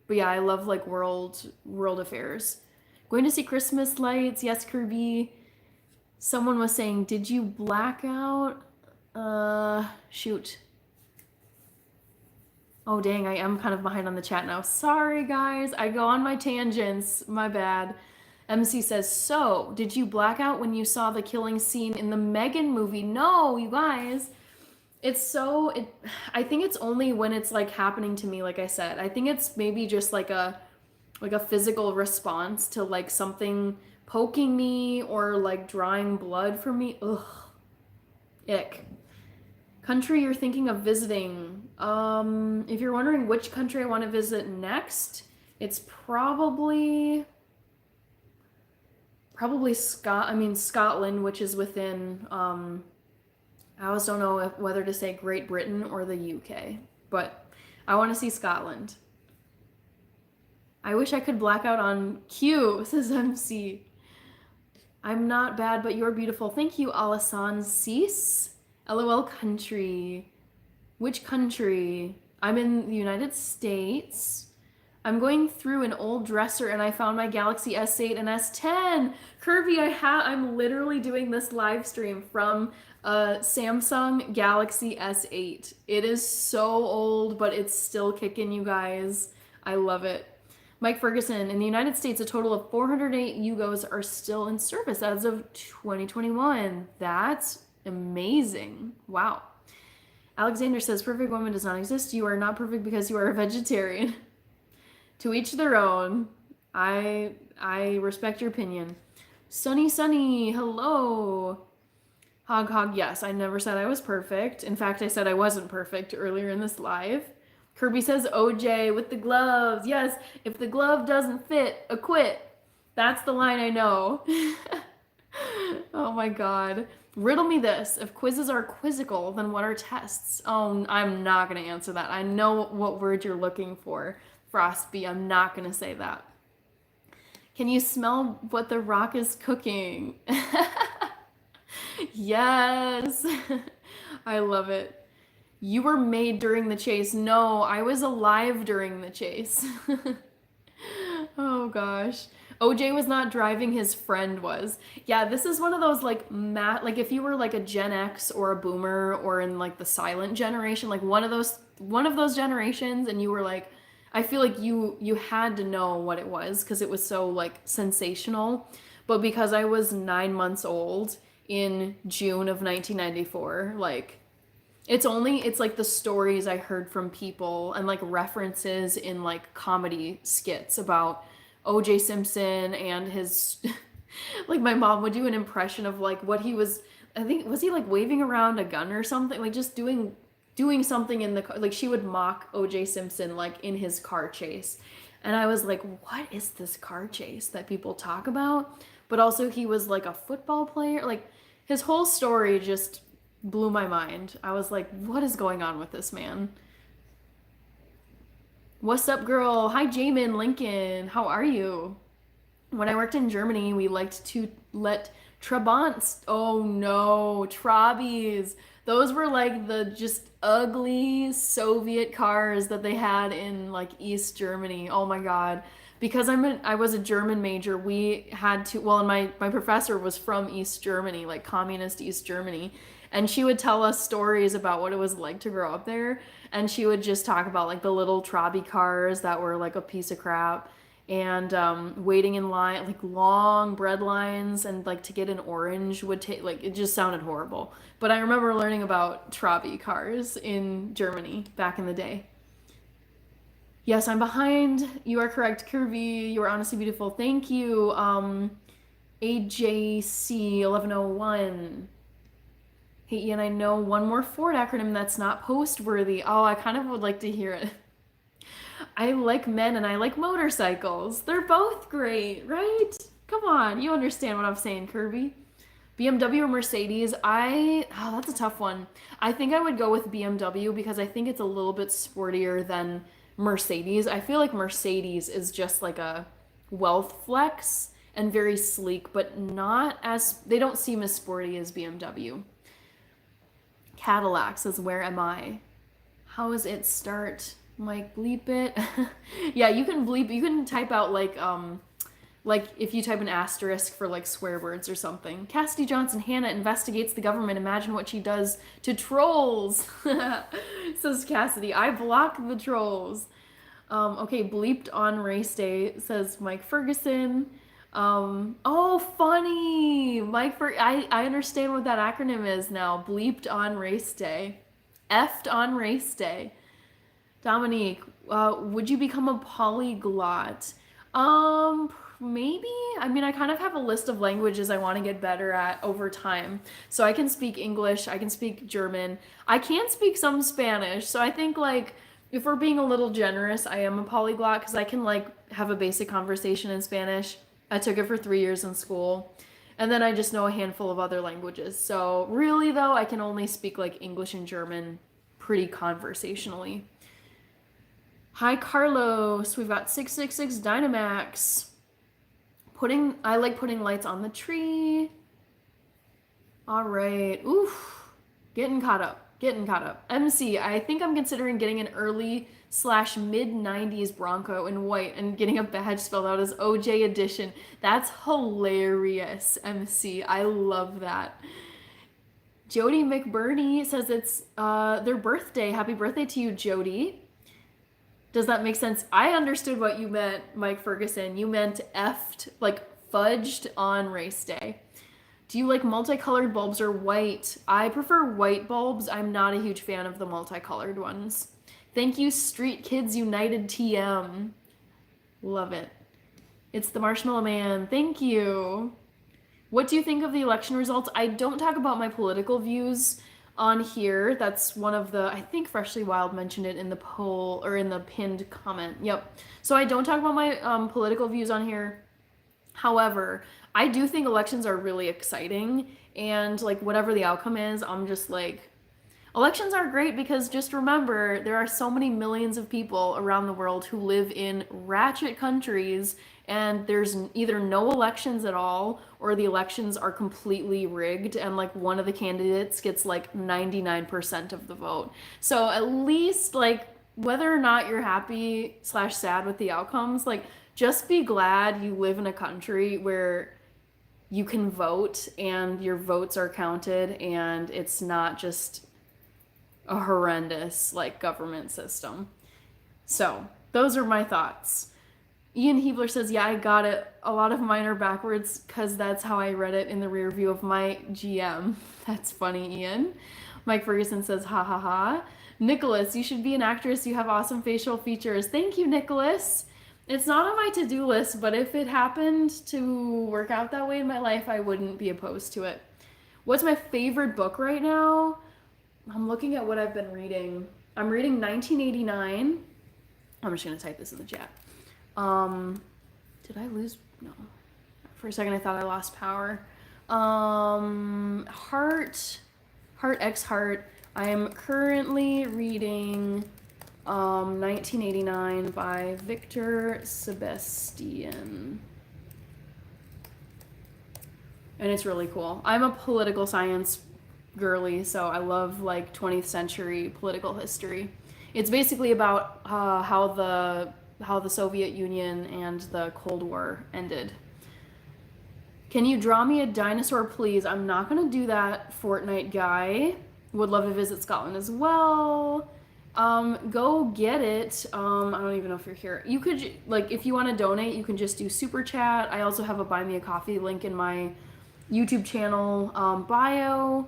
But yeah, I love like world affairs. Going to see Christmas lights. Yes, Kirby. Someone was saying, did you black out? Shoot. Oh, dang, I am kind of behind on the chat now. Sorry, guys. I go on my tangents. My bad. MC says, so, did you black out when you saw the killing scene in the Megan movie? No, you guys. I think it's only when it's like happening to me, like I said. I think it's maybe just like a physical response to like something poking me or like drawing blood from me. Ugh. Ick. Country you're thinking of visiting. If you're wondering which country I want to visit next, it's probably Scotland, which is within I always don't know whether to say Great Britain or the UK, but I want to see Scotland. I wish I could black out on Q, says MC. I'm not bad, but you're beautiful. Thank you, Alassane Cease. LOL country. Which country? I'm in the United States. I'm going through an old dresser and I found my Galaxy S8 and S10. Kirby, I'm literally doing this live stream from a Samsung Galaxy S8. It is so old, but it's still kicking, you guys. I love it. Mike Ferguson, in the United States, a total of 408 Yugos are still in service as of 2021. That's amazing. Wow. Alexander says, perfect woman does not exist. You are not perfect because you are a vegetarian. To each their own. I respect your opinion. Sunny, hello. Hog, yes, I never said I was perfect. In fact, I said I wasn't perfect earlier in this live. Kirby says OJ with the gloves. Yes, if the glove doesn't fit, acquit. That's the line I know. Oh my god. Riddle me this. If quizzes are quizzical, then what are tests? Oh, I'm not going to answer that. I know what word you're looking for. Frostby, I'm not going to say that. Can you smell what the Rock is cooking? Yes. I love it. You were made during the chase. No, I was alive during the chase. Oh gosh. OJ was not driving, his friend was. Yeah, this is one of those like like if you were like a Gen X or a boomer or in like the silent generation, like one of those generations, and you were like, I feel like you had to know what it was because it was so like sensational. But because I was 9 months old in June of 1994, like it's like the stories I heard from people and like references in like comedy skits about OJ Simpson and his like my mom would do an impression of like what he was, I think was he like waving around a gun or something, like just doing something in the car. Like she would mock OJ Simpson like in his car chase. And I was like, what is this car chase that people talk about? But also he was like a football player. Like his whole story just blew my mind. I was like, what is going on with this man? What's up, girl? Hi, Jamin Lincoln. How are you? When I worked in Germany, we liked to let Trabants, oh no, Trabis. Those were like the just ugly Soviet cars that they had in like East Germany. Oh my God. Because I was a German major, we had to, well, and my professor was from East Germany, like communist East Germany. And she would tell us stories about what it was like to grow up there. And she would just talk about like the little Trabi cars that were like a piece of crap, and waiting in line, like long bread lines, and like to get an orange would take, like, it just sounded horrible. But I remember learning about Trabi cars in Germany back in the day. Yes, I'm behind. You are correct, Kirby. You are honestly beautiful. Thank you. AJC 1101. Hey Ian, I know one more Ford acronym that's not post worthy. Oh, I kind of would like to hear it. I like men and I like motorcycles. They're both great, right? Come on, you understand what I'm saying, Kirby. BMW or Mercedes? That's a tough one. I think I would go with BMW because I think it's a little bit sportier than Mercedes. I feel like Mercedes is just like a wealth flex and very sleek, but not as, they don't seem as sporty as BMW. Cadillac says, where am I? How does it start? Like, bleep it. Yeah, you can bleep, you can type out like if you type an asterisk for like swear words or something. Cassidy Johnson, Hannah investigates the government. Imagine what she does to trolls. Says Cassidy. I block the trolls. Okay, bleeped on race day, says Mike Ferguson. Oh, funny. I understand what that acronym is now. Bleeped on race day. Effed on race day. Dominique, would you become a polyglot? Maybe. I mean, I kind of have a list of languages I want to get better at over time. So I can speak English, I can speak German, I can speak some Spanish. So I think, like, if we're being a little generous, I am a polyglot because I can like have a basic conversation in Spanish. I took it for 3 years in school. And then I just know a handful of other languages. So really though, I can only speak like English and German pretty conversationally. Hi Carlos, we've got 666 Dynamax. I like putting lights on the tree. All right, oof, getting caught up. MC, I think I'm considering getting an early / mid 90s Bronco in white and getting a badge spelled out as OJ Edition. That's hilarious, MC. I love that. Jody McBurney says it's their birthday. Happy birthday to you, Jody. Does that make sense? I understood what you meant, Mike Ferguson. You meant effed, like fudged on race day. Do you like multicolored bulbs or white? I prefer white bulbs. I'm not a huge fan of the multicolored ones. Thank you, Street Kids United TM. Love it. It's the Marshmallow Man. Thank you. What do you think of the election results? I don't talk about my political views on here. That's one of the, I think Freshly Wild mentioned it in the poll or in the pinned comment. Yep. So I don't talk about my political views on here. However, I do think elections are really exciting, and like whatever the outcome is, I'm just like, elections are great because just remember there are so many millions of people around the world who live in ratchet countries, and there's either no elections at all or the elections are completely rigged and like one of the candidates gets like 99% of the vote. So at least like whether or not you're happy / sad with the outcomes, like just be glad you live in a country where you can vote and your votes are counted and it's not just a horrendous like government system. So those are my thoughts. Ian Hebler says, yeah, I got it. A lot of mine are backwards because that's how I read it in the rear view of my GM. That's funny, Ian. Mike Ferguson says, ha ha ha. Nicholas, you should be an actress. You have awesome facial features. Thank you, Nicholas. It's not on my to-do list, but if it happened to work out that way in my life, I wouldn't be opposed to it. What's my favorite book right now? I'm looking at what I've been reading. I'm reading 1989. I'm just going to type this in the chat. Did I lose? No. For a second I thought I lost power. Heart X Heart. I am currently reading 1989 by Victor Sebastian. and it's really cool. I'm a political science girly, so I love like 20th century political history. It's basically about how the Soviet Union and the Cold War ended. Can you draw me a dinosaur, please? I'm not gonna do that, Fortnite guy. Would love to visit Scotland as well. Go get it. I don't even know if you're here. You could, like, if you want to donate, you can just do super chat. I also have a buy me a coffee link in my YouTube channel bio.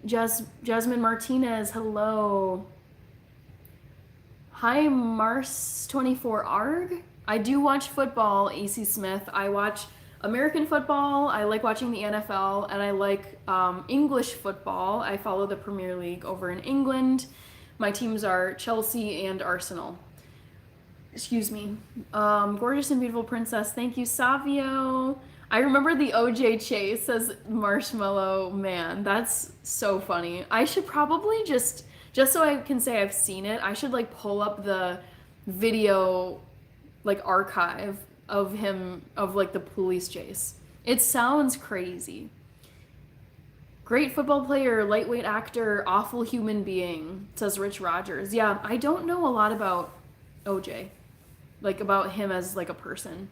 Jasmine Martinez, hello. Hi, Mars24arg. I do watch football, AC Smith. I watch American football. I like watching the NFL, and I like English football. I follow the Premier League over in England. My teams are Chelsea and Arsenal. Excuse me. Gorgeous and beautiful princess. Thank you, Savio. I remember the OJ chase, says Marshmallow Man. That's so funny. I should probably just so I can say I've seen it, I should like pull up the video like archive of him, of like the police chase. It sounds crazy. Great football player, lightweight actor, awful human being, says Rich Rogers. Yeah, I don't know a lot about OJ, like about him as like a person.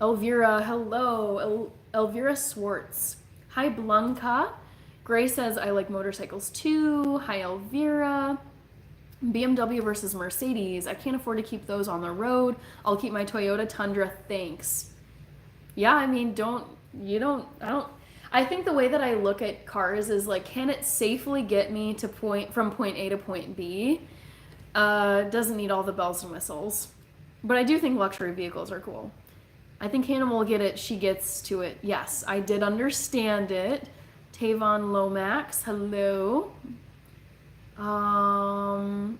Elvira, hello. Elvira Swartz. Hi, Blanca. Gray says, I like motorcycles too. Hi, Elvira. BMW versus Mercedes. I can't afford to keep those on the road. I'll keep my Toyota Tundra, thanks. Yeah, I mean, I think the way that I look at cars is like, can it safely get me to from point A to point B? Doesn't need all the bells and whistles. But I do think luxury vehicles are cool. I think Hannah will get it. She gets to it. Yes, I did understand it. Tavon Lomax, hello. Schönes,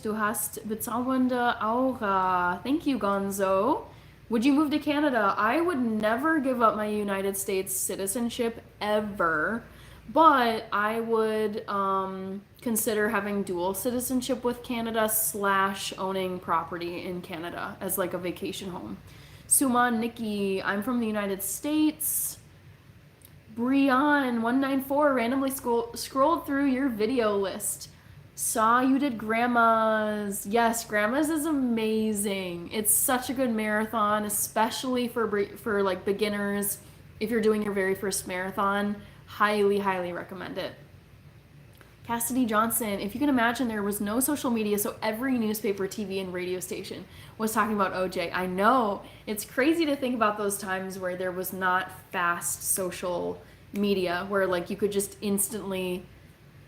du hast bezaubernde Aura. Thank you, Gonzo. Would you move to Canada? I would never give up my United States citizenship ever, but I would consider having dual citizenship with Canada / owning property in Canada as like a vacation home. Suman, Nikki, I'm from the United States. Brian194 randomly scrolled through your video list. Saw you did Grandma's. Yes, Grandma's is amazing. It's such a good marathon, especially for like beginners. If you're doing your very first marathon, highly, highly recommend it. Cassidy Johnson, if you can imagine, there was no social media, so every newspaper, TV, and radio station was talking about OJ. I know. It's crazy to think about those times where there was not fast social media, where like you could just instantly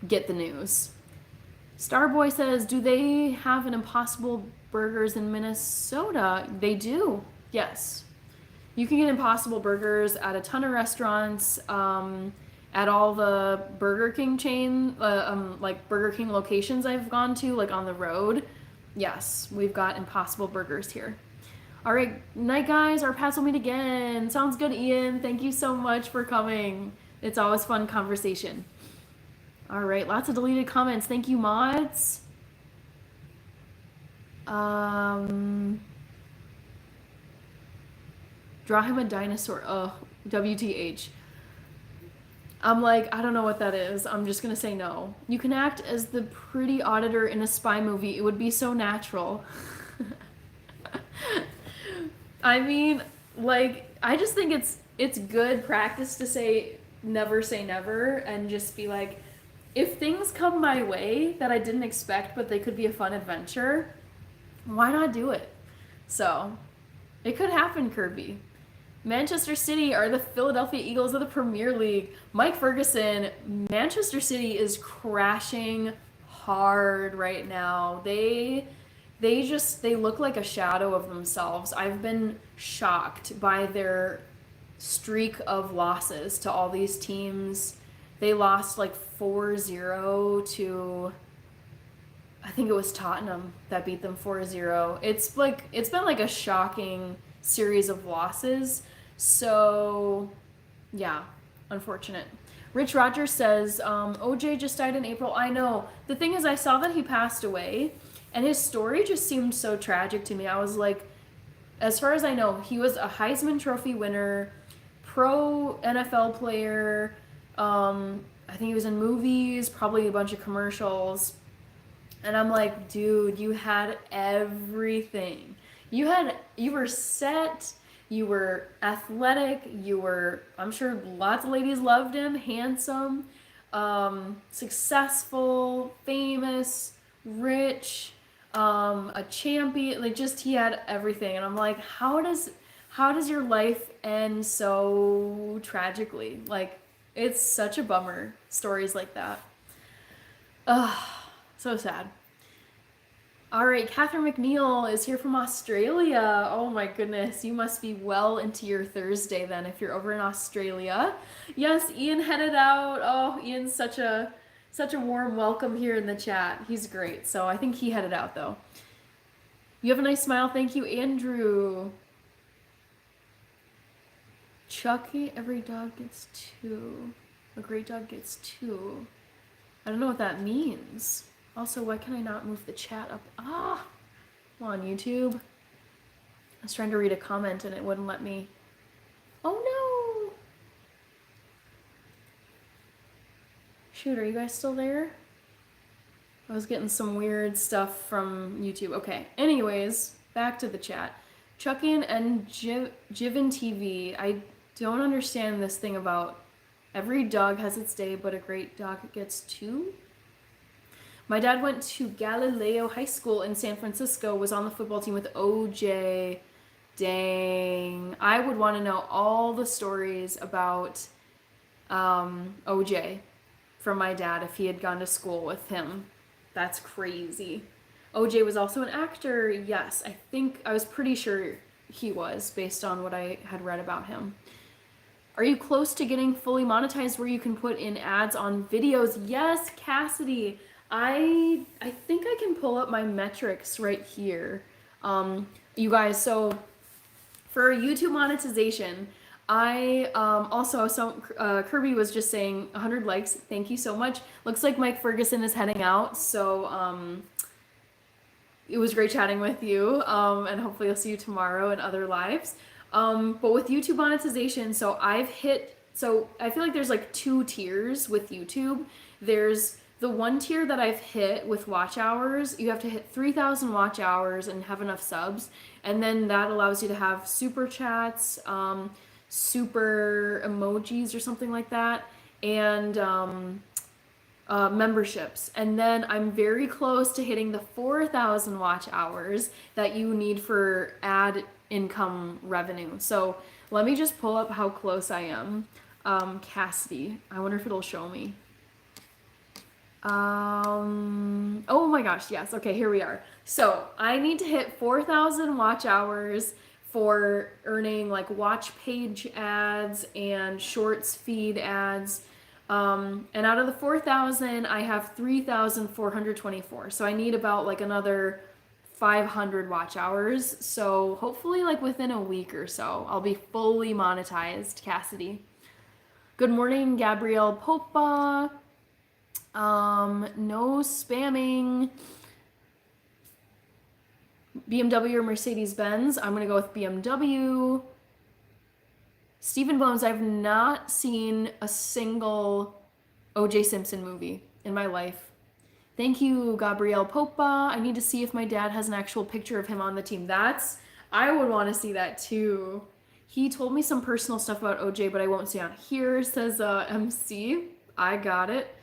get the news. Starboy says, do they have an Impossible Burgers in Minnesota? They do, yes. You can get Impossible Burgers at a ton of restaurants, at all the Burger King chain, like Burger King locations I've gone to, like on the road. Yes, we've got Impossible Burgers here. All right, night guys, our paths will meet again. Sounds good, Ian. Thank you so much for coming. It's always fun conversation. All right, lots of deleted comments. Thank you, mods. Draw him a dinosaur. Oh, WTH. I'm like, I don't know what that is. I'm just gonna say no. You can act as the pretty auditor in a spy movie. It would be so natural. I mean, like, I just think it's good practice to say never, and just be like, if things come my way that I didn't expect, but they could be a fun adventure, why not do it? So, it could happen, Kirby. Manchester City are the Philadelphia Eagles of the Premier League. Mike Ferguson, Manchester City is crashing hard right now. They look like a shadow of themselves. I've been shocked by their streak of losses to all these teams. They lost like 4-0 to, I think it was Tottenham that beat them 4-0. It's been like a shocking series of losses. So, yeah, unfortunate. Rich Rogers says, OJ just died in April. I know. The thing is, I saw that he passed away, and his story just seemed so tragic to me. I was like, as far as I know, he was a Heisman Trophy winner, pro NFL player. I think he was in movies, probably a bunch of commercials. And I'm like, dude, you had everything. You were set, you were athletic, you were, I'm sure lots of ladies loved him, handsome, successful, famous, rich, a champion, like just he had everything. And I'm like, how does your life end so tragically? Like it's such a bummer, stories like that. Ugh, so sad. All right, Catherine McNeil is here from Australia. Oh my goodness, you must be well into your Thursday then if you're over in Australia. Yes, Ian headed out. Oh, Ian's such a warm welcome here in the chat. He's great. So I think he headed out though. You have a nice smile. Thank you, Andrew. Chucky, every dog gets two. A great dog gets two. I don't know what that means. Also, why can I not move the chat up? Ah, I'm on YouTube. I was trying to read a comment and it wouldn't let me. Oh no! Shoot, are you guys still there? I was getting some weird stuff from YouTube. Okay, anyways, back to the chat. Chuckin and Jiven TV. I don't understand this thing about every dog has its day, but a great dog gets two. My dad went to Galileo High School in San Francisco, was on the football team with OJ. Dang. I would want to know all the stories about OJ from my dad if he had gone to school with him. That's crazy. OJ was also an actor. Yes, I was pretty sure he was based on what I had read about him. Are you close to getting fully monetized where you can put in ads on videos? Yes, Cassidy. I think I can pull up my metrics right here. You guys, so for YouTube monetization, I also, so Kirby was just saying 100 likes. Thank you so much. Looks like Mike Ferguson is heading out, so it was great chatting with you, and hopefully I'll see you tomorrow in other lives. But with YouTube monetization, so I feel like there's like two tiers with YouTube. There's the one tier that I've hit with watch hours. You have to hit 3,000 watch hours and have enough subs. And then that allows you to have super chats, super emojis or something like that, and memberships. And then I'm very close to hitting the 4,000 watch hours that you need for ad income revenue. So let me just pull up how close I am. Cassidy, I wonder if it'll show me. Oh my gosh, yes. Okay, here we are. So I need to hit 4,000 watch hours for earning like watch page ads and shorts feed ads. And out of the 4,000, I have 3,424. So I need about like another 500 watch hours. So hopefully like within a week or so, I'll be fully monetized, Cassidy. Good morning, Gabrielle Popa. No spamming. BMW or Mercedes-Benz? I'm gonna go with BMW. Stephen Bones, I've not seen a single O.J. Simpson movie in my life. Thank you, Gabrielle Popa. I need to see if my dad has an actual picture of him on the team. I would want to see that too. He told me some personal stuff about OJ, but I won't say on here, says MC. I got it.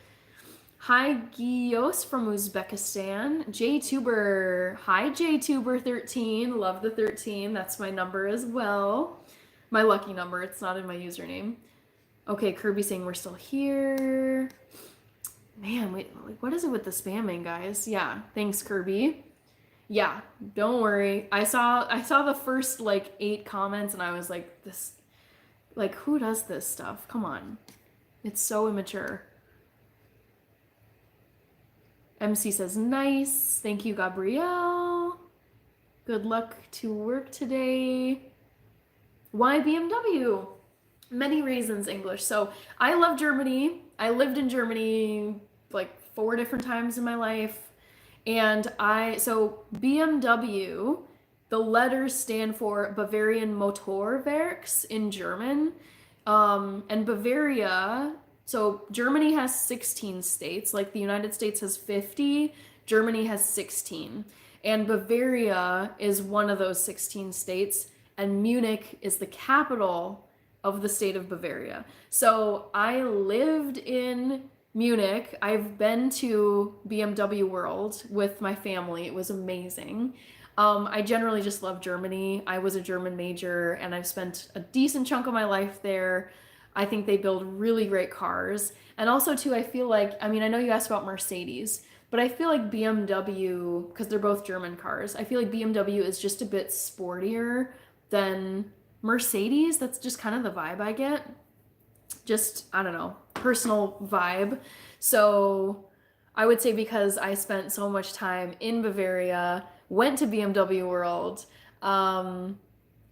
Hi, Gios from Uzbekistan. JTuber. Hi, JTuber13. Love the 13. That's my number as well. My lucky number. It's not in my username. Okay, Kirby saying we're still here. Man, wait, what is it with the spamming, guys? Yeah, thanks, Kirby. Yeah, don't worry. I saw the first like 8 comments and I was like, this, like, who does this stuff? Come on. It's so immature. MC says, nice. Thank you, Gabrielle. Good luck to work today. Why BMW? Many reasons, English. So I love Germany. I lived in Germany like 4 different times in my life. And so BMW, the letters stand for Bavarian Motorwerks in German. And Bavaria, so Germany has 16 states, like the United States has 50, Germany has 16. And Bavaria is one of those 16 states, and Munich is the capital of the state of Bavaria. So I lived in Munich. I've been to BMW World with my family. It was amazing. I generally just love Germany. I was a German major and I've spent a decent chunk of my life there. I think they build really great cars. And also, too, I feel like, I mean, I know you asked about Mercedes, but I feel like BMW, because they're both German cars, I feel like BMW is just a bit sportier than Mercedes. That's just kind of the vibe I get. Just, I don't know, personal vibe. So I would say because I spent so much time in Bavaria, went to BMW World. I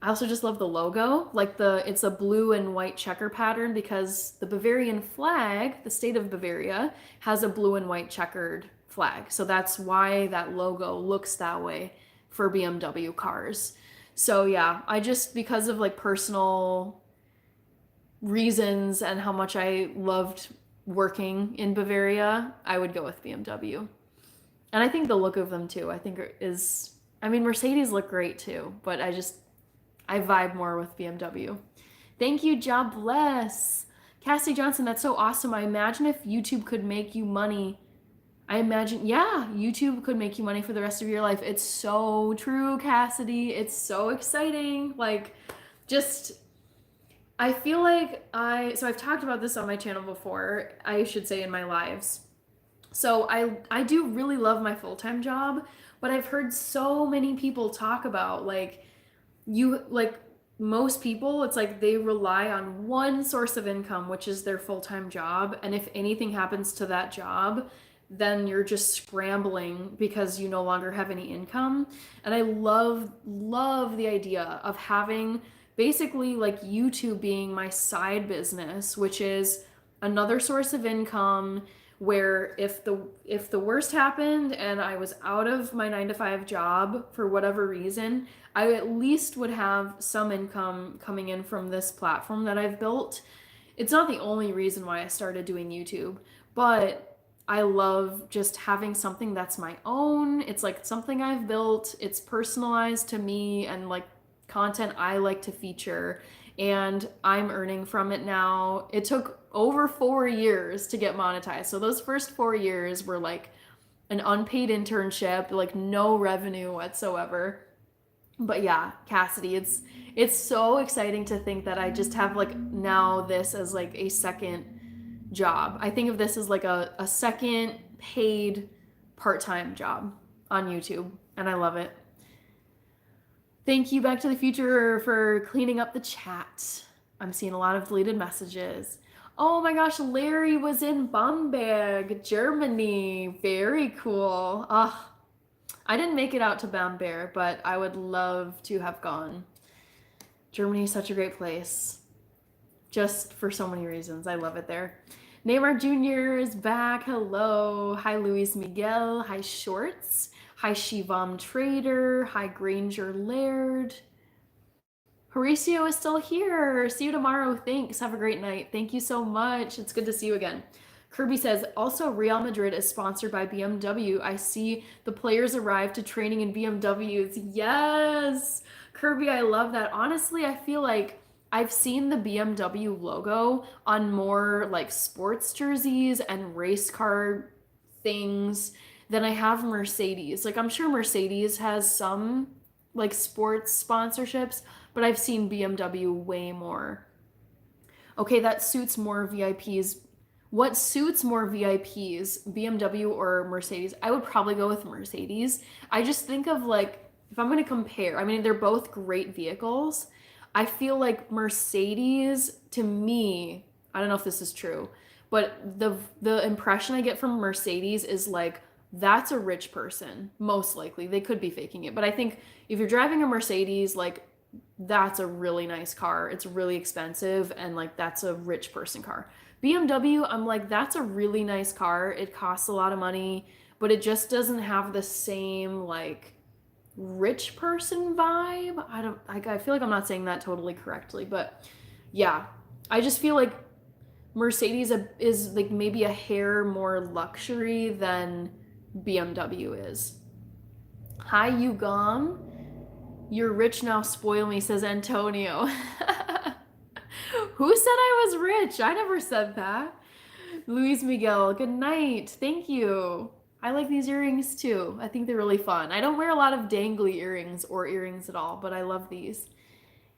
also just love the logo. Like it's a blue and white checker pattern because the Bavarian flag, the state of Bavaria, has a blue and white checkered flag. So that's why that logo looks that way for BMW cars. So yeah, I just, because of like personal reasons and how much I loved working in Bavaria, I would go with BMW. And I think the look of them too, I think is, I mean, Mercedes look great too, but I vibe more with BMW. Thank you, job bless. Cassie Johnson, that's so awesome. I imagine if YouTube could make you money. I imagine, yeah, YouTube could make you money for the rest of your life. It's so true, Cassidy. It's so exciting. Like, just, I feel like so I've talked about this on my channel before, I should say in my lives. So I do really love my full-time job, but I've heard so many people talk about like most people, it's like they rely on one source of income, which is their full-time job, and if anything happens to that job, then you're just scrambling because you no longer have any income. And I love the idea of having basically like YouTube being my side business, which is another source of income where if the worst happened and I was out of my 9 to 5 job for whatever reason, I at least would have some income coming in from this platform that I've built. It's not the only reason why I started doing YouTube, but I love just having something that's my own. It's like something I've built. It's personalized to me and like content I like to feature, and I'm earning from it now. It took over 4 years to get monetized. So those first 4 years were like an unpaid internship, like no revenue whatsoever. But yeah, Cassidy, it's so exciting to think that I just have like now this as like a second job. I think of this as like a second paid part-time job on YouTube, and I love it. Thank you, Back to the Future, for cleaning up the chat. I'm seeing a lot of deleted messages. Oh my gosh, Larry was in Bamberg, Germany. Very cool. I didn't make it out to Bamberg, but I would love to have gone. Germany is such a great place. Just for so many reasons. I love it there. Neymar Jr. is back. Hello. Hi, Luis Miguel. Hi, Shorts. Hi, Shivam Trader. Hi, Granger Laird. Horacio is still here. See you tomorrow. Thanks. Have a great night. Thank you so much. It's good to see you again. Kirby says, also Real Madrid is sponsored by BMW. I see the players arrive to training in BMWs. Yes. Kirby, I love that. Honestly, I feel like I've seen the BMW logo on more like sports jerseys and race car things than I have Mercedes. Like I'm sure Mercedes has some like sports sponsorships, but I've seen BMW way more. Okay, that suits more VIPs. What suits more VIPs, BMW or Mercedes? I would probably go with Mercedes. I just think of like, if I'm going to compare, I mean, they're both great vehicles. I feel like Mercedes, to me, I don't know if this is true, but the impression I get from Mercedes is like, that's a rich person, most likely. They could be faking it. But I think if you're driving a Mercedes, like, that's a really nice car. It's really expensive, and like, that's a rich person car. BMW, I'm like, that's a really nice car. It costs a lot of money, but it just doesn't have the same, like, rich person vibe. I feel like I'm not saying that totally correctly, but yeah. I just feel like Mercedes is like maybe a hair more luxury than BMW is. Hi, Yugong. You're rich now, spoil me, says Antonio. Who said I was rich? I never said that. Luis Miguel, good night. Thank you. I like these earrings too. I think they're really fun. I don't wear a lot of dangly earrings or earrings at all, but I love these.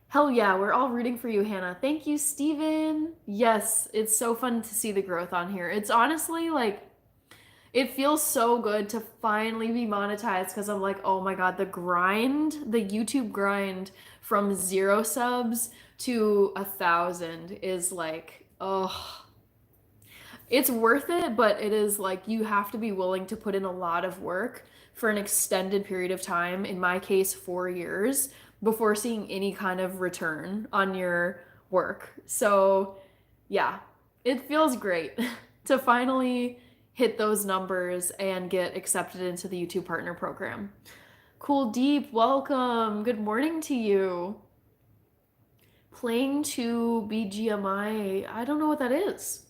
Hell yeah, we're all rooting for you, Hannah. Thank you, Steven. Yes, it's so fun to see the growth on here. It's honestly like, it feels so good to finally be monetized because I'm like, oh my God, the grind, the YouTube grind from 0 subs to 1,000 is like, oh, it's worth it, but it is like you have to be willing to put in a lot of work for an extended period of time, in my case, 4 years, before seeing any kind of return on your work. So, yeah, it feels great to finally hit those numbers and get accepted into the YouTube Partner Program. Cool Deep, welcome. Good morning to you. Playing to BGMI, I don't know what that is.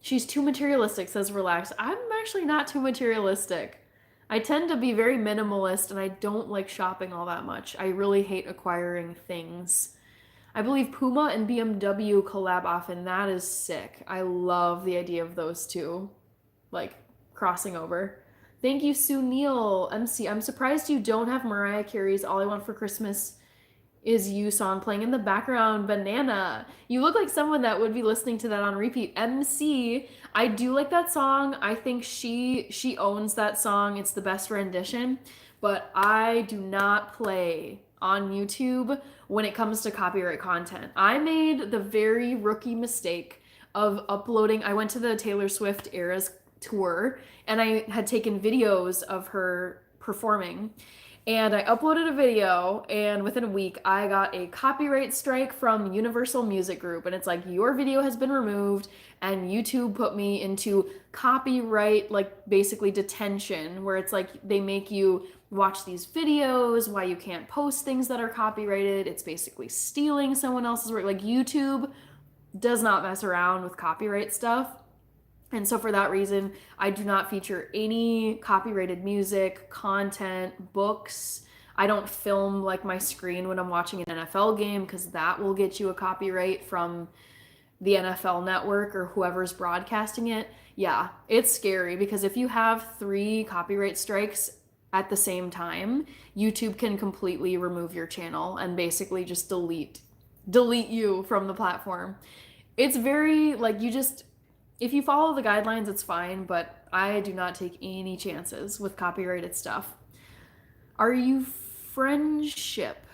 She's too materialistic, says Relax. I'm actually not too materialistic. I tend to be very minimalist and I don't like shopping all that much. I really hate acquiring things. I believe Puma and BMW collab often. That is sick. I love the idea of those two, like, crossing over. Thank you, Sunil MC. I'm surprised you don't have Mariah Carey's All I Want for Christmas Is You song playing in the background. Banana. You look like someone that would be listening to that on repeat. MC. I do like that song. I think she owns that song. It's the best rendition. But I do not play on YouTube when it comes to copyright content. I made the very rookie mistake of uploading. I went to the Taylor Swift Eras tour and I had taken videos of her performing. And I uploaded a video, and within a week, I got a copyright strike from Universal Music Group. And it's like, your video has been removed, and YouTube put me into copyright, like basically detention, where it's like they make you watch these videos, why you can't post things that are copyrighted. It's basically stealing someone else's work. Like, YouTube does not mess around with copyright stuff. And so for that reason, I do not feature any copyrighted music, content, books. I don't film like my screen when I'm watching an NFL game because that will get you a copyright from the NFL network or whoever's broadcasting it. Yeah, it's scary because if you have 3 copyright strikes at the same time, YouTube can completely remove your channel and basically just delete you from the platform. It's very like you just if you follow the guidelines, it's fine, but I do not take any chances with copyrighted stuff. Are you friendship?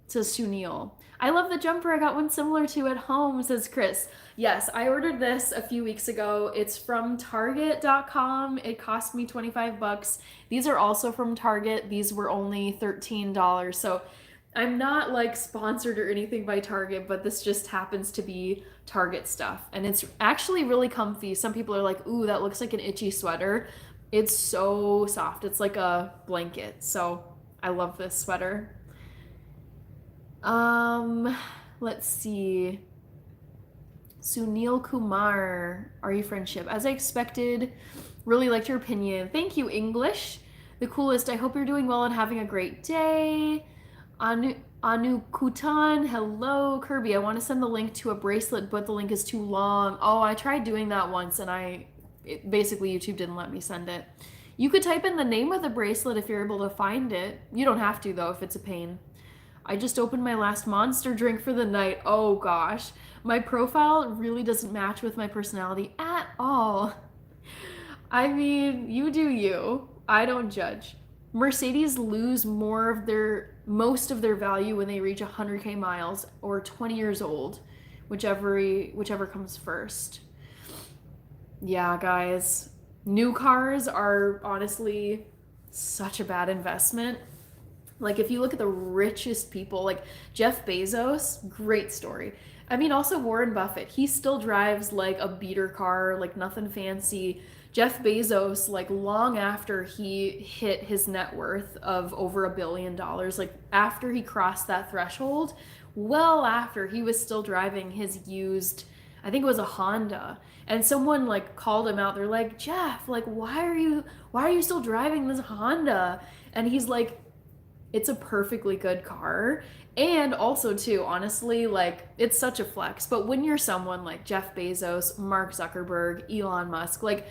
Says Sunil. I love the jumper. I got one similar to at home, says Chris. Yes, I ordered this a few weeks ago. It's from Target.com. It cost me 25 bucks. These are also from Target. These were only $13. So I'm not like sponsored or anything by Target, but this just happens to be Target stuff. And it's actually really comfy. Some people are like, ooh, that looks like an itchy sweater. It's so soft. It's like a blanket. So I love this sweater. Let's see. Sunil Kumar, are you friendship? As I expected, really liked your opinion. Thank you, English. The coolest. I hope you're doing well and having a great day. Anu Kutan, hello, Kirby. I want to send the link to a bracelet, but the link is too long. Oh, I tried doing that once, and basically YouTube didn't let me send it. You could type in the name of the bracelet if you're able to find it. You don't have to, though, if it's a pain. I just opened my last Monster drink for the night. Oh, gosh. My profile really doesn't match with my personality at all. I mean, you do you. I don't judge. Mercedes lose most of their value when they reach 100K miles or 20 years old, whichever comes first. Yeah, guys, new cars are honestly such a bad investment. Like if you look at the richest people, like Jeff Bezos, great story. I mean, also Warren Buffett, he still drives like a beater car, like nothing fancy. Jeff Bezos, like long after he hit his net worth of over $1 billion, like after he crossed that threshold, well after he was still driving his used, I think it was a Honda. And someone like called him out. They're like, Jeff, like why are you still driving this Honda? And he's like, it's a perfectly good car. And also too, honestly, like it's such a flex, but when you're someone like Jeff Bezos, Mark Zuckerberg, Elon Musk, like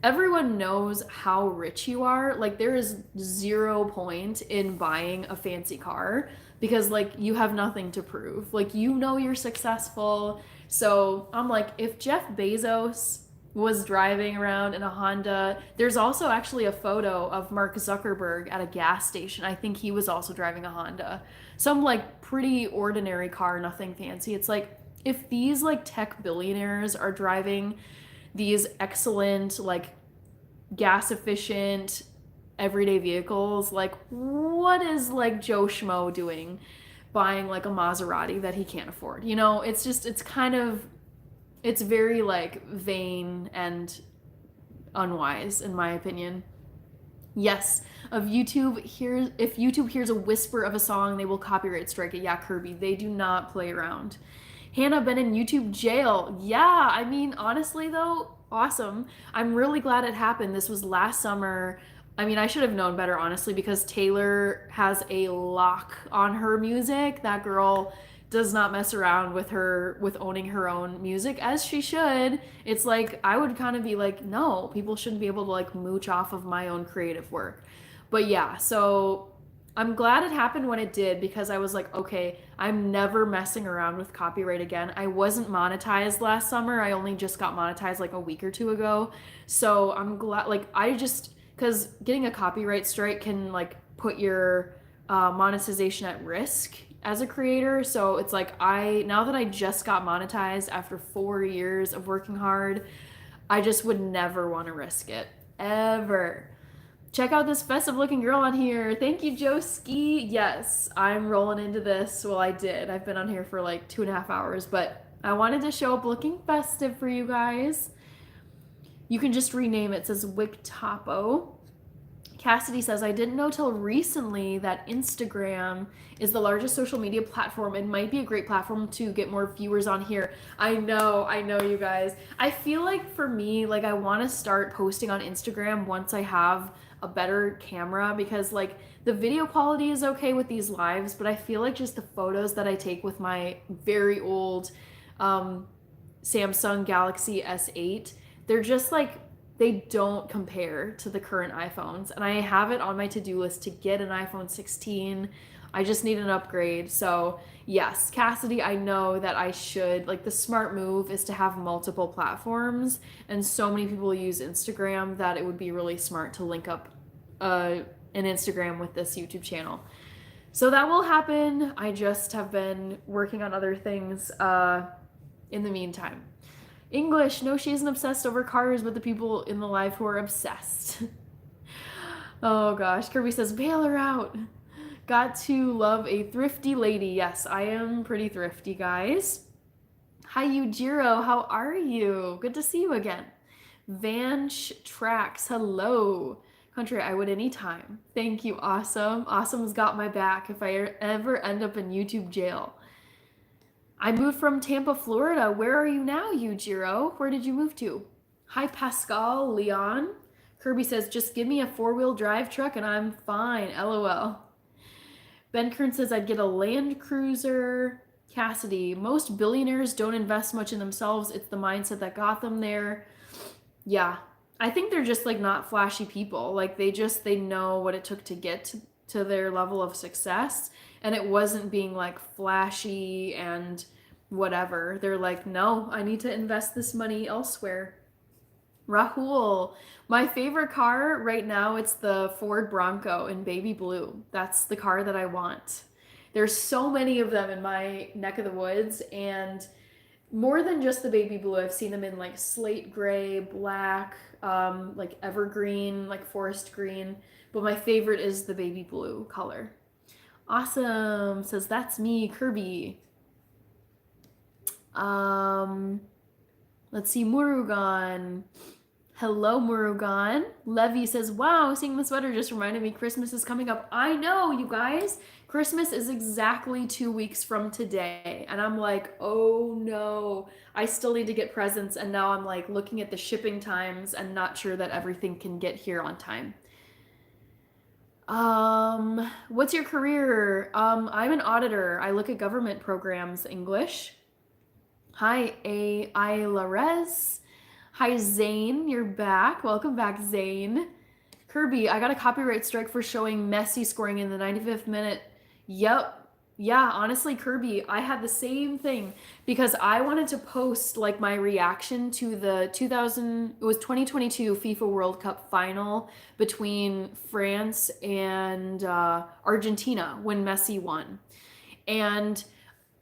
everyone knows how rich you are. Like there is 0 point in buying a fancy car because like you have nothing to prove. Like you know you're successful. So I'm like, if Jeff Bezos was driving around in a Honda. There's also actually a photo of Mark Zuckerberg at a gas station. I think he was also driving a Honda. Some like pretty ordinary car, nothing fancy. It's like if these like tech billionaires are driving these excellent like gas efficient everyday vehicles, like what is like Joe Schmo doing buying like a Maserati that he can't afford? You know, it's just it's kind of it's very like vain and unwise in my opinion. Yes, of YouTube here if YouTube hears a whisper of a song, they will copyright strike it. Yeah, Kirby, they do not play around. Hannah been in YouTube jail. Yeah, I mean honestly though, awesome. I'm really glad it happened. This was last summer. I mean, I should have known better honestly because Taylor has a lock on her music. That girl does not mess around with owning her own music as she should. It's like I would kind of be like, no, people shouldn't be able to like mooch off of my own creative work. But yeah, so I'm glad it happened when it did because I was like, okay, I'm never messing around with copyright again. I wasn't monetized last summer. I only just got monetized like a week or two ago. So I'm glad, like, I just, because getting a copyright strike can like put your monetization at risk as a creator. So it's like now that I just got monetized after 4 years of working hard, I just would never want to risk it ever. Check out this festive looking girl on here. Thank you, Joe Ski. Yes, I'm rolling into this. Well, I did. I've been on here for like 2.5 hours, but I wanted to show up looking festive for you guys. You can just rename it. It says Wick Topo. Cassidy says, I didn't know till recently that Instagram is the largest social media platform and might be a great platform to get more viewers on here. I know, you guys. I feel like for me, like I want to start posting on Instagram once I have a better camera because like the video quality is okay with these lives, but I feel like just the photos that I take with my very old Samsung Galaxy S8, they're just like they don't compare to the current iPhones. And I have it on my to-do list to get an iPhone 16. I just need an upgrade. So yes, Cassidy, I know that I should, like the smart move is to have multiple platforms. And so many people use Instagram that it would be really smart to link up an Instagram with this YouTube channel. So that will happen. I just have been working on other things in the meantime. English, no, she isn't obsessed over cars, but the people in the live who are obsessed. Oh gosh, Kirby says, bail her out. Got to love a thrifty lady. Yes, I am pretty thrifty, guys. Hi, Yujiro, how are you? Good to see you again. Vanch Tracks, hello. Country, I would anytime. Thank you, Awesome. Awesome's got my back if I ever end up in YouTube jail. I moved from Tampa, Florida. Where are you now, Yujiro? Where did you move to? Hi, Pascal, Leon. Kirby says, just give me a 4-wheel drive truck and I'm fine. LOL. Ben Kern says, I'd get a Land Cruiser. Cassidy, most billionaires don't invest much in themselves. It's the mindset that got them there. Yeah, I think they're just like not flashy people. Like they know what it took to get to their level of success. And it wasn't being like flashy and whatever. They're like, no, I need to invest this money elsewhere. Rahul, my favorite car right now, it's the Ford Bronco in baby blue. That's the car that I want. There's so many of them in my neck of the woods, and more than just the baby blue, I've seen them in like slate gray, black, like evergreen, like forest green. But my favorite is the baby blue color. Awesome, says that's me, Kirby. Um, let's see, Murugan. Hello, Murugan. Levy says, wow, seeing the sweater just reminded me Christmas is coming up. I know, you guys. Christmas is exactly 2 weeks from today. And I'm like, oh no, I still need to get presents. And now I'm like looking at the shipping times and not sure that everything can get here on time. What's your career? I'm an auditor. I look at government programs, English. Hi, Larez. Hi, Zane. You're back. Welcome back, Zane. Kirby, I got a copyright strike for showing Messi scoring in the 95th minute. Yep. Yeah, honestly, Kirby, I had the same thing because I wanted to post like my reaction to the 2022 FIFA World Cup final between France and Argentina when Messi won. And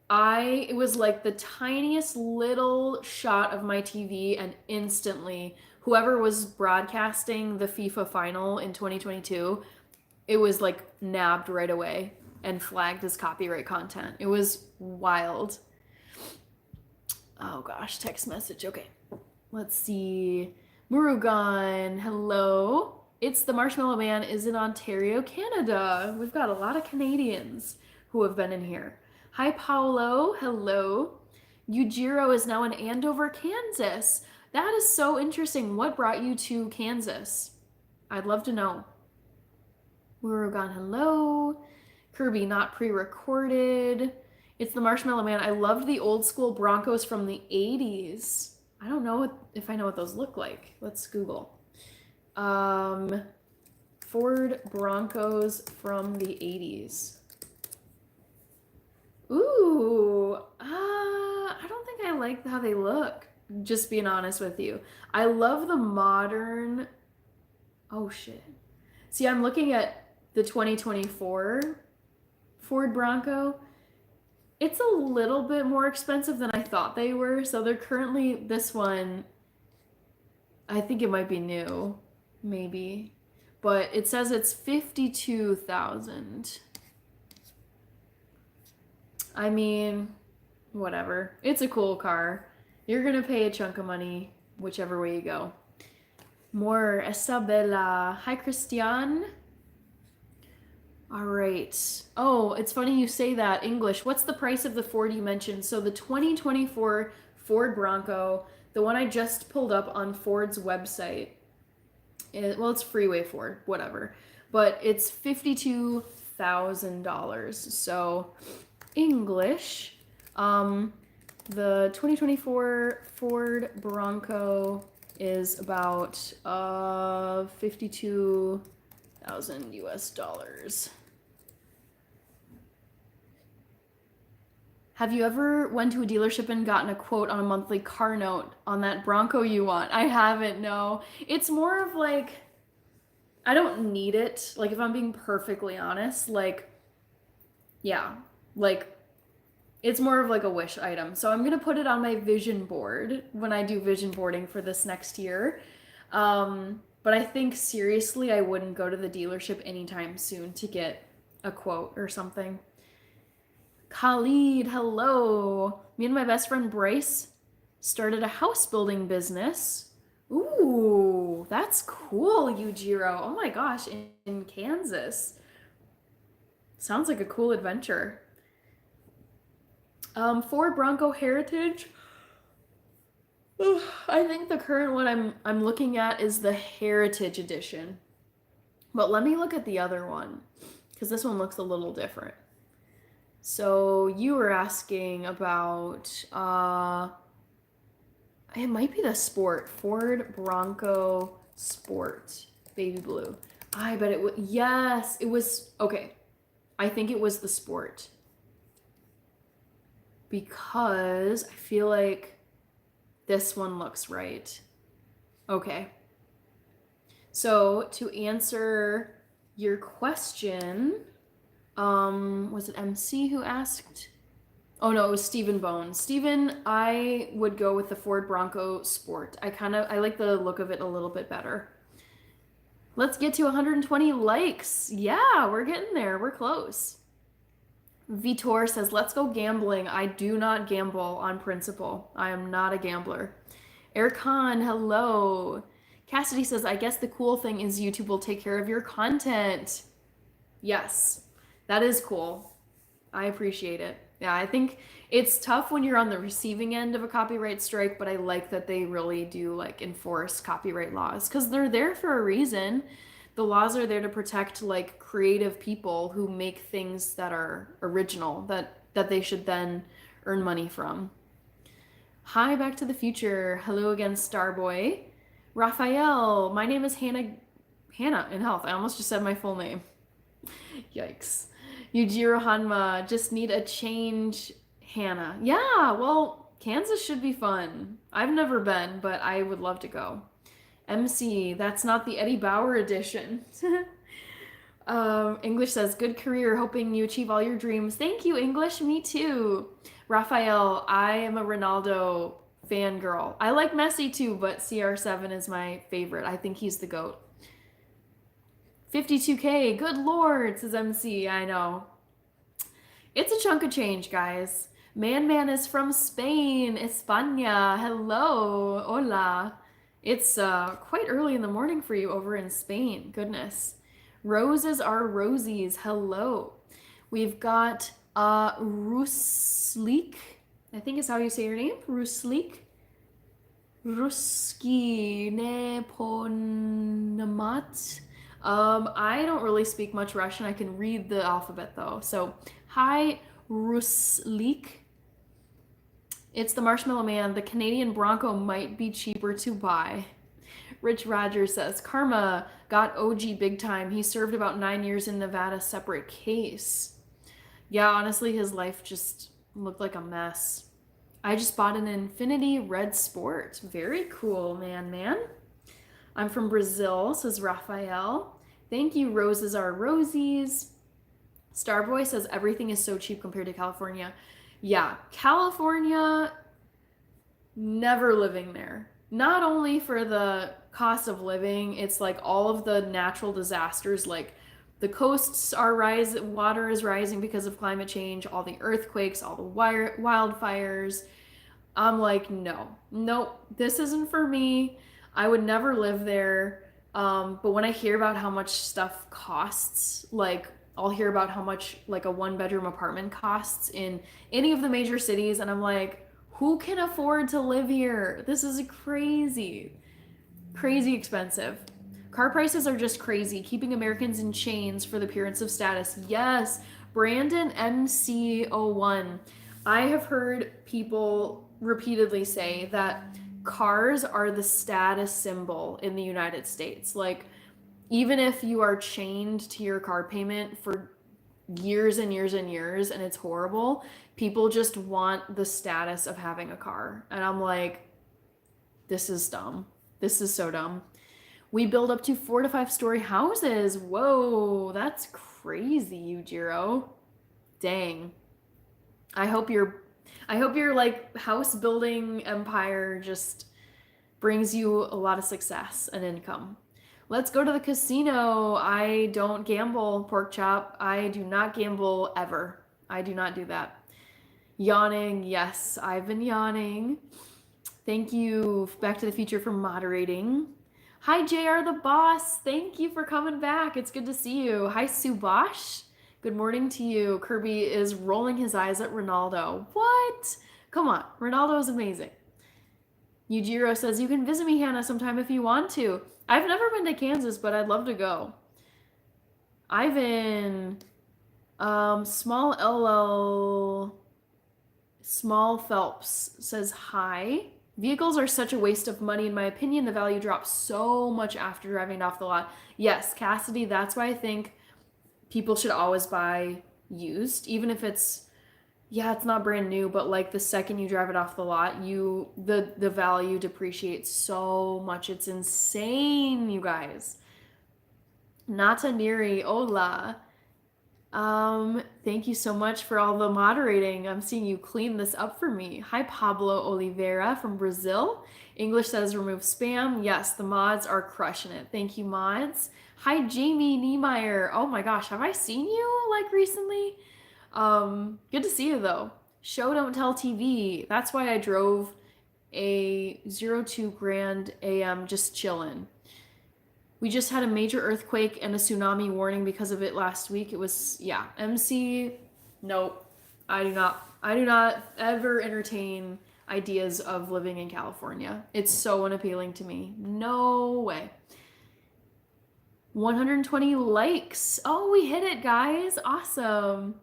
it was like the tiniest little shot of my TV, and instantly, whoever was broadcasting the FIFA final in 2022, it was like nabbed right away and flagged as copyright content. It was wild. Oh gosh, text message. Okay. Let's see. Murugan, hello. It's the Marshmallow Man is in Ontario, Canada. We've got a lot of Canadians who have been in here. Hi, Paolo. Hello. Yujiro is now in Andover, Kansas. That is so interesting. What brought you to Kansas? I'd love to know. Murugan, hello. Kirby, not pre-recorded. It's the Marshmallow Man. I loved the old school Broncos from the 80s. I don't know if I know what those look like. Let's Google. Ford Broncos from the 80s. Ooh, I don't think I like how they look, just being honest with you. I love the modern, oh shit. See, I'm looking at the 2024 Ford Bronco. It's a little bit more expensive than I thought they were. So they're currently, this one, I think it might be new, maybe. But it says it's $52,000. I mean, whatever. It's a cool car. You're gonna pay a chunk of money whichever way you go. More Isabella. Hi, Christian. All right. Oh, it's funny you say that. English. What's the price of the Ford you mentioned? So the 2024 Ford Bronco, the one I just pulled up on Ford's website. Well, it's Freeway Ford, whatever. But it's $52,000. So English. The 2024 Ford Bronco is about 52,000 US dollars. Have you ever went to a dealership and gotten a quote on a monthly car note on that Bronco you want? I haven't, no. It's more of like, I don't need it. Like, if I'm being perfectly honest, like, yeah, like, it's more of like a wish item. So I'm gonna put it on my vision board when I do vision boarding for this next year. But I think seriously, I wouldn't go to the dealership anytime soon to get a quote or something. Khalid, hello. Me and my best friend Bryce started a house building business. Ooh, that's cool, Yujiro. Oh my gosh, in Kansas. Sounds like a cool adventure. Ford Bronco Heritage. I think the current one I'm looking at is the Heritage Edition. But let me look at the other one, because this one looks a little different. So you were asking about, it might be the Sport, Ford Bronco Sport, baby blue. I bet it was, yes, it was, okay. I think it was the Sport. Because I feel like this one looks right. Okay. So to answer your question, was it MC who asked? Oh no, it was Stephen Bones. Stephen, I would go with the Ford Bronco Sport. I like the look of it a little bit better. Let's get to 120 likes. Yeah, we're getting there. We're close. Vitor says, let's go gambling. I do not gamble on principle. I am not a gambler. Erkan, hello. Cassidy says, I guess the cool thing is YouTube will take care of your content. Yes, that is cool. I appreciate it. Yeah, I think it's tough when you're on the receiving end of a copyright strike, but I like that they really do like enforce copyright laws because they're there for a reason. The laws are there to protect like creative people who make things that are original that they should then earn money from. Hi, Back to the Future. Hello again, Starboy. Raphael, my name is Hannah. Hannah in health. I almost just said my full name. Yikes. Yujiro Hanma, just need a change, Hannah. Yeah, well, Kansas should be fun. I've never been, but I would love to go. MC, that's not the Eddie Bauer edition. English says, good career, hoping you achieve all your dreams. Thank you, English. Me too. Raphael, I am a Ronaldo fangirl. I like Messi too, but CR7 is my favorite. I think he's the GOAT. 52K, good lord, says MC. I know. It's a chunk of change, guys. Man is from Spain, España. Hello, hola. It's quite early in the morning for you over in Spain. Goodness. Roses are rosies. Hello. We've got Ruslik. I think is how you say your name. Ruslik. Ruski Neponamat. I don't really speak much Russian. I can read the alphabet though. So, hi, Ruslik. It's the Marshmallow Man. The Canadian Bronco might be cheaper to buy. Rich Rogers says, Karma got OG big time. He served about 9 years in Nevada, separate case. Yeah, honestly, his life just looked like a mess. I just bought an Infinity Red Sport. Very cool, man. I'm from Brazil, says Raphael. Thank you, roses are rosies. Starboy says everything is so cheap compared to California. Yeah, California, never living there. Not only for the cost of living, it's like all of the natural disasters, like the coasts are rising, water is rising because of climate change, all the earthquakes, all the wildfires. I'm like, nope, this isn't for me. I would never live there. But when I hear about how much stuff costs, like I'll hear about how much like a 1-bedroom apartment costs in any of the major cities, and I'm like, who can afford to live here? This is crazy expensive. Car prices are just crazy, keeping Americans in chains for the appearance of status. Yes, Brandon MC01. I have heard people repeatedly say that cars are the status symbol in the United States. Like, even if you are chained to your car payment for years and years and years and it's horrible, people just want the status of having a car. And I'm like, this is dumb. This is so dumb. We build up to 4 to 5 story houses. Whoa, that's crazy, Yujiro. Dang. I hope your like house building empire just brings you a lot of success and income. Let's go to the casino. I don't gamble, pork chop. I do not gamble ever. I do not do that. Yawning. Yes, I've been yawning. Thank you, Back to the Future, for moderating. Hi, JR the boss. Thank you for coming back. It's good to see you. Hi, Subash. Good morning to you. Kirby is rolling his eyes at Ronaldo. What? Come on. Ronaldo is amazing. Yujiro says, you can visit me, Hannah, sometime if you want to. I've never been to Kansas, but I'd love to go. Ivan, Small Phelps says, hi. Vehicles are such a waste of money. In my opinion, the value drops so much after driving it off the lot. Yes, Cassidy, that's why I think people should always buy used, even if it's not brand new, but like the second you drive it off the lot, the value depreciates so much. It's insane, you guys. Nataniri, hola. Thank you so much for all the moderating. I'm seeing you clean this up for me. Hi, Pablo Oliveira from Brazil. English says remove spam. Yes, the mods are crushing it. Thank you, mods. Hi, Jamie Niemeyer. Oh my gosh, have I seen you like recently? Good to see you though. Show don't tell TV. That's why I drove a 02 Grand AM just chillin'. We just had a major earthquake and a tsunami warning because of it last week. It was, yeah, MC. Nope. I do not ever entertain ideas of living in California. It's so unappealing to me. No way. 120 likes. Oh, we hit it, guys. Awesome.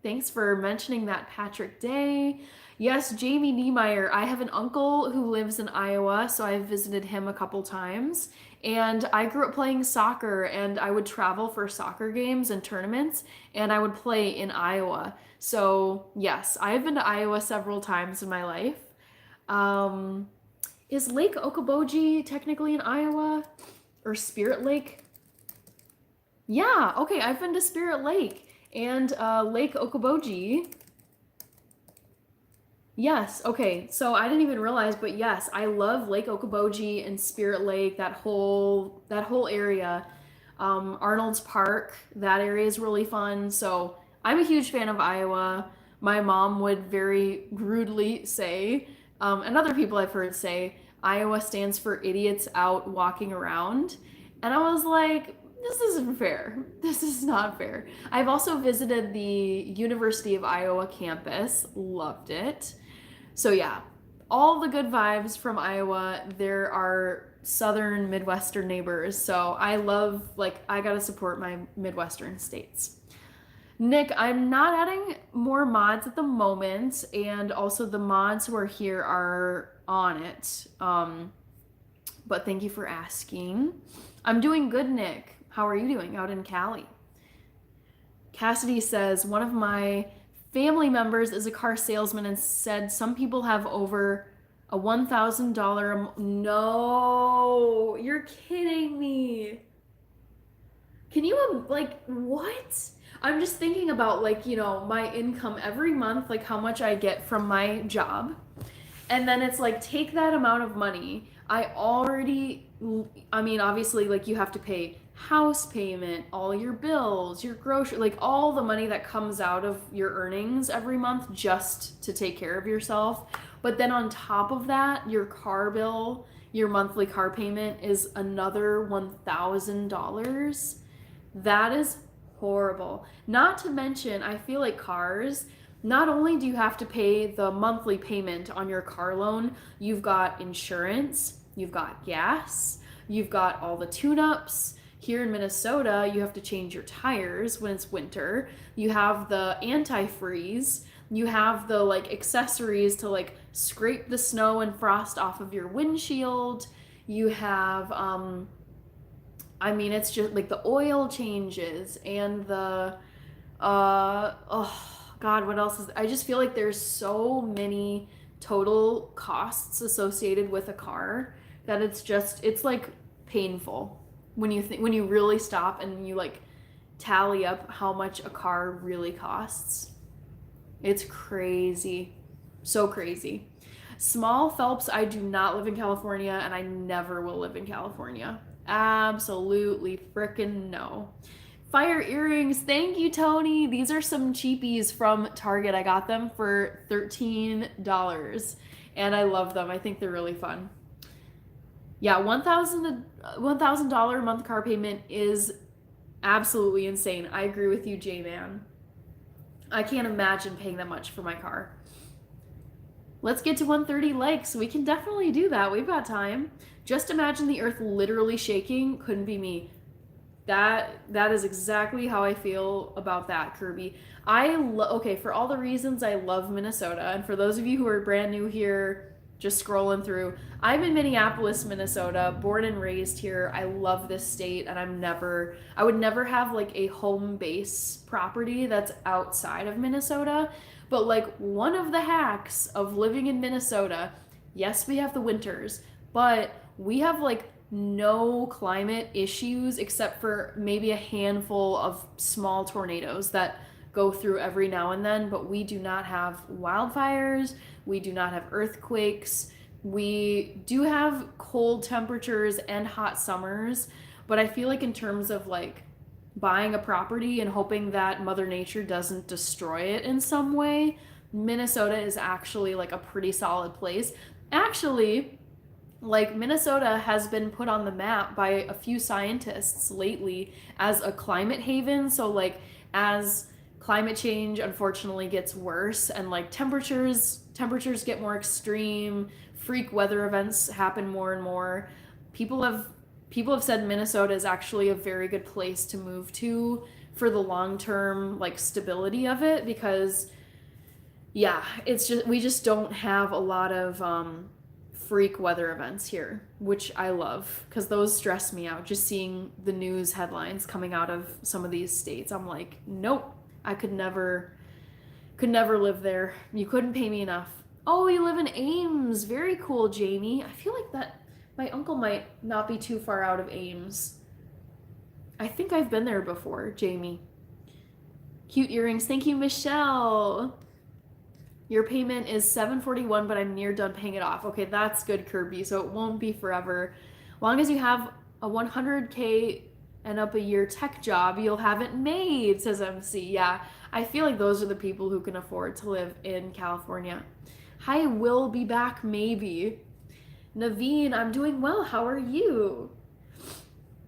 Thanks for mentioning that, Patrick Day. Yes, Jamie Niemeyer. I have an uncle who lives in Iowa, so I've visited him a couple times. And I grew up playing soccer, and I would travel for soccer games and tournaments, and I would play in Iowa. So, yes, I've been to Iowa several times in my life. Um, is Lake Okoboji technically in Iowa? Or Spirit Lake? Yeah, okay, I've been to Spirit Lake and Lake Okoboji. Yes, okay, so I didn't even realize, but yes, I love Lake Okoboji and Spirit Lake, that whole area. Arnold's Park, that area is really fun. So I'm a huge fan of Iowa. My mom would very rudely say, and other people I've heard say, Iowa stands for idiots out walking around. And I was like, this isn't fair. This is not fair. I've also visited the University of Iowa campus, loved it. So yeah, all the good vibes from Iowa. There are southern Midwestern neighbors, so I love, like, I gotta support my Midwestern states. Nick, I'm not adding more mods at the moment, and also the mods who are here are on it. But thank you for asking. I'm doing good, Nick. How are you doing out in Cali? Cassidy says, one of my family members is a car salesman and said some people have over a $1,000. No, you're kidding me. Can you, like, what? I'm just thinking about, like, my income every month, like how much I get from my job. And then it's like, take that amount of money. I mean, obviously, like, you have to pay house payment, all your bills, your grocery, like all the money that comes out of your earnings every month just to take care of yourself. But then on top of that, your car bill, your monthly car payment is another $1,000. That is horrible. Not to mention, I feel like cars, not only do you have to pay the monthly payment on your car loan, you've got insurance, you've got gas, you've got all the tune-ups. Here in Minnesota, you have to change your tires when it's winter. You have the antifreeze. You have the, like, accessories to, like, scrape the snow and frost off of your windshield. You have I mean, it's just like the oil changes and the oh god, what else is, I just feel like there's so many total costs associated with a car that it's like painful when you really stop and you, like, tally up how much a car really costs. It's crazy. So crazy. Small Phelps, I do not live in California and I never will live in California. Absolutely frickin' no. Fire earrings, thank you, Tony. These are some cheapies from Target. I got them for $13 and I love them. I think they're really fun. Yeah, $1,000 a month car payment is absolutely insane. I agree with you, J-Man. I can't imagine paying that much for my car. Let's get to 130 likes. We can definitely do that. We've got time. Just imagine the earth literally shaking. Couldn't be me. That is exactly how I feel about that, Kirby. Okay, for all the reasons I love Minnesota, and for those of you who are brand new here, just scrolling through, I'm in Minneapolis, Minnesota, born and raised here. I love this state, and I would never have, like, a home base property that's outside of Minnesota. But, like, one of the hacks of living in Minnesota, yes, we have the winters, but we have, like, no climate issues except for maybe a handful of small tornadoes that go through every now and then, but we do not have wildfires, we do not have earthquakes, we do have cold temperatures and hot summers, but I feel like in terms of, like, buying a property and hoping that Mother Nature doesn't destroy it in some way, Minnesota is actually like a pretty solid place. Actually, like Minnesota has been put on the map by a few scientists lately as a climate haven. So like as climate change unfortunately gets worse and like temperatures get more extreme, freak weather events happen more and more, people have people have said Minnesota is actually a very good place to move to for the long-term like stability of it, because yeah, it's just we just don't have a lot of freak weather events here, which I love because those stress me out. Just seeing the news headlines coming out of some of these states, I'm like, nope, I could never live there. You couldn't pay me enough. Oh, you live in Ames. Very cool, Jamie. I feel like that my uncle might not be too far out of Ames. I think I've been there before, Jamie. Cute earrings. Thank you, Michelle. Your payment is $741, but I'm near done paying it off. Okay, that's good, Kirby. So it won't be forever. Long as you have a 100K and up a year tech job, you'll have it made, says MC. Yeah, I feel like those are the people who can afford to live in California. Hi, will be back maybe. Naveen, I'm doing well. How are you?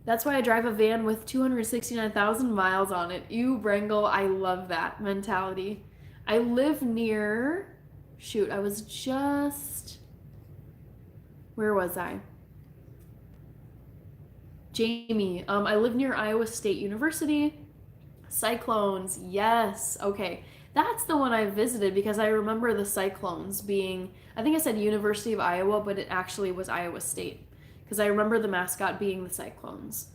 That's why I drive a van with 269,000 miles on it. Ew, Brangle, I love that mentality. I live near, shoot, I was just, where was I? Jamie, I live near Iowa State University. Cyclones, yes, okay. That's the one I visited because I remember the Cyclones being, I think I said University of Iowa, but it actually was Iowa State because I remember the mascot being the Cyclones.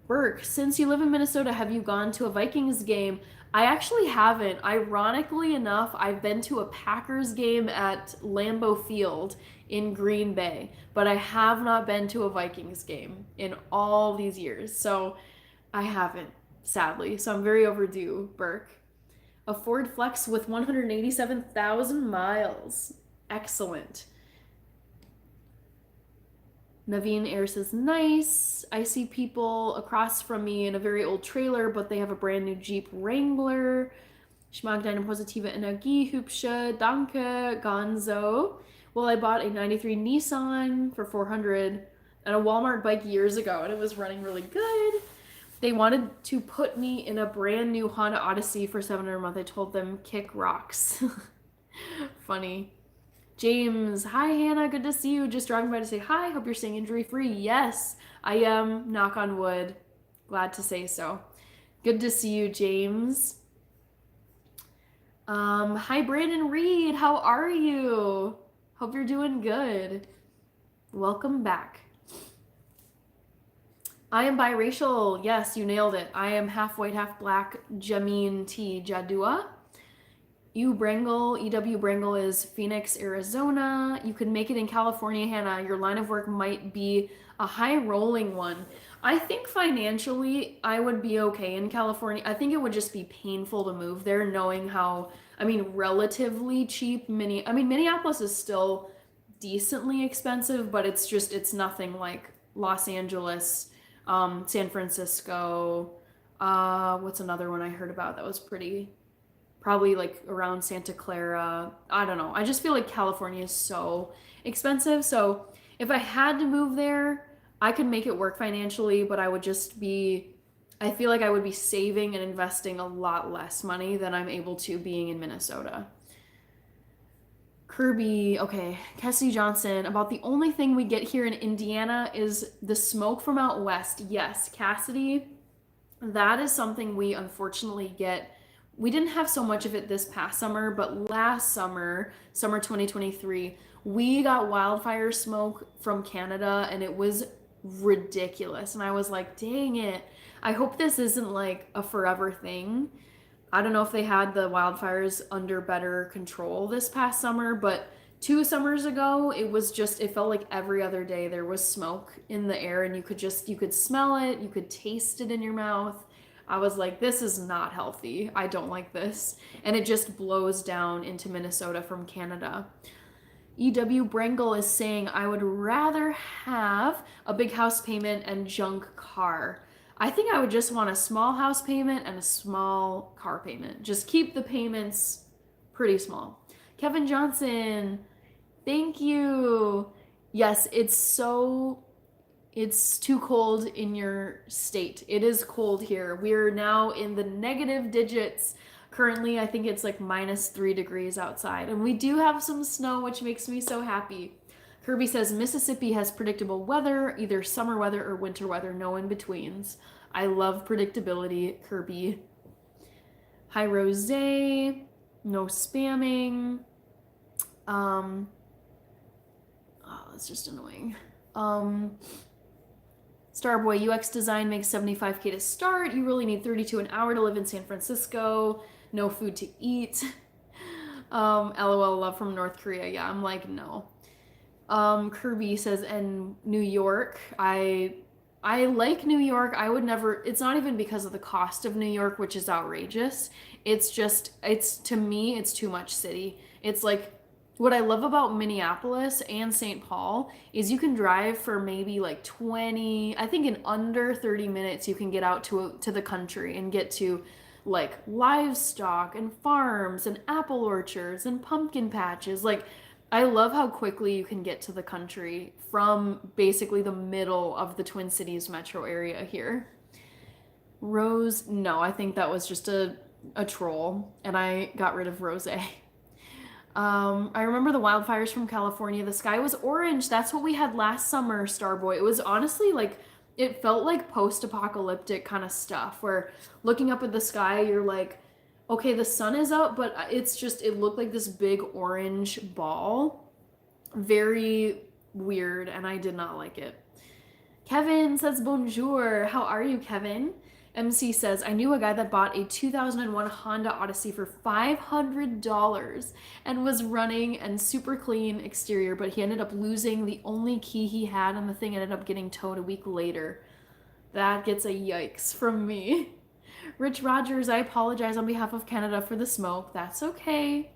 Burke, since you live in Minnesota, have you gone to a Vikings game? I actually haven't. Ironically enough, I've been to a Packers game at Lambeau Field in Green Bay, but I have not been to a Vikings game in all these years. So I haven't, sadly. So I'm very overdue, Burke. A Ford Flex with 187,000 miles. Excellent. Naveen Air says, nice. I see people across from me in a very old trailer, but they have a brand new Jeep Wrangler. Ich mag deine positive Energie, hübsche, danke, Gonzo. Well, I bought a 93 Nissan for 400 and a Walmart bike years ago, and it was running really good. They wanted to put me in a brand new Honda Odyssey for 700 a month. I told them, kick rocks. Funny. James, hi Hannah, good to see you. Just driving by to say hi. Hope you're staying injury free. Yes, I am. Knock on wood. Glad to say so. Good to see you, James. Hi Brandon Reed, how are you? Hope you're doing good. Welcome back. I am biracial. Yes, you nailed it. I am half white, half black. Jameen T. Jadua. EW Brangle is Phoenix, Arizona. You could make it in California, Hannah. Your line of work might be a high rolling one. I think financially I would be okay in California. I think it would just be painful to move there knowing how, relatively cheap Minneapolis is still decently expensive, but it's nothing like Los Angeles, San Francisco. What's another one I heard about that was probably like around Santa Clara. I don't know. I just feel like California is so expensive. So if I had to move there, I could make it work financially, but I feel like I would be saving and investing a lot less money than I'm able to being in Minnesota. Kirby, okay, Cassie Johnson, about the only thing we get here in Indiana is the smoke from out west. Yes, Cassidy, that is something we unfortunately get. We didn't have so much of it this past summer, but last summer, summer 2023, we got wildfire smoke from Canada and it was ridiculous. And I was like, dang it. I hope this isn't like a forever thing. I don't know if they had the wildfires under better control this past summer, but 2 summers ago, it felt like every other day there was smoke in the air and you could smell it, you could taste it in your mouth. I was like, this is not healthy. I don't like this. And it just blows down into Minnesota from Canada. EW Brangle is saying, I would rather have a big house payment and junk car. I think I would just want a small house payment and a small car payment. Just keep the payments pretty small. Kevin Johnson, thank you. Yes, it's too cold in your state. It is cold here. We're now in the negative digits. Currently, I think it's like -3 degrees outside. And we do have some snow, which makes me so happy. Kirby says Mississippi has predictable weather, either summer weather or winter weather, no in betweens. I love predictability, Kirby. Hi, Rose. No spamming. Oh, that's just annoying. Starboy, UX design makes 75K to start. You really need 32 an hour to live in San Francisco. No food to eat. LOL, love from North Korea. Yeah, I'm like, no. Kirby says, and New York. I like New York. I would never, it's not even because of the cost of New York, which is outrageous. It's just, to me, it's too much city. It's like, what I love about Minneapolis and St. Paul is you can drive for maybe like 20, I think in under 30 minutes you can get out to the country and get to like livestock and farms and apple orchards and pumpkin patches. Like, I love how quickly you can get to the country from basically the middle of the Twin Cities metro area here. Rose, no, I think that was just a troll, and I got rid of Rose. I remember the wildfires from California. The sky was orange. That's what we had last summer, Starboy. It was honestly like, it felt like post-apocalyptic kind of stuff where looking up at the sky, you're like, okay, the sun is out, but it's just, it looked like this big orange ball. Very weird, and I did not like it. Kevin says bonjour. How are you, Kevin? MC says, I knew a guy that bought a 2001 Honda Odyssey for $500 and was running and super clean exterior, but he ended up losing the only key he had, and the thing ended up getting towed a week later. That gets a yikes from me. Rich Rogers, I apologize on behalf of Canada for the smoke. That's okay.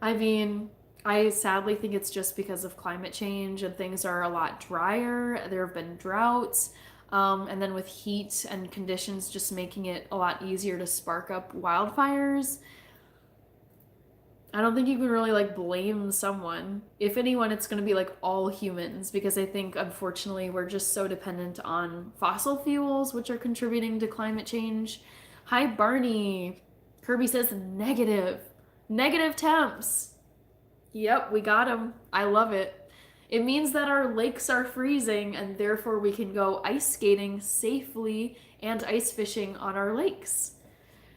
I mean, I sadly think it's just because of climate change and things are a lot drier. There have been droughts. And then with heat and conditions just making it a lot easier to spark up wildfires. I don't think you can really like blame someone. If anyone, it's going to be like all humans, because I think unfortunately we're just so dependent on fossil fuels, which are contributing to climate change. Hi, Barney. Kirby says negative. Negative temps. Yep, we got him. I love it. It means that our lakes are freezing and therefore we can go ice skating safely and ice fishing on our lakes.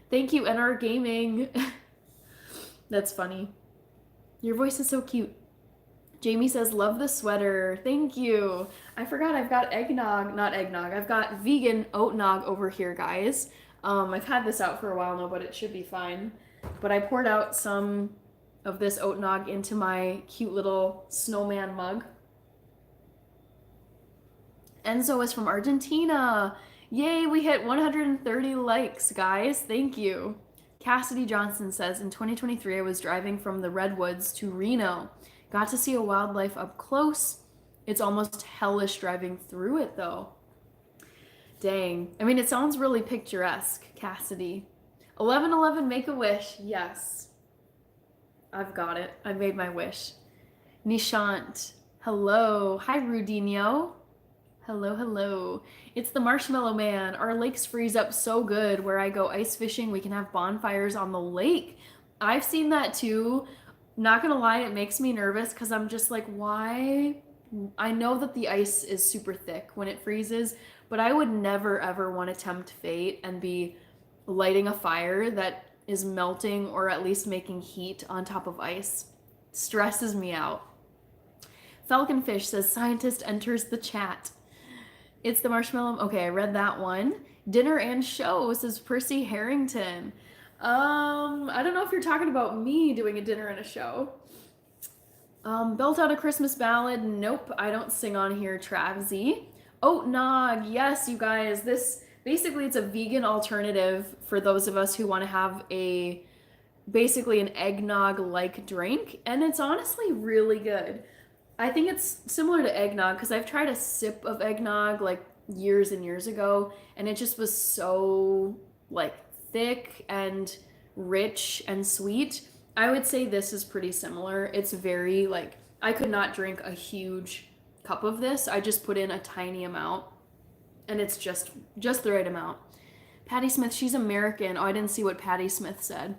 Thank you, NR Gaming. That's funny. Your voice is so cute. Jamie says, love the sweater. Thank you. I forgot I've got not eggnog. I've got vegan oat nog over here, guys. I've had this out for a while now, but it should be fine. But I poured out some of this oat nog into my cute little snowman mug. Enzo is from Argentina. Yay, we hit 130 likes, guys. Thank you. Cassidy Johnson says, in 2023, I was driving from the Redwoods to Reno. Got to see a wildlife up close. It's almost hellish driving through it, though. Dang. I mean, it sounds really picturesque, Cassidy. 1111, make a wish. Yes. I've got it. I made my wish. Nishant. Hello. Hi, Rudinho. Hello, hello. It's the Marshmallow Man. Our lakes freeze up so good. Where I go ice fishing, we can have bonfires on the lake. I've seen that too. Not gonna lie, it makes me nervous because I'm just like, why? I know that the ice is super thick when it freezes, but I would never ever want to tempt fate and be lighting a fire that is melting or at least making heat on top of ice. Stresses me out. Falconfish says, scientist enters the chat. It's the Marshmallow. Okay, I read that one. Dinner and show, says Percy Harrington. I don't know if you're talking about me doing a dinner and a show. Belt out a Christmas ballad. Nope, I don't sing on here, Travsy. Oat nog. Yes, you guys. This basically, it's a vegan alternative for those of us who want to have basically an eggnog-like drink, and it's honestly really good. I think it's similar to eggnog because I've tried a sip of eggnog like years and years ago, and it just was so like thick and rich and sweet. I would say this is pretty similar. It's very like, I could not drink a huge cup of this. I just put in a tiny amount, and it's just the right amount. Patty Smith, she's American. Oh, I didn't see what Patty Smith said.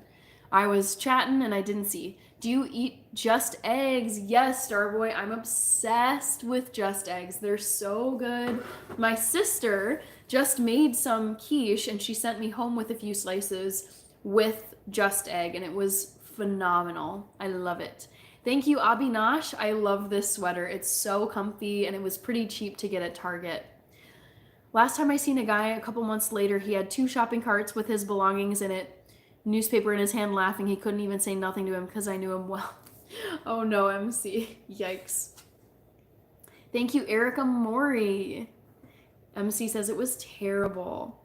I was chatting and I didn't see. Do you eat just eggs? Yes, Starboy. I'm obsessed with just eggs. They're so good. My sister just made some quiche and she sent me home with a few slices with just egg, and it was phenomenal. I love it. Thank you, Abinash. I love this sweater. It's so comfy and it was pretty cheap to get at Target. Last time I seen a guy, a couple months later, he had 2 shopping carts with his belongings in it, newspaper in his hand, laughing. He couldn't even say nothing to him because I knew him well. Oh no, MC. Yikes. Thank you, Erica Mori. MC says it was terrible.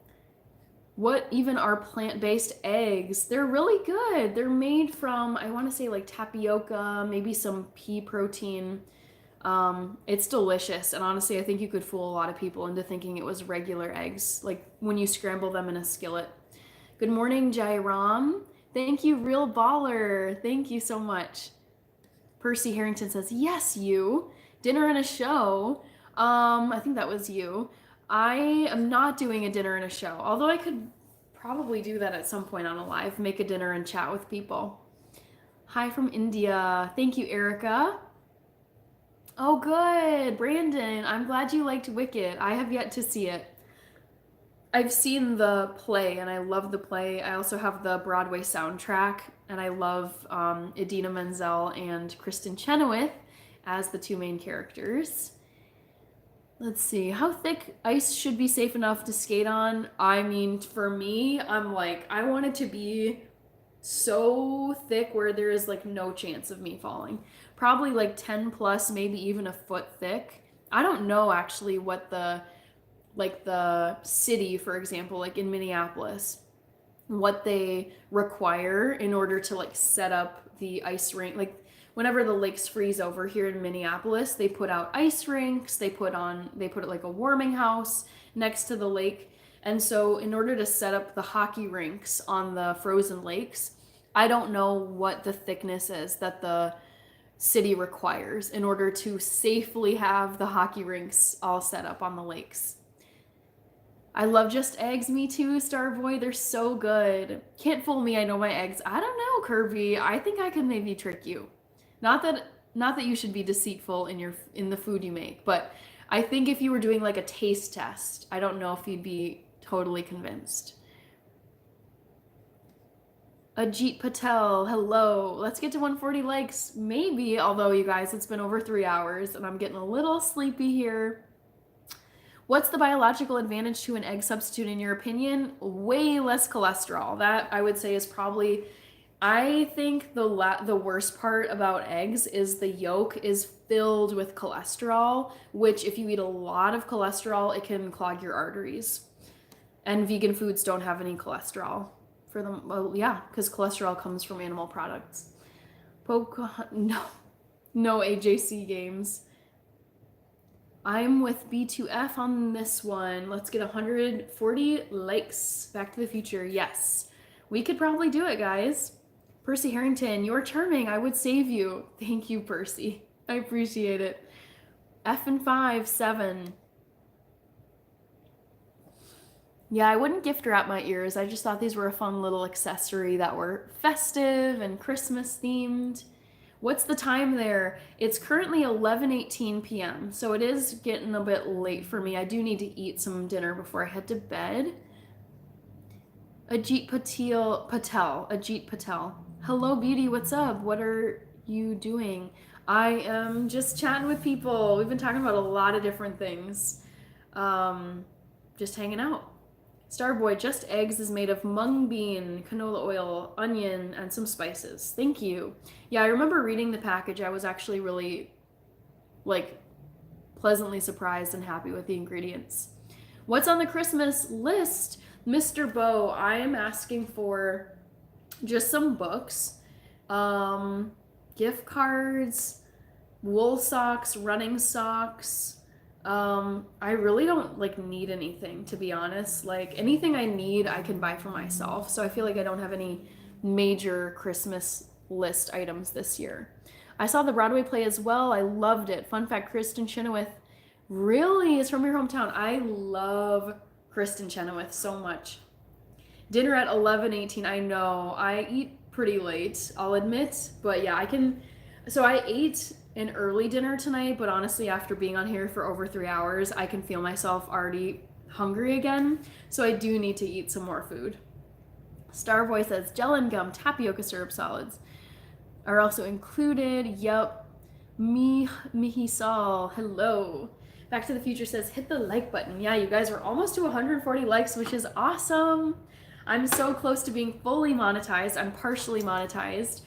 What even are plant-based eggs? They're really good. They're made from, I want to say like tapioca, maybe some pea protein. It's delicious, and honestly, I think you could fool a lot of people into thinking it was regular eggs, like when you scramble them in a skillet. Good morning, Jairam. Thank you, Real Baller. Thank you so much. Percy Harrington says, yes, you. Dinner and a show. I think that was you. I am not doing a dinner and a show, although I could probably do that at some point on a live, make a dinner and chat with people. Hi from India. Thank you, Erica. Oh, good. Brandon, I'm glad you liked Wicked. I have yet to see it. I've seen the play, and I love the play. I also have the Broadway soundtrack, and I love Idina Menzel and Kristen Chenoweth as the 2 main characters. Let's see. How thick ice should be safe enough to skate on? I mean, for me, I'm like, I want it to be so thick where there is like no chance of me falling. Probably like 10 plus, maybe even a foot thick. I don't know actually what the city, for example, like in Minneapolis, what they require in order to like set up the ice rink. Like whenever the lakes freeze over here in Minneapolis, they put out ice rinks, they put it like a warming house next to the lake. And so in order to set up the hockey rinks on the frozen lakes, I don't know what the thickness is that the city requires in order to safely have the hockey rinks all set up on the lakes. I love just eggs, me too, Starboy. They're so good. Can't fool me, I know my eggs. I don't know, Kirby. I think I could maybe trick you. Not that you should be deceitful in the food you make, but I think if you were doing like a taste test, I don't know if you'd be totally convinced. Ajit Patel, hello. Let's get to 140 likes, maybe, although you guys, it's been over 3 hours and I'm getting a little sleepy here. What's the biological advantage to an egg substitute in your opinion? Way less cholesterol. That I would say is probably, I think the worst part about eggs is the yolk is filled with cholesterol, which if you eat a lot of cholesterol, it can clog your arteries. And vegan foods don't have any cholesterol for them. Well, yeah, because cholesterol comes from animal products. No AJC games. I'm with B2F on this one. Let's get 140 likes. Back to the Future. Yes. We could probably do it, guys. Percy Harrington, you're charming. I would save you. Thank you, Percy. I appreciate it. F and 5, 7. Yeah, I wouldn't gift wrap my ears. I just thought these were a fun little accessory that were festive and Christmas themed. What's the time there? It's currently 11:18 p.m., so it is getting a bit late for me. I do need to eat some dinner before I head to bed. Ajit Patel. Hello, beauty, what's up? What are you doing? I am just chatting with people. We've been talking about a lot of different things. Just hanging out. Starboy, just eggs is made of mung bean, canola oil, onion, and some spices. Thank you. Yeah, I remember reading the package. I was actually really, pleasantly surprised and happy with the ingredients. What's on the Christmas list? Mr. Bo, I am asking for just some books, gift cards, wool socks, running socks, I really don't like need anything, to be honest. Like anything I need, I can buy for myself. So I feel like I don't have any major Christmas list items this year. I saw the Broadway play as well. I loved it. Fun fact, Kristen Chenoweth really is from your hometown. I love Kristen Chenoweth so much. Dinner at 11:18. I know. I eat pretty late, I'll admit, but yeah, I can. So I ate an early dinner tonight, but honestly, after being on here for over 3 hours, I can feel myself already hungry again. So I do need to eat some more food. Starboy says gel and gum tapioca syrup solids are also included. Yup. Mihisal, hello. Back to the Future says hit the like button. Yeah, you guys are almost to 140 likes, which is awesome. I'm so close to being fully monetized. I'm partially monetized.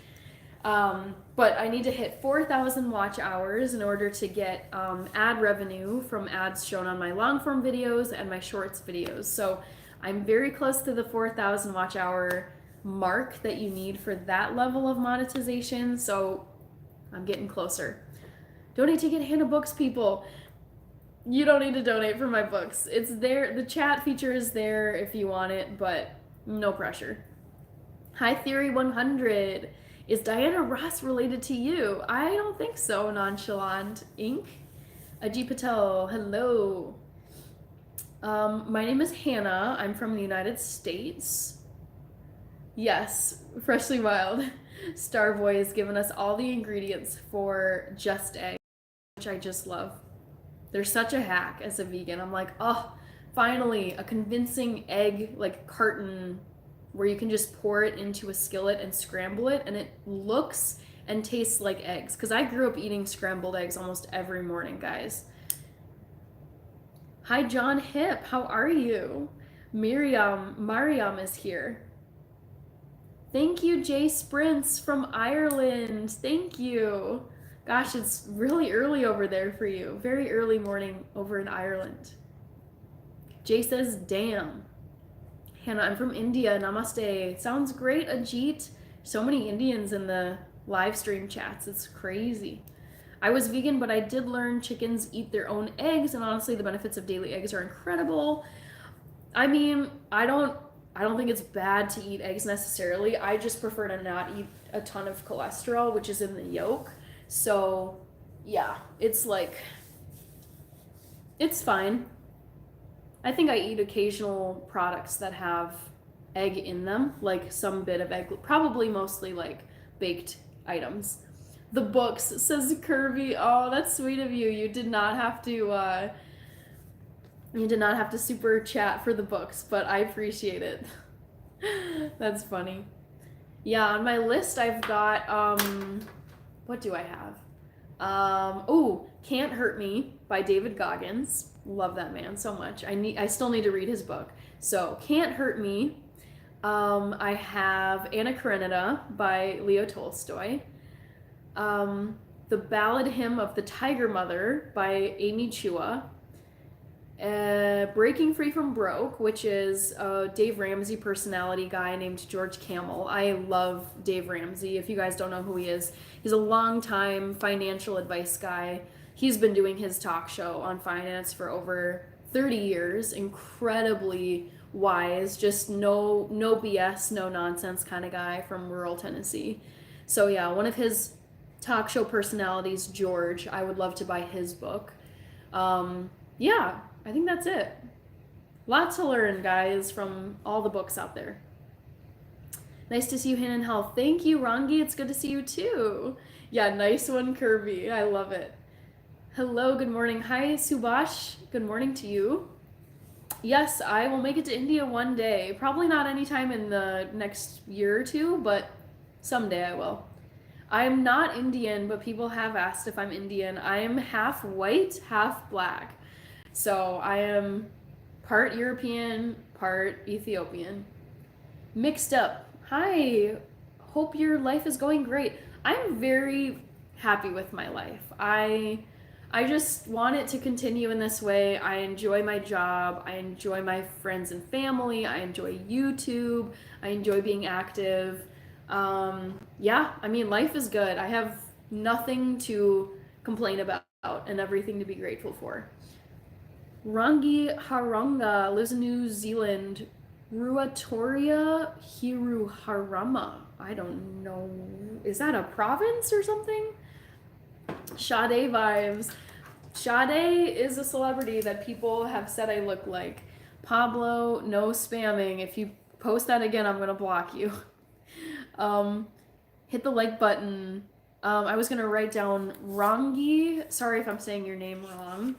But I need to hit 4,000 watch hours in order to get ad revenue from ads shown on my long form videos and my shorts videos. So I'm very close to the 4,000 watch hour mark that you need for that level of monetization. So I'm getting closer. Donate to get Hannah books, people. You don't need to donate for my books. It's there. The chat feature is there if you want it, but no pressure. Hi Theory 100. Is Diana Ross related to you? I don't think so, Nonchalant Inc. Ajit Patel, hello. My name is Hannah. I'm from the United States. Yes, Freshly Wild. Starboy has given us all the ingredients for Just Egg, which I just love. They're such a hack as a vegan. I'm like, oh, finally, a convincing egg like carton where you can just pour it into a skillet and scramble it, and it looks and tastes like eggs. Because I grew up eating scrambled eggs almost every morning, guys. Hi, John Hip. How are you? Mariam is here. Thank you, Jay Sprints from Ireland. Thank you. Gosh, it's really early over there for you. Very early morning over in Ireland. Jay says, damn. Hannah, I'm from India. Namaste. Sounds great, Ajit. So many Indians in the live stream chats. It's crazy. I was vegan, but I did learn chickens eat their own eggs, and honestly, the benefits of daily eggs are incredible. I mean, I don't think it's bad to eat eggs necessarily. I just prefer to not eat a ton of cholesterol, which is in the yolk. So, yeah, it's like, it's fine. I think I eat occasional products that have egg in them, like some bit of egg, probably mostly like baked items. The books, says Kirby. Oh, that's sweet of you. You did not have to super chat for the books, but I appreciate it. That's funny. Yeah, on my list I've got what do I have? Can't Hurt Me by David Goggins. Love that man so much. I still need to read his book. So Can't Hurt Me. I have Anna Karenina by Leo Tolstoy. The Ballad Hymn of the Tiger Mother by Amy Chua. Breaking Free from Broke, which is a Dave Ramsey personality guy named George Camel. I love Dave Ramsey. If you guys don't know who he is, he's a long-time financial advice guy. He's been doing his talk show on finance for over 30 years. Incredibly wise, just no BS, no nonsense kind of guy from rural Tennessee. So yeah, one of his talk show personalities, George, I would love to buy his book. Yeah, I think that's it. Lots to learn, guys, from all the books out there. Nice to see you, Hannah, in health. Thank you, Rangi. It's good to see you, too. Yeah, nice one, Kirby. I love it. Hello, good morning. Hi, Subhash. Good morning to you. Yes, I will make it to India one day. Probably not anytime in the next year or two, but someday I will. I'm not Indian, but people have asked if I'm Indian. I am half white, half black. So I am part European, part Ethiopian. Mixed up. Hi, hope your life is going great. I'm very happy with my life. I just want it to continue in this way. I enjoy my job. I enjoy my friends and family. I enjoy YouTube. I enjoy being active. Yeah, I mean, life is good. I have nothing to complain about and everything to be grateful for. Rangi Harunga lives in New Zealand. Ruatoria Hiruharama. I don't know. Is that a province or something? Sade vibes. Sade is a celebrity that people have said I look like. Pablo, no spamming. If you post that again, I'm gonna block you. Hit the like button. I was gonna write down Rangi. Sorry if I'm saying your name wrong,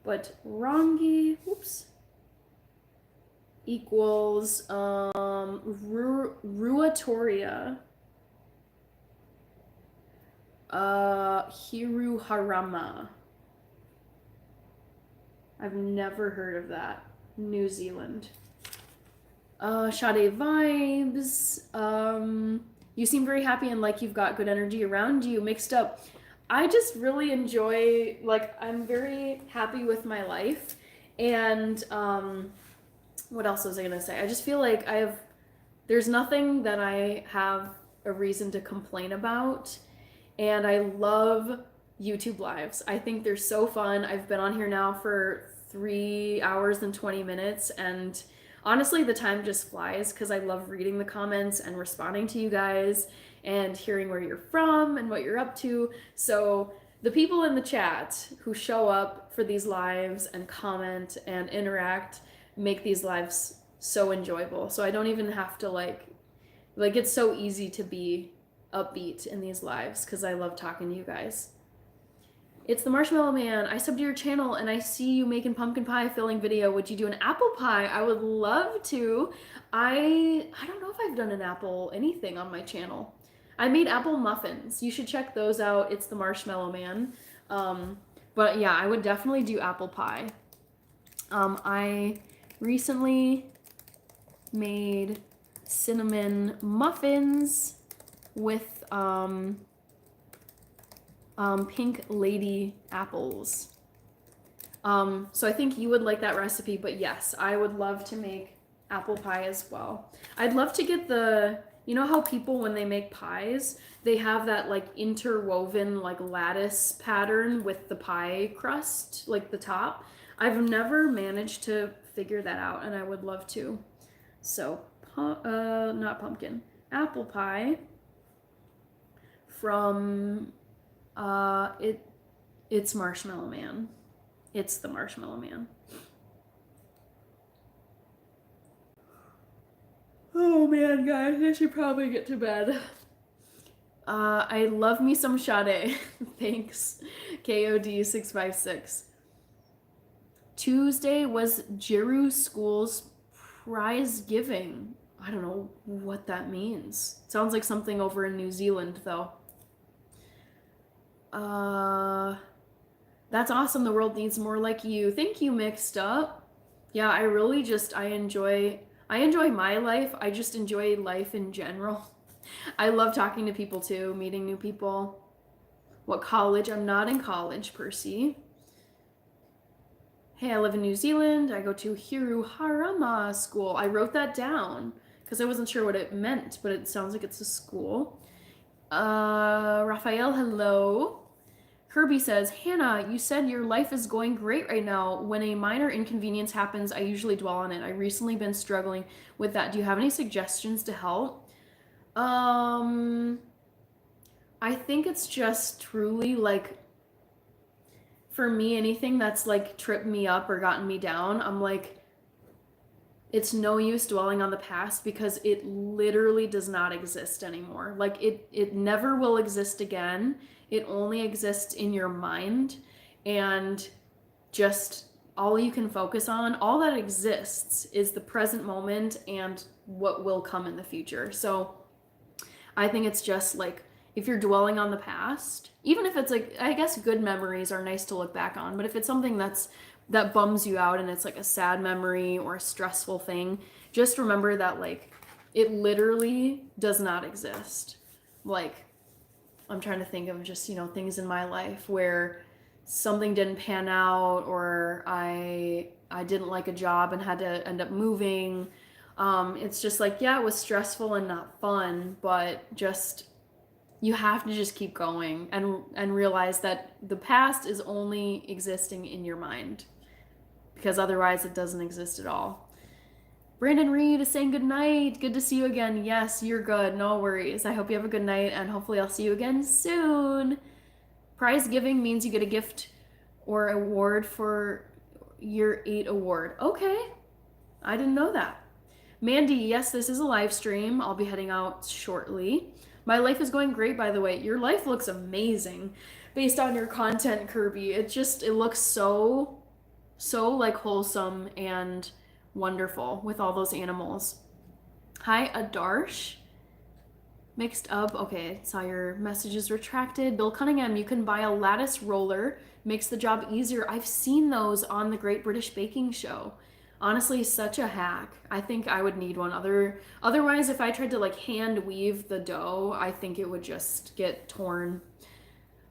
but Rangi. Oops. Equals Ruatoria. Hiruharama. I've never heard of that. New Zealand. Sade vibes. You seem very happy and like you've got good energy around you. Mixed up. I just really enjoy, like, I'm very happy with my life. And, what else was I gonna say? I just feel like there's nothing that I have a reason to complain about. And I love YouTube lives. I think they're so fun. I've been on here now for 3 hours and 20 minutes, and honestly, the time just flies because I love reading the comments and responding to you guys and hearing where you're from and what you're up to. So the people in the chat who show up for these lives and comment and interact make these lives so enjoyable. So I don't even have to like it's so easy to be upbeat in these lives because I love talking to you guys. It's the Marshmallow Man. I subbed to your channel and I see you making pumpkin pie filling video. Would you do an apple pie? I would love to. I don't know if I've done an apple anything on my channel. I made apple muffins. You should check those out. It's the Marshmallow Man. But yeah, I would definitely do apple pie. I recently made cinnamon muffins with pink lady apples. So I think you would like that recipe, but yes, I would love to make apple pie as well. I'd love to get you know how people, when they make pies, they have that like interwoven like lattice pattern with the pie crust, like the top. I've never managed to figure that out, and I would love to. So, not pumpkin, apple pie from it's Marshmallow Man. It's the Marshmallow Man. Oh man, guys, I should probably get to bed. I love me some Sade. Thanks. KOD656. Tuesday was Jiru School's prize giving. I don't know what that means. Sounds like something over in New Zealand, though. That's awesome. The world needs more like you. Thank you, Mixed Up. Yeah, I really just, I enjoy my life. I just enjoy life in general. I love talking to people too, meeting new people. What college? I'm not in college, Percy. Hey, I live in New Zealand. I go to Hiruharama School. I wrote that down because I wasn't sure what it meant, but it sounds like it's a school. Raphael, hello. Herbie says, Hannah, you said your life is going great right now. When a minor inconvenience happens, I usually dwell on it. I've recently been struggling with that. Do you have any suggestions to help? I think it's just truly like, for me, anything that's like tripped me up or gotten me down, I'm like, it's no use dwelling on the past because it literally does not exist anymore. Like it never will exist again. It only exists in your mind, and just all you can focus on, all that exists is the present moment and what will come in the future. So I think it's just like, if you're dwelling on the past, even if it's like, I guess good memories are nice to look back on, but if it's something that bums you out and it's like a sad memory or a stressful thing, just remember that like it literally does not exist. Like, I'm trying to think of just, things in my life where something didn't pan out, or I didn't like a job and had to end up moving. It's just like, yeah, it was stressful and not fun, but just, you have to just keep going and realize that the past is only existing in your mind. because otherwise it doesn't exist at all. Brandon Reed is saying good night. Good to see you again. Yes, you're good. No worries. I hope you have a good night, and hopefully I'll see you again soon. Prize giving means you get a gift or award for year 8 award. Okay. I didn't know that. Mandy, yes, this is a live stream. I'll be heading out shortly. My life is going great, by the way. Your life looks amazing based on your content, Kirby. It looks so like wholesome and wonderful with all those animals. Hi, Adarsh. Mixed up. Okay, saw your messages retracted. Bill Cunningham, you can buy a lattice roller. Makes the job easier. I've seen those on the Great British Baking Show. Honestly, such a hack. I think I would need one. Otherwise, if I tried to like hand weave the dough, I think it would just get torn.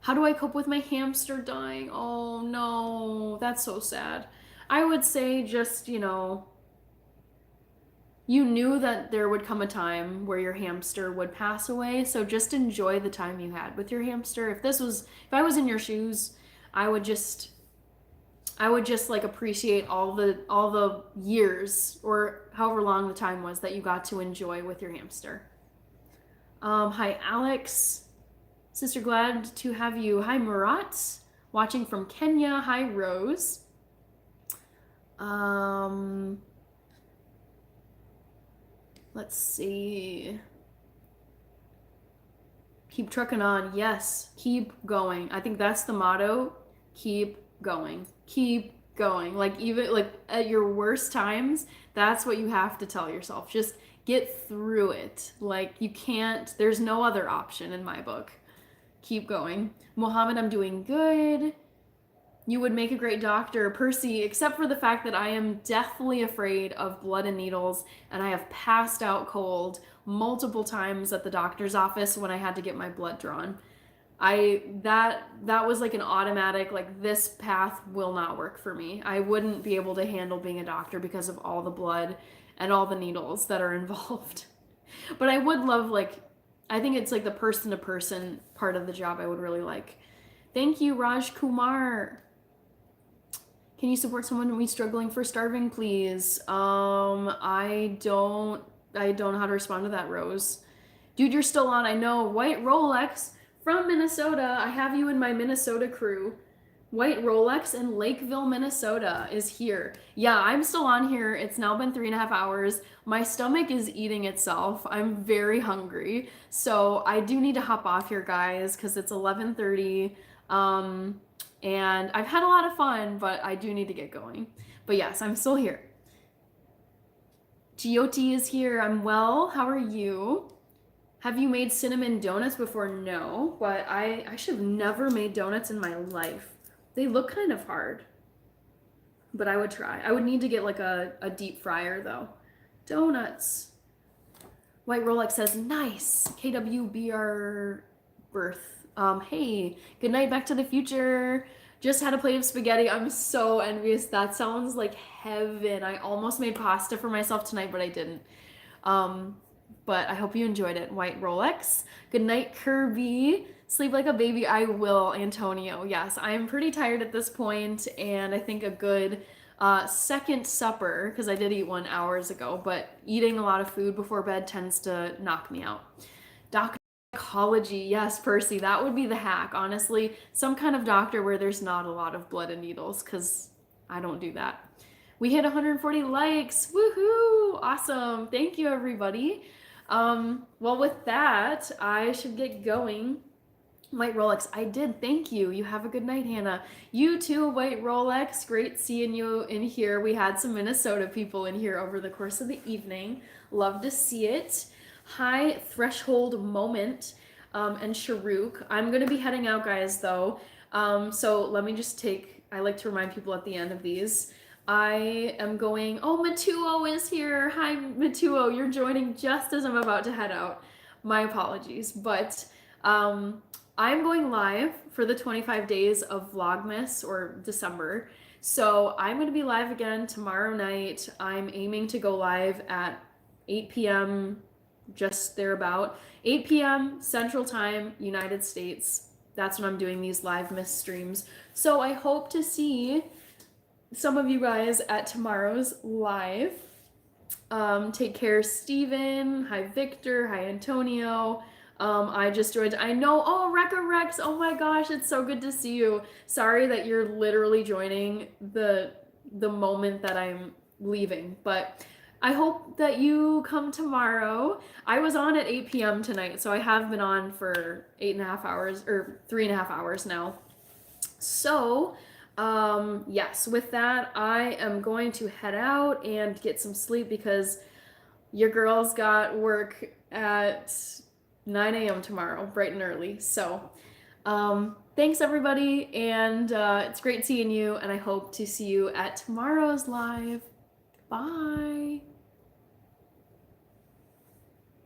How do I cope with my hamster dying? Oh no, that's so sad. I would say just, you knew that there would come a time where your hamster would pass away, so just enjoy the time you had with your hamster. If I was in your shoes, I would just like appreciate all the years or however long the time was that you got to enjoy with your hamster. Hi Alex. Sister, glad to have you. Hi Murat, watching from Kenya. Hi Rose. Let's see. Keep trucking on. Yes, keep going. I think that's the motto. Keep going. Keep going. Like even like at your worst times, that's what you have to tell yourself. Just get through it. Like you can't, there's no other option in my book. Keep going. Mohammed, I'm doing good. You would make a great doctor, Percy, except for the fact that I am deathly afraid of blood and needles, and I have passed out cold multiple times at the doctor's office when I had to get my blood drawn. That was like an automatic, like this path will not work for me. I wouldn't be able to handle being a doctor because of all the blood and all the needles that are involved. But I would love, like, I think it's like the person to person part of the job I would really like. Thank you, Raj Kumar. Can you support someone who's struggling for starving, please? I don't know how to respond to that, Rose. Dude, you're still on. I know. White Rolex from Minnesota. I have you in my Minnesota crew. White Rolex in Lakeville, Minnesota is here. Yeah, I'm still on here. It's now been 3.5 hours. My stomach is eating itself. I'm very hungry. So I do need to hop off here, guys, because it's 11:30. And I've had a lot of fun, but I do need to get going. But yes, I'm still here. Gioti is here. I'm well. How are you? Have you made cinnamon donuts before? No, but I should have never made donuts in my life. They look kind of hard, but I would try. I would need to get like a deep fryer though. Donuts. White Rolex says, nice. KWBR birth. Hey, good night, Back to the Future. Just had a plate of spaghetti. I'm so envious. That sounds like heaven. I almost made pasta for myself tonight, but I didn't. But I hope you enjoyed it. White Rolex. Good night, Kirby. Sleep like a baby. I will, Antonio. Yes, I'm pretty tired at this point, and I think a good second supper, because I did eat one hours ago, but eating a lot of food before bed tends to knock me out. Doxology, yes, Percy, that would be the hack, honestly. Some kind of doctor where there's not a lot of blood and needles, because I don't do that. We hit 140 likes. Woohoo! Awesome. Thank you, everybody. Well, with that, I should get going. White Rolex, I did. Thank you. You have a good night, Hannah. You too, White Rolex. Great seeing you in here. We had some Minnesota people in here over the course of the evening. Love to see it. Hi, Threshold Moment, and Sharuk. I'm going to be heading out, guys, though. So let me just I like to remind people at the end of these. I am going, oh, Matuo is here. Hi, Matuo. You're joining just as I'm about to head out. My apologies. But I'm going live for the 25 days of Vlogmas, or December. So I'm going to be live again tomorrow night. I'm aiming to go live at 8 p.m., just thereabout. 8 p.m. Central Time, United States. That's when I'm doing these live miss streams. So I hope to see some of you guys at tomorrow's live. Take care, Steven. Hi, Victor. Hi, Antonio. I just joined. I know. Oh, Rekka Rex. Oh my gosh, it's so good to see you. Sorry that you're literally joining the moment that I'm leaving, but I hope that you come tomorrow. I was on at 8 p.m. tonight, so I have been on for 8.5 hours or 3.5 hours now. So, yes, with that, I am going to head out and get some sleep because your girl's got work at 9 a.m. tomorrow, bright and early. So, thanks everybody, and it's great seeing you, and I hope to see you at tomorrow's live. Bye.